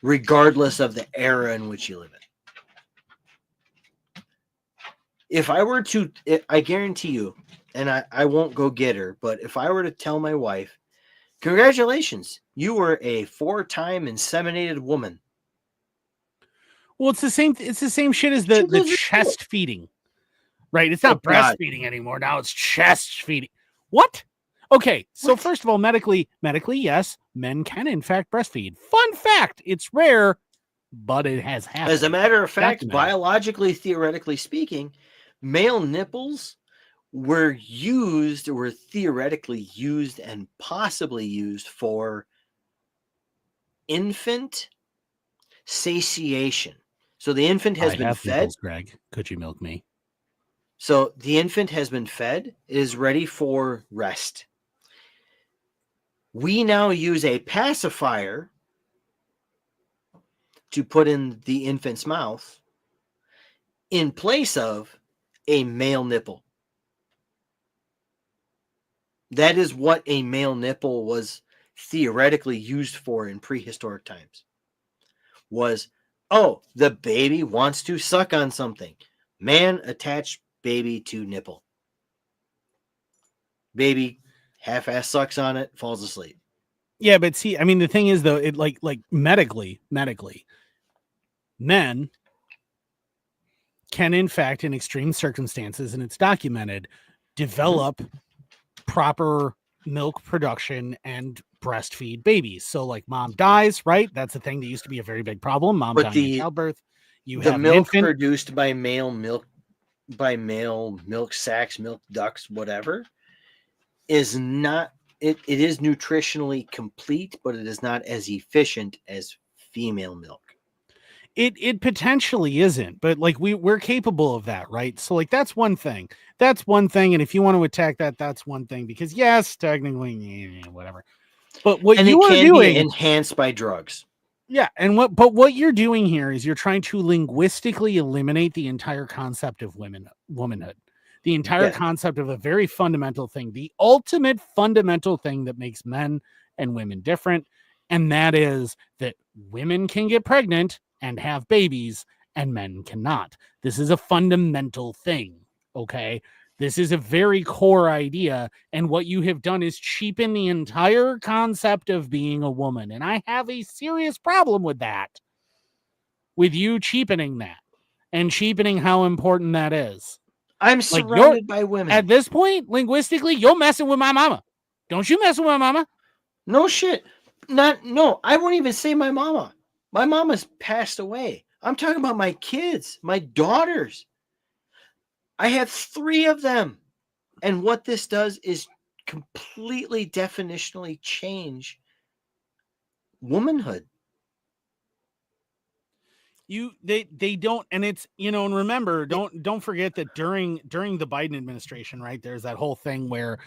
B: regardless of the era in which you live in. If I were to, I guarantee you, and I won't go get her, but if I were to tell my wife, congratulations, you were a 4-time inseminated woman.
A: Well, it's the same. It's the same shit as
B: She
A: the
B: doesn't do it.
A: chest feeding, right? It's
B: Oh,
A: not
B: God.
A: breastfeeding anymore. Now it's chest feeding. What? Okay, so
B: What?
A: first of all, medically, yes, men can in fact breastfeed. Fun fact: it's rare, but it has happened.
B: As a matter of fact,
A: Documented.
B: biologically, theoretically speaking, male nipples were theoretically used and possibly used for infant satiation. So the infant has
A: I
B: been
A: have
B: fed.
A: nipples, Greg. Could you milk me?
B: So the infant has been fed, is ready for rest. We now use a pacifier to put in the infant's mouth in place of a male nipple. That is what a male nipple was theoretically used for in prehistoric times. Was, oh, the baby wants to suck on something. Man attached baby to nipple. Baby half-ass sucks on it, falls asleep.
A: Yeah, but see, I mean, the thing is though, it like medically, men can in fact, in extreme circumstances, and it's documented, develop proper milk production and breastfeed babies. So like mom dies, right? That's a thing that used to be a very big problem. Mom
B: But
A: dying in childbirth. You
B: the
A: have an
B: milk
A: infant.
B: produced by male milk sacks, milk ducts, whatever, is not it is nutritionally complete, but it is not as efficient as female milk.
A: It potentially isn't, but like we're capable of that, right? So like that's one thing. That's one thing. And if you want to attack that, that's one thing. Because yes, technically, whatever. But what
B: And
A: you
B: it
A: are
B: can be
A: doing,
B: enhanced by drugs.
A: yeah, and what you're doing here is you're trying to linguistically eliminate the entire concept of womanhood. The entire
B: Yes.
A: concept of a very fundamental thing, the ultimate fundamental thing that makes men and women different, and that is that women can get pregnant and have babies and men cannot. This is a fundamental thing, okay? This is a very core idea, and what you have done is cheapen the entire concept of being a woman, and I have a serious problem with that. With you cheapening that and cheapening how important that is.
B: I'm
A: Like you're
B: surrounded by women.
A: at this point, linguistically, you're messing with my mama. Don't you mess with my mama?
B: No shit. No, I won't even say my mama. My mama's passed away. I'm talking about my kids, my daughters. I have 3 of them. And what this does is completely definitionally change womanhood.
A: They don't, and it's, and remember, don't forget that during the Biden administration, right, there's that whole thing where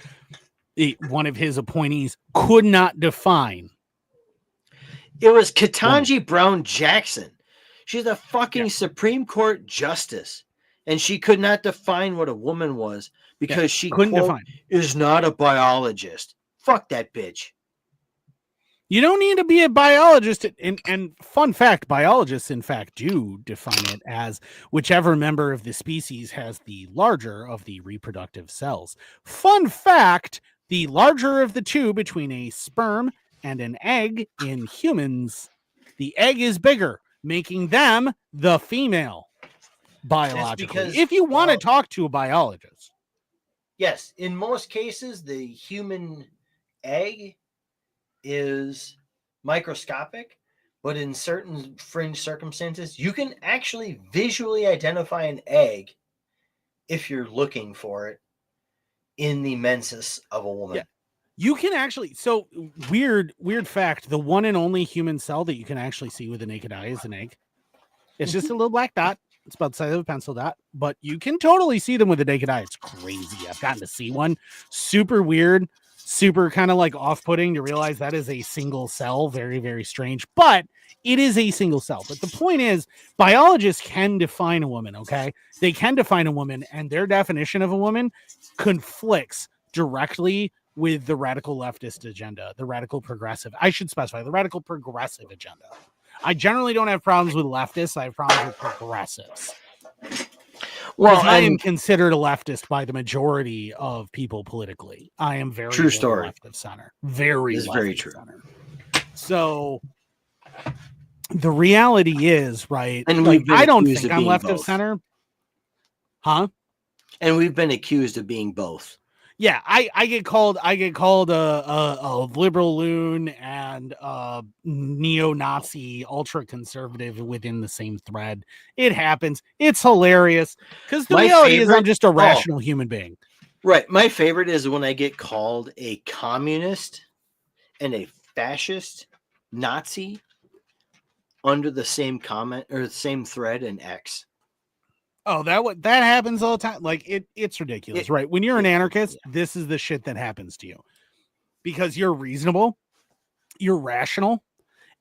A: one of his appointees could not define.
B: It was Ketanji Brown Jackson. She's a fucking Supreme Court justice, and she could not define what a woman was because she,
A: couldn't
B: quote,
A: define.
B: is not a biologist. Fuck that bitch.
A: You don't need to be a biologist. And fun fact, biologists, in fact, do define it as whichever member of the species has the larger of the reproductive cells. Fun fact, the larger of the two between a sperm and an egg in humans, the egg is bigger, making them the female biologically.
B: Because,
A: if you want to talk to a biologist.
B: Yes, in most cases, the human egg is microscopic, but in certain fringe circumstances, you can actually visually identify an egg if you're looking for it in the menses of a woman.
A: Yeah. You can actually, so weird fact, the one and only human cell that you can actually see with the naked eye is an egg. It's just a little black dot. It's about the size of a pencil dot, but you can totally see them with the naked eye. It's crazy. I've gotten to see one. Super weird, super kind of like off-putting to realize that is a single cell. Very, very strange, but it is a single cell. But the point is, biologists can define a woman, okay? They can define a woman, and their definition of a woman conflicts directly with the radical leftist agenda, the radical progressive. I should specify the radical progressive agenda. I generally don't have problems with leftists. I have problems with progressives. Well, I am considered a leftist by the majority of people politically. I am very
B: true story.
A: Left of center. Very,
B: this is very true.
A: Center. So the reality is, right?
B: And
A: like, I don't think I'm left of center. Huh?
B: And we've been accused of being both.
A: Yeah, I get called a liberal loon and a neo-Nazi ultra-conservative within the same thread. It happens. It's hilarious because the reality is I'm just a rational human being.
B: Right. My favorite is when I get called a communist and a fascist Nazi under the same comment or the same thread in X.
A: Oh, that happens all the time. Like it's ridiculous, right? When you're an anarchist, this is the shit that happens to you because you're reasonable, you're rational,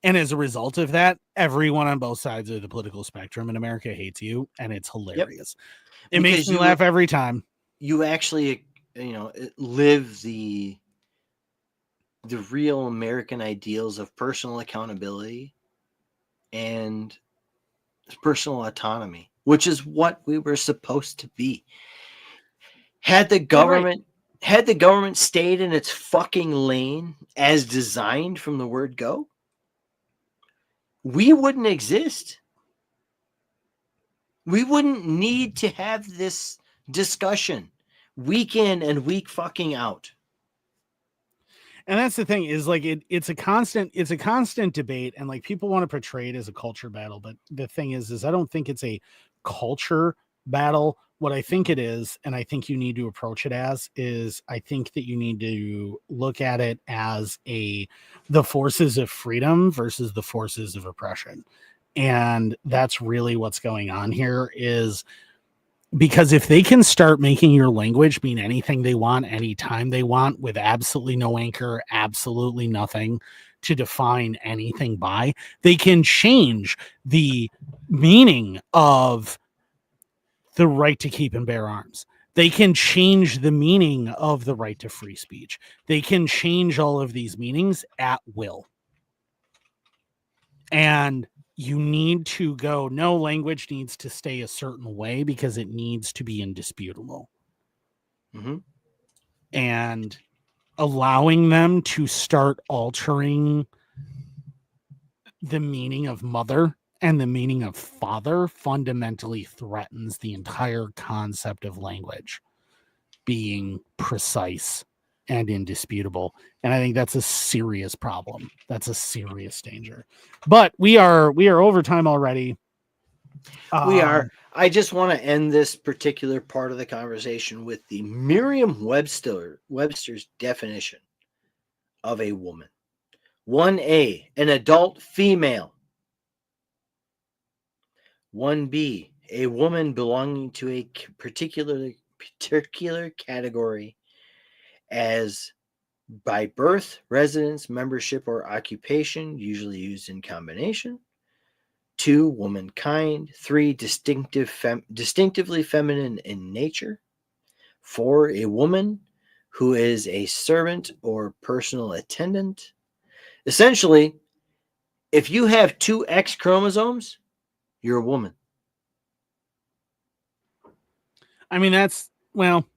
A: and as a result of that, everyone on both sides of the political spectrum in America hates you, and it's hilarious. Yep. It makes me laugh every time.
B: You actually, live the real American ideals of personal accountability and personal autonomy, which is what we were supposed to be. Had the government stayed in its fucking lane as designed from the word go, we wouldn't exist. We wouldn't need to have this discussion week in and week fucking out.
A: And that's the thing is like it's a constant debate, and like people want to portray it as a culture battle, but the thing is I don't think it's a culture battle. What I think it is, and I think you need to approach it as, is I think that you need to look at it as the forces of freedom versus the forces of oppression. And that's really what's going on here, is because if they can start making your language mean anything they want, anytime they want, with absolutely no anchor, absolutely nothing to define anything by, they can change the meaning of the right to keep and bear arms. They can change the meaning of the right to free speech. They can change all of these meanings at will. And you need to go, no, language needs to stay a certain way because it needs to be indisputable.
B: Mm-hmm.
A: And allowing them to start altering the meaning of mother and the meaning of father fundamentally threatens the entire concept of language being precise and indisputable. And I think that's a serious problem. That's a serious danger. But we are over time already.
B: We are. I just want to end this particular part of the conversation with the Merriam-Webster's definition of a woman. 1A, an adult female. 1B, a woman belonging to a particular category as by birth, residence, membership, or occupation, usually used in combination. 2, womankind. 3, distinctively feminine in nature. 4, a woman who is a servant or personal attendant. Essentially, if you have 2 X chromosomes, you're a woman.
A: I mean, that's, well,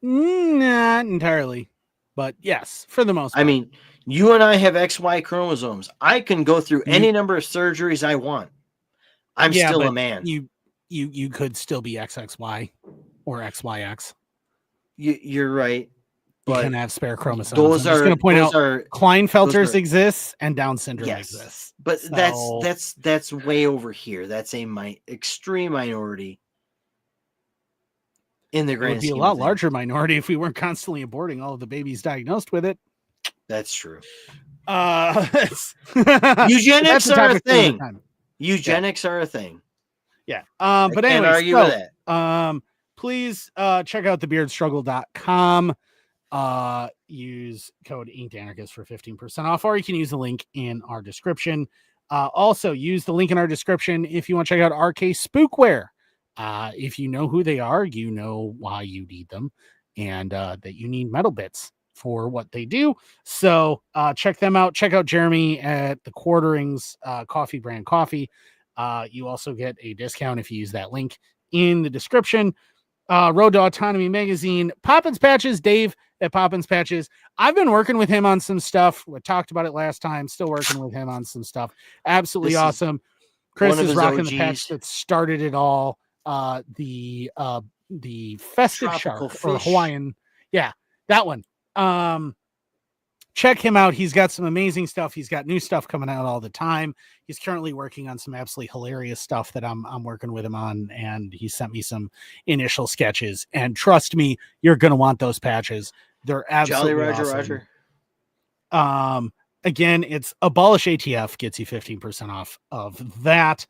A: not entirely, but yes, for the most part.
B: I mean, you and I have XY chromosomes. I can go through any number of surgeries I want. I'm still a man.
A: You could still be XXY or XYX.
B: You're right.
A: You
B: but
A: can have spare chromosomes.
B: those
A: I'm just going to point out Klinefelter's exists and Down syndrome exists.
B: But
A: So,
B: that's way over here. That's a extreme minority in the
A: it
B: grand
A: would be a
B: scheme
A: lot
B: of things.
A: larger minority if we weren't constantly aborting all of the babies diagnosed with it.
B: That's true.
A: Eugenics
B: are a thing. Eugenics are a thing.
A: Yeah. But
B: I can't
A: anyway,
B: argue with that.
A: Please check out thebeardstruggle.com. Use code InkedAnarchist for 15% off, or you can use the link in our description. Also use the link in our description if you want to check out RK Spookware. If you know who they are, you know why you need them, and that you need metal bits for what they do. So check them out. Check out Jeremy at the Quarterings coffee brand coffee. You also get a discount if you use that link in the description. Road to Autonomy Magazine, Poppins Patches, Dave at Poppins Patches. I've been working with him on some stuff. We talked about it last time. Still working with him on some stuff. Absolutely awesome. Chris is rocking the patch that started it all. The festive
B: Tropical
A: shark
B: fish.
A: or Hawaiian. Yeah, that one. Check him out. He's got some amazing stuff. He's got new stuff coming out all the time. He's currently working on some absolutely hilarious stuff that I'm working with him on, and he sent me some initial sketches. And trust me, you're gonna want those patches. They're absolutely awesome. Again, it's Abolish ATF gets you 15% off of that.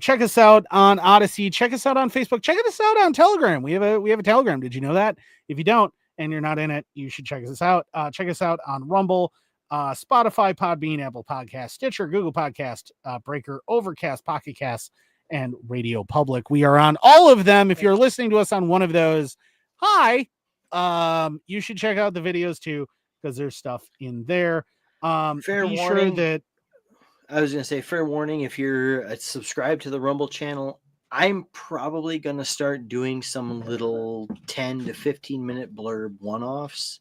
A: Check us out on Odyssey. Check us out on Facebook. Check us out on Telegram. We have a Telegram. Did you know that? If you don't, and you're not in it, you should check us out. Check us out on Rumble, Spotify, Podbean, Apple Podcast, Stitcher, Google Podcast, Breaker, Overcast, Pocket Cast, and Radio Public. We are on all of them. If you're listening to us on one of those, hi, you should check out the videos too, because there's stuff in there.
B: Fair warning.
A: Sure that
B: I was going to say, fair warning, if you're subscribed to the Rumble channel, I'm probably going to start doing some little 10 to 15 minute blurb one-offs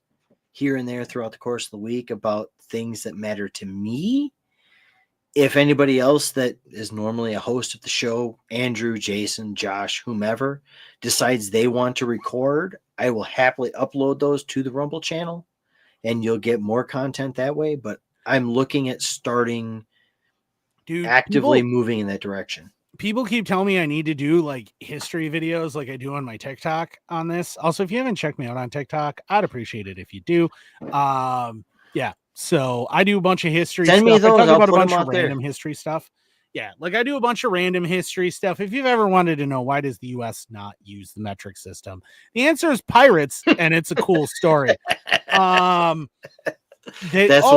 B: here and there throughout the course of the week about things that matter to me. If anybody else that is normally a host of the show, Andrew, Jason, Josh, whomever, decides they want to record, I will happily upload those to the Rumble channel, and you'll get more content that way. But I'm looking at starting actively moving in that direction.
A: People keep telling me I need to do like history videos like I do on my TikTok on this. Also, if you haven't checked me out on TikTok, I'd appreciate it if you do. Yeah. So I do a bunch of history
B: stuff.
A: Me those.
B: I talk
A: about a bunch of random history stuff. Yeah. Like I do a bunch of random history stuff. If you've ever wanted to know why does the US not use the metric system, the answer is pirates, and it's a cool story.
B: That's one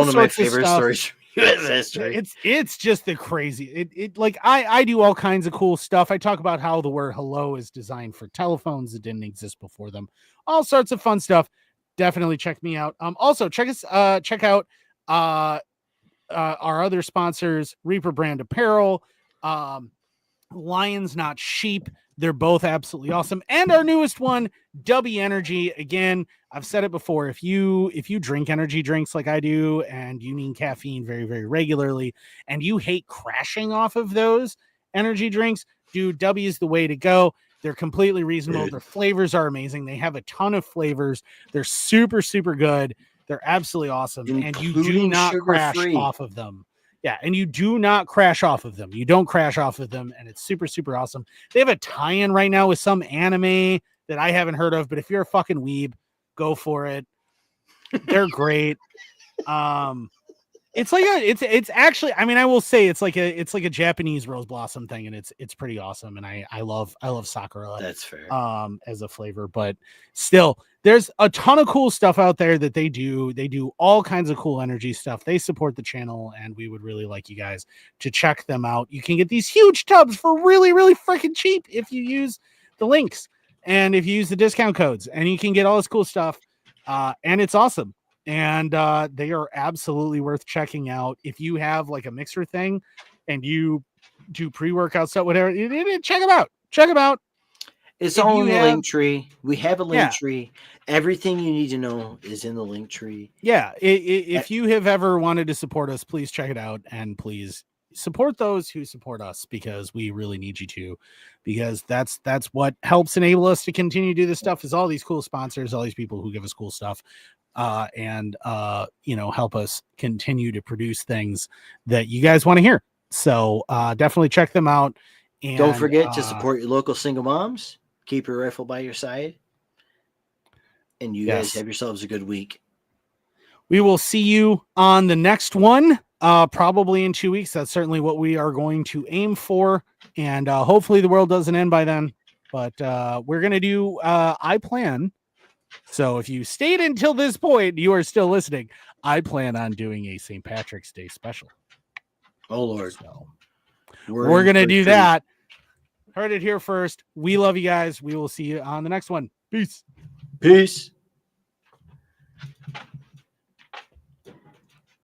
B: of my favorite stories.
A: It's just the crazy. It like I do all kinds of cool stuff. I talk about how the word hello is designed for telephones that didn't exist before them. All sorts of fun stuff. Definitely check me out. Also check out our other sponsors, Reaper Brand Apparel, Lions Not Sheep. They're both absolutely awesome. And our newest one, W Energy. Again, I've said it before. If you drink energy drinks like I do, and you need caffeine very, very regularly, and you hate crashing off of those energy drinks, dude, W is the way to go. They're completely reasonable. Their flavors are amazing. They have a ton of flavors. They're super, super good. They're absolutely awesome. And you do not crash off of them. Yeah, and you do not crash off of them. You don't crash off of them, and it's super, super awesome. They have a tie-in right now with some anime that I haven't heard of, but if you're a fucking weeb, go for it. They're great. It's like it's actually, I mean, I will say it's like a Japanese rose blossom thing, and it's pretty awesome. And I love Sakura.
B: That's fair.
A: As a flavor, but still, there's a ton of cool stuff out there that they do. They do all kinds of cool energy stuff. They support the channel, and we would really like you guys to check them out. You can get these huge tubs for really, really freaking cheap if you use the links and if you use the discount codes, and you can get all this cool stuff. And it's awesome. And they are absolutely worth checking out. If you have like a mixer thing and you do pre-workout stuff, whatever, check them out. Check them out.
B: It's all in the link tree. We have a link tree. Everything you need to know is in the link tree.
A: Yeah. If you have ever wanted to support us, please check it out, and please support those who support us, because we really need you to, because that's what helps enable us to continue to do this stuff, is all these cool sponsors, all these people who give us cool stuff. and help us continue to produce things that you guys want to hear. So definitely check them out. And
B: don't forget to support your local single moms. Keep your rifle by your side. And you guys have yourselves a good week.
A: We will see you on the next one, probably in 2 weeks. That's certainly what we are going to aim for. And hopefully the world doesn't end by then. But we're going to do, I plan. So if you stayed until this point, you are still listening. I plan on doing a St. Patrick's Day special.
B: Oh, Lord.
A: So
B: we're
A: going to do that. Heard it here first. We love you guys. We will see you on the next one. Peace.
B: Peace.